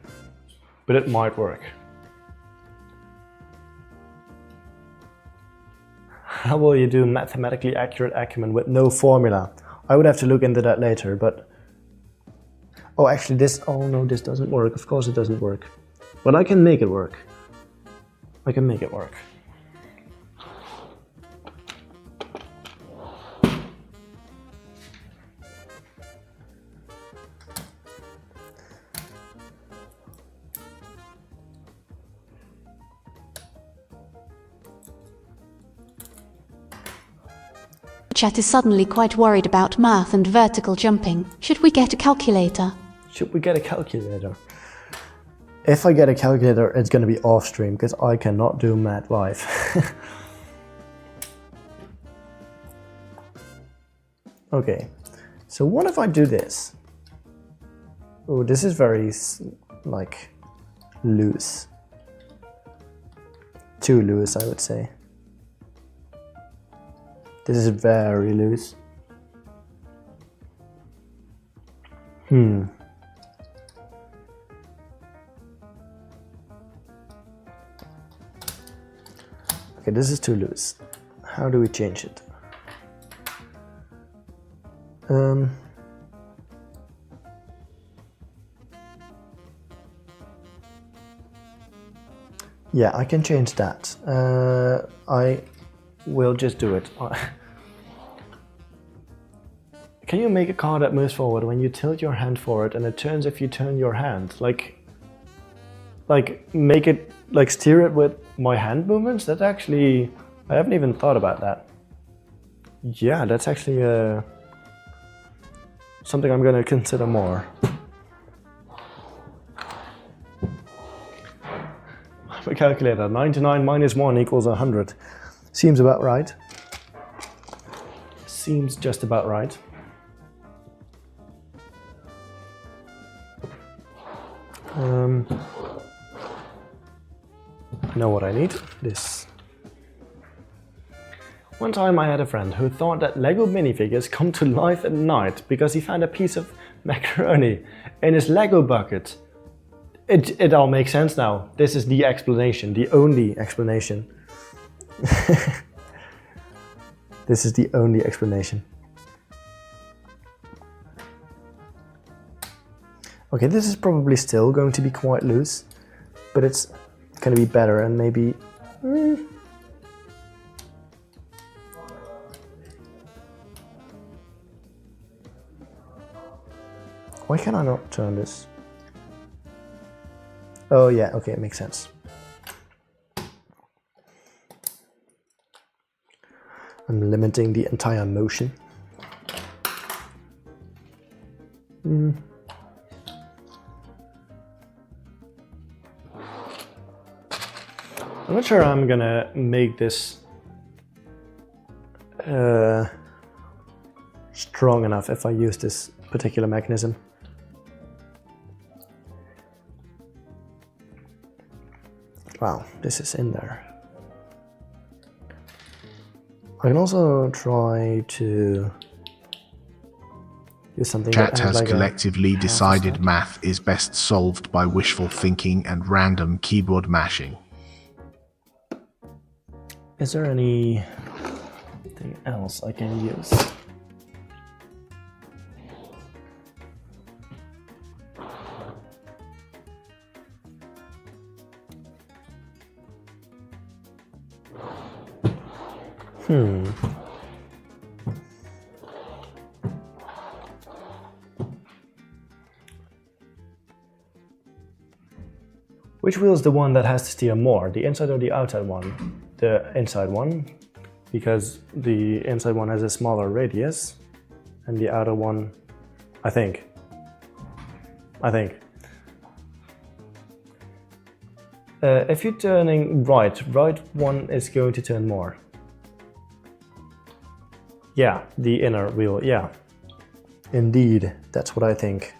but it might work. How will you do mathematically accurate acumen with no formula? I would have to look into that later, but... Oh, actually this... Oh no, this doesn't work. Of course it doesn't work. But I can make it work. I can make it work. Chat is suddenly quite worried about math and vertical jumping. Should we get a calculator? Should we get a calculator? If I get a calculator, it's going to be off stream, because I cannot do math live. Okay, so what if I do this? Oh, this is very, like, loose. Too loose, I would say. This is very loose. Okay, this is too loose. How do we change it? Yeah, I can change that. I will just do it. Can you make a car that moves forward when you tilt your hand forward and it turns if you turn your hand? Like make it, like steer it with my hand movements? That actually, I haven't even thought about that. Yeah, that's actually something I'm gonna consider more. My calculator, 99 minus 1 equals 100. Seems about right. Seems just about right. I know what I need. This. One time I had a friend who thought that Lego minifigures come to life at night because he found a piece of macaroni in his Lego bucket. It all makes sense now. This is the explanation, the only explanation. This is the only explanation. Okay, this is probably still going to be quite loose, but it's going to be better and maybe... Why can I not turn this? Oh yeah, okay, it makes sense. I'm limiting the entire motion. I'm not sure I'm gonna make this strong enough if I use this particular mechanism. Wow, this is in there. I can also try to do something. Chat has like collectively decided math is best solved by wishful thinking and random keyboard mashing. Is there anything else I can use? Which wheel is the one that has to steer more, the inside or the outside one? The inside one, because the inside one has a smaller radius, and the outer one, I think, I think. If you're turning right one is going to turn more. Yeah, the inner wheel, yeah. Indeed, that's what I think.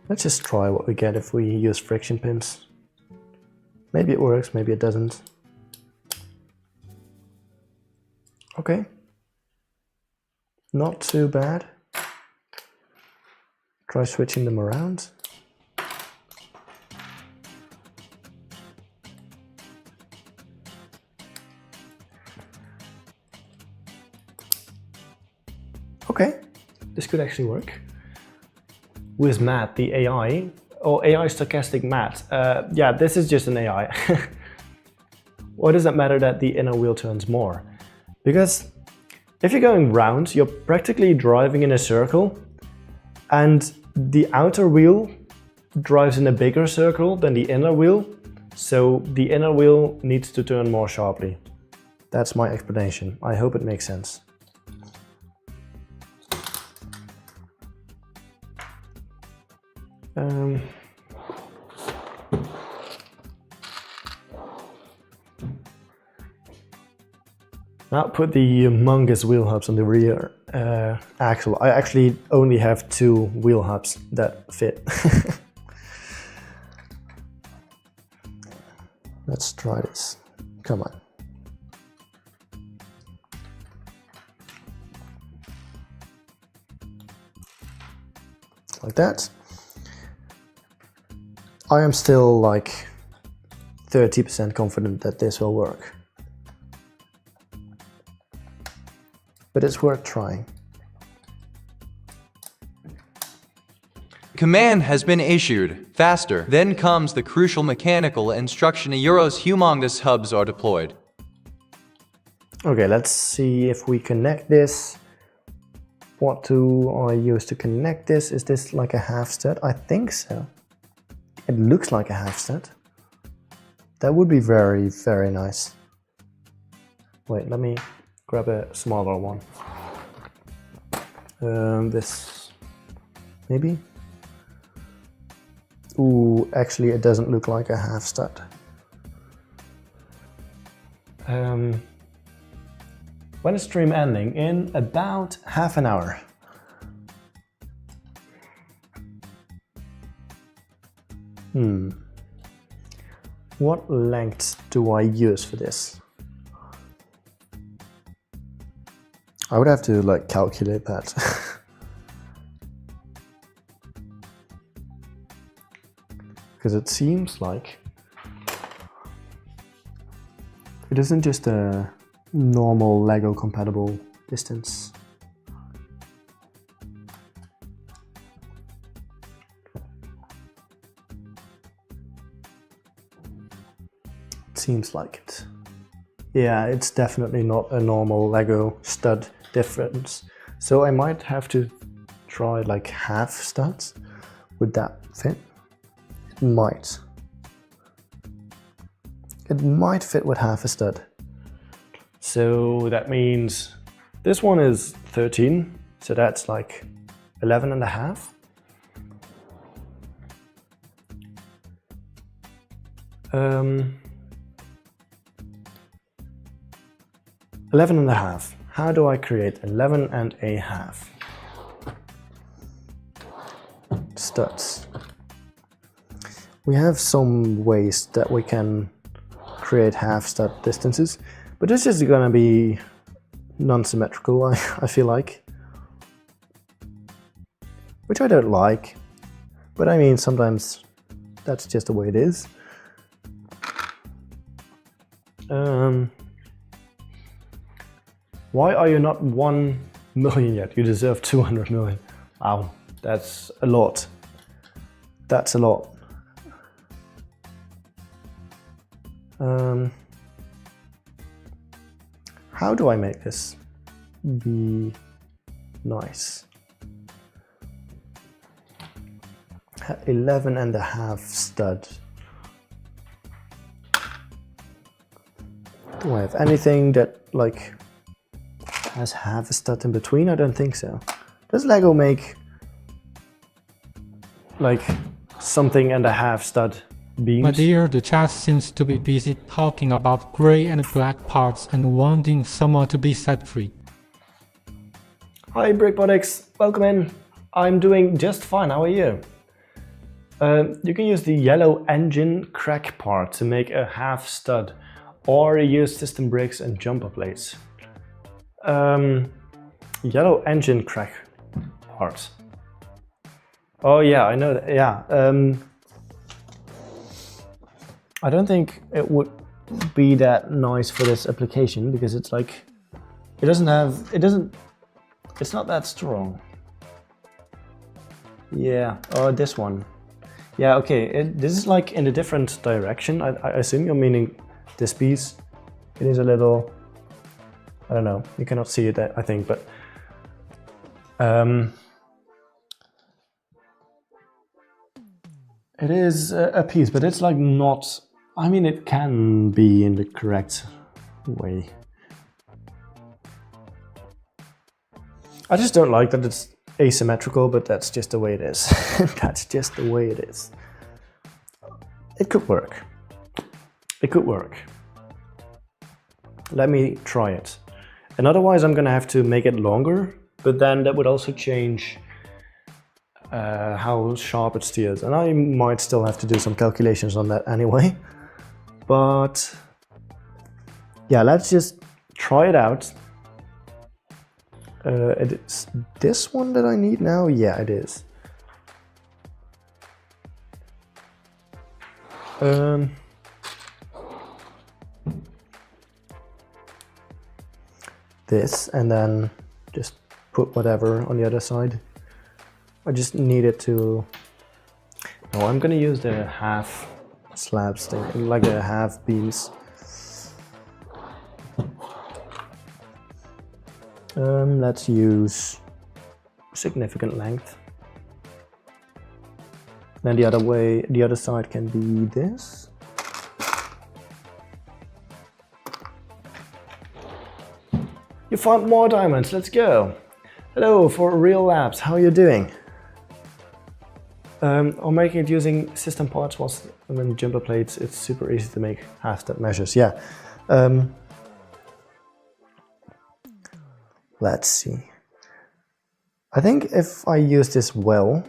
Let's just try what we get if we use friction pins. Maybe it works, maybe it doesn't. Okay. Not too bad. Try switching them around. Okay, this could actually work. With Matt, the AI, or AI stochastic Matt, yeah, this is just an AI. Why does it matter that the inner wheel turns more? Because if you're going round, you're practically driving in a circle, and the outer wheel drives in a bigger circle than the inner wheel, so the inner wheel needs to turn more sharply. That's my explanation. I hope it makes sense. Now put the humongous wheel hubs on the rear axle. I actually only have 2 wheel hubs that fit. Let's try this. Come on. Like that. I am still like 30% confident that this will work. But it's worth trying. Command has been issued. Faster. Then comes the crucial mechanical instruction. Euros humongous hubs are deployed. Okay, let's see if we connect this. What do I use to connect this? Is this like a half stud? I think so. It looks like a half stud. That would be very, very nice. Wait, let me grab a smaller one. This, maybe? Ooh, actually it doesn't look like a half stud. When is stream ending? In about half an hour. What length do I use for this? I would have to like calculate that. Because it seems like it isn't just a normal Lego compatible distance. Seems like it. Yeah, it's definitely not a normal Lego stud difference. So I might have to try like half studs. Would that fit? It might. It might fit with half a stud. So that means this one is 13, so that's like 11 and a half. 11 and a half. How do I create 11 and a half? Studs. We have some ways that we can create half stud distances, but this is gonna be non-symmetrical, I feel like. Which I don't like, but I mean, sometimes that's just the way it is. Why are you not 1 million yet? You deserve 200 million. Wow, that's a lot. That's a lot. How do I make this be nice? 11.5 stud. Do I have anything that like has half a stud in between? I don't think so. Does Lego make like something and a half stud beams? My dear, the chat seems to be busy talking about gray and black parts and wanting someone to be set free. Hi Brickbotics, welcome in. I'm doing just fine, how are you? You can use the yellow engine crack part to make a half stud, or use system bricks and jumper plates. Yellow engine crack part. Oh yeah, I know that, yeah. I don't think it would be that nice for this application because it's like, it's not that strong. Yeah, oh this one. Yeah, okay, this is like in a different direction. I assume you're meaning this piece. It is a little, I don't know, you cannot see it I think, but it is a piece, but it's like not, I mean it can be in the correct way. I just don't like that it's asymmetrical, but that's just the way it is. That's just the way it is. It could work. It could work. Let me try it. And otherwise I'm gonna have to make it longer, but then that would also change how sharp it steers. And I might still have to do some calculations on that anyway. But yeah, let's just try it out. It's this one that I need now? Yeah, it is. This, and then just put whatever on the other side. I just need it to... No, I'm gonna use the half slabs thing, like the half beams. Let's use significant length. Then the other side can be this. You found more diamonds, let's go. Hello, for Real Labs, how are you doing? I'm making it using system parts and then jumper plates. It's super easy to make half step measures, yeah. Let's see. I think if I use this well,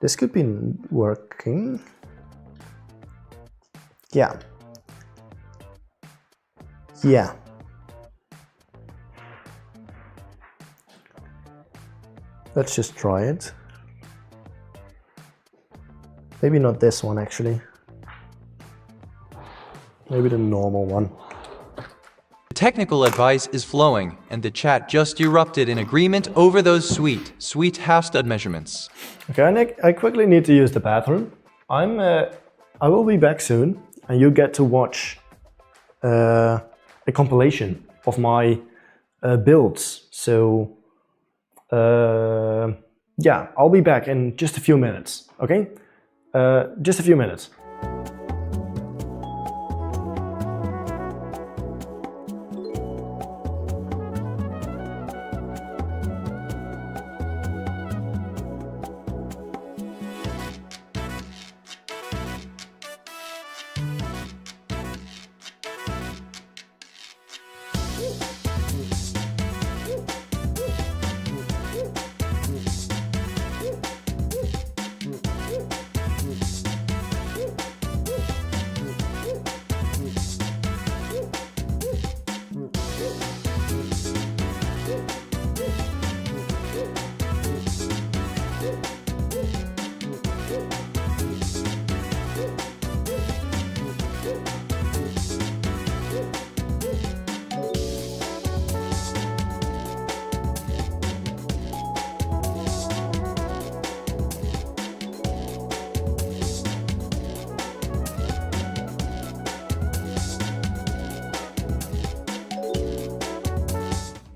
this could be working. Yeah. Yeah. Let's just try it. Maybe not this one actually. Maybe the normal one. Technical advice is flowing, and the chat just erupted in agreement over those sweet half-stud measurements. Okay, I quickly need to use the bathroom. I will be back soon, and you get to watch a compilation of my builds. So, yeah, I'll be back in just a few minutes, okay? Just a few minutes.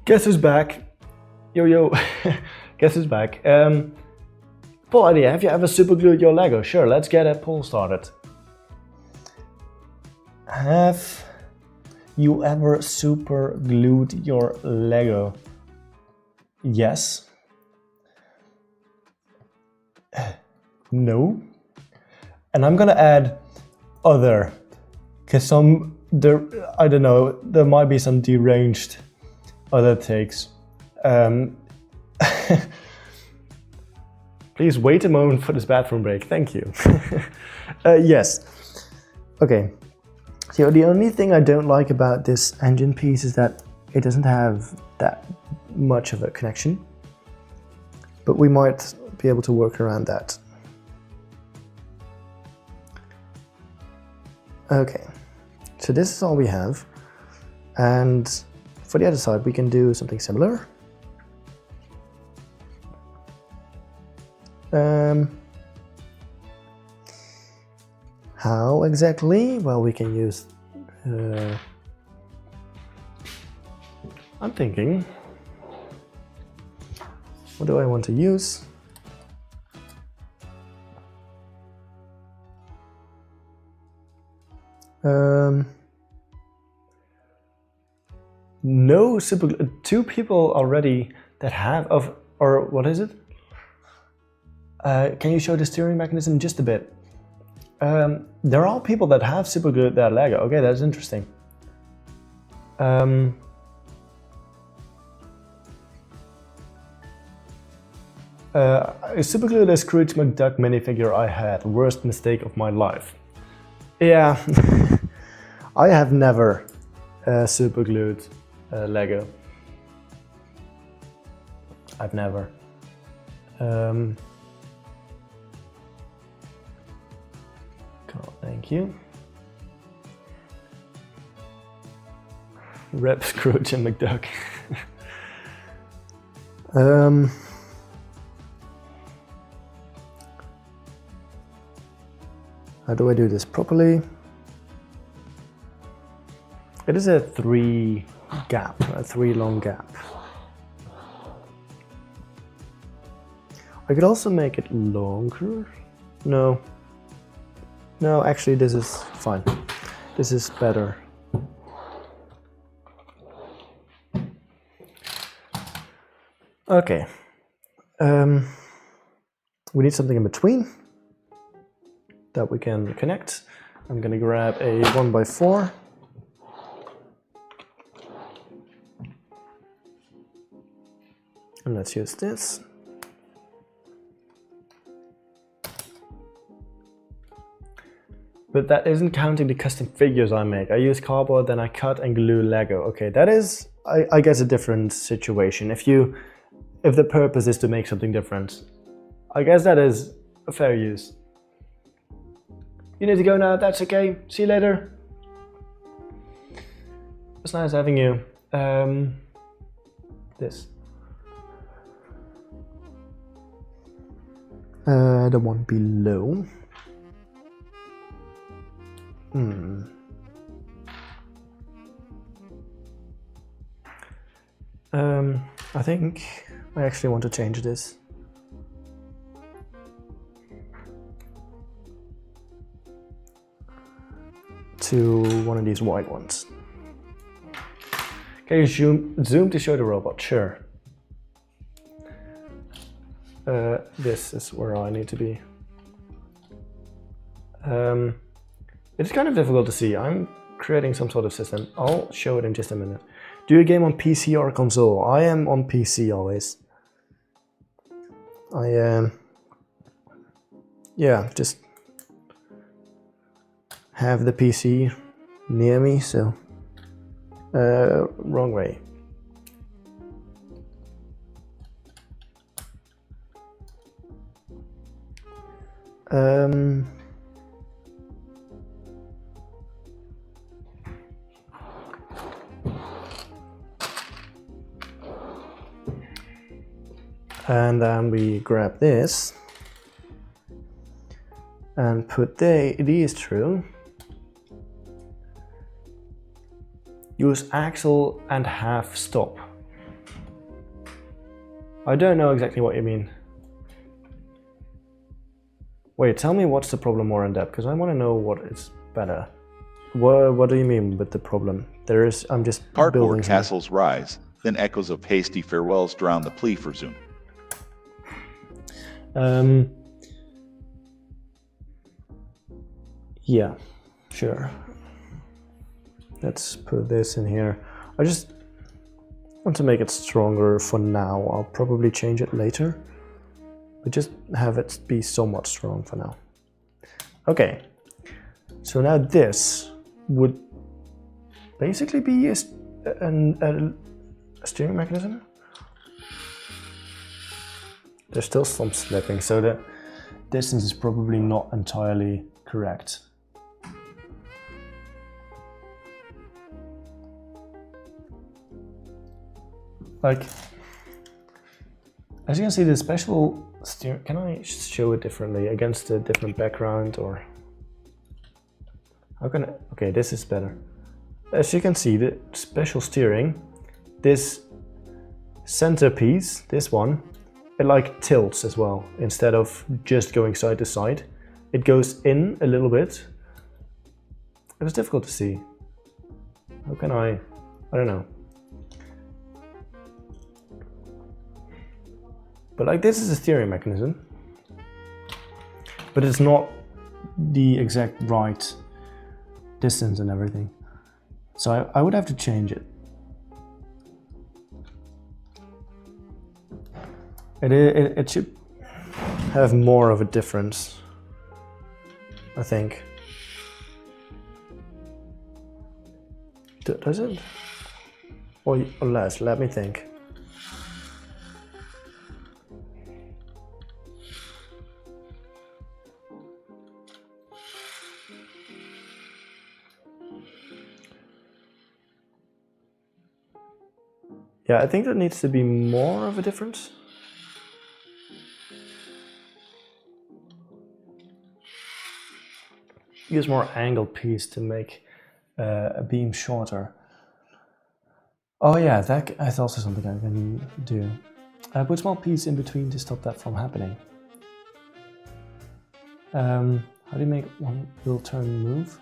Guess who's back? Yo, yo. Guess who's back? Poll idea, have you ever superglued your Lego? Sure, let's get a poll started. Have you ever superglued your Lego? Yes. No. And I'm gonna add other, because I don't know, there might be some deranged other takes. Please wait a moment for this bathroom break. Thank you. Yes. Okay. So the only thing I don't like about this engine piece is that it doesn't have that much of a connection. But we might be able to work around that. Okay. So this is all we have. And for the other side, we can do something similar. How exactly? Well, we can use... I'm thinking... What do I want to use? No super... Two people already that have of... Or what is it? Can you show the steering mechanism just a bit? There are people that have superglued their Lego. Okay, that's interesting. Superglued a Scrooge McDuck minifigure I had. Worst mistake of my life. Yeah, I have never superglued Lego. I've never. God, thank you. Rep Scrooge and McDuck. How do I do this properly? It is a 3 long gap. I could also make it longer. No, actually this is fine. This is better. Okay. We need something in between that we can connect. I'm gonna grab a 1x4. And let's use this. But that isn't counting the custom figures I make. I use cardboard, then I cut and glue Lego. Okay, that is, I guess, a different situation. If the purpose is to make something different, I guess that is a fair use. You need to go now, that's okay. See you later. It's nice having you. This. The one below. I think I actually want to change this. To one of these white ones. Can you zoom to show the robot? Sure. This is where I need to be. It's kind of difficult to see. I'm creating some sort of system. I'll show it in just a minute. Do you game on PC or console? I am on PC always. I am... yeah, just have the PC near me, so... wrong way. And then we grab this and put these through. Use axle and half stop. I don't know exactly what you mean. Wait, tell me what's the problem more in depth, because I want to know what is better. What do you mean with the problem? I'm just Cardboard building something. castles rise, then echoes of hasty farewells drown the plea for Zoom. Yeah, sure. Let's put this in here. I just want to make it stronger for now. I'll probably change it later, but just have it be somewhat strong for now. Okay, so now this would basically be a steering mechanism. There's still some slipping, so the distance is probably not entirely correct. Like, as you can see, the special steer. Can I show it differently against a different background, or how can I? Okay, this is better. As you can see, the special steering, this centerpiece, this one, it like tilts as well. Instead of just going side to side, it goes in a little bit. It was difficult to see. How can I don't know. But like, this is a steering mechanism, but it's not the exact right distance and everything. So I would have to change it. It should have more of a difference, I think. Does it? Or less, let me think. Yeah, I think there needs to be more of a difference. Use more angled piece to make a beam shorter. Oh yeah, that's also something I can do. Put small piece in between to stop that from happening. How do you make one wheel turn move?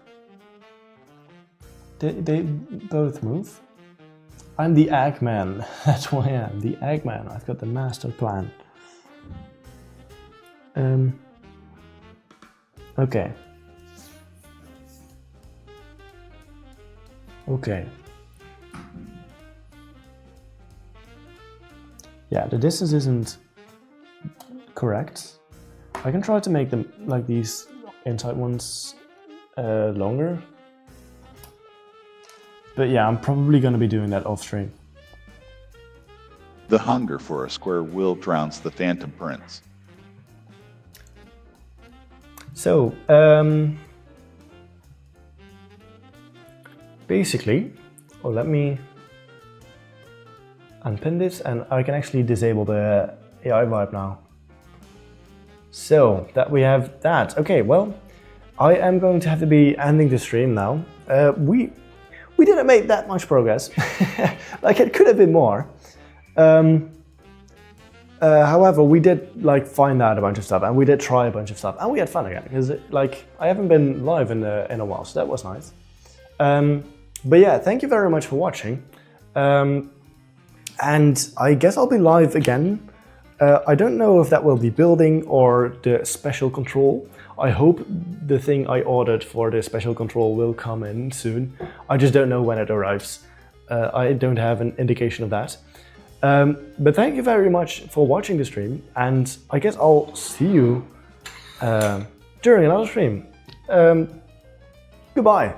They both move. I'm the Eggman, that's who I am, the Eggman. I've got the master plan. Okay. Okay. Yeah, the distance isn't correct. I can try to make them, like these inside ones, longer. But yeah, I'm probably going to be doing that off stream. The hunger for a square wheel drowns the Phantom Prince. So, basically, let me unpin this and I can actually disable the AI vibe now. So, that we have that. Okay, well, I am going to have to be ending the stream now. We didn't make that much progress. Like, it could have been more. However, we did like find out a bunch of stuff, and we did try a bunch of stuff, and we had fun again because like I haven't been live in a while, so that was nice. But yeah, thank you very much for watching, and I guess I'll be live again. I don't know if that will be building or the special control. I hope the thing I ordered for the special control will come in soon. I just don't know when it arrives. I don't have an indication of that. But thank you very much for watching the stream, and I guess I'll see you during another stream. Goodbye.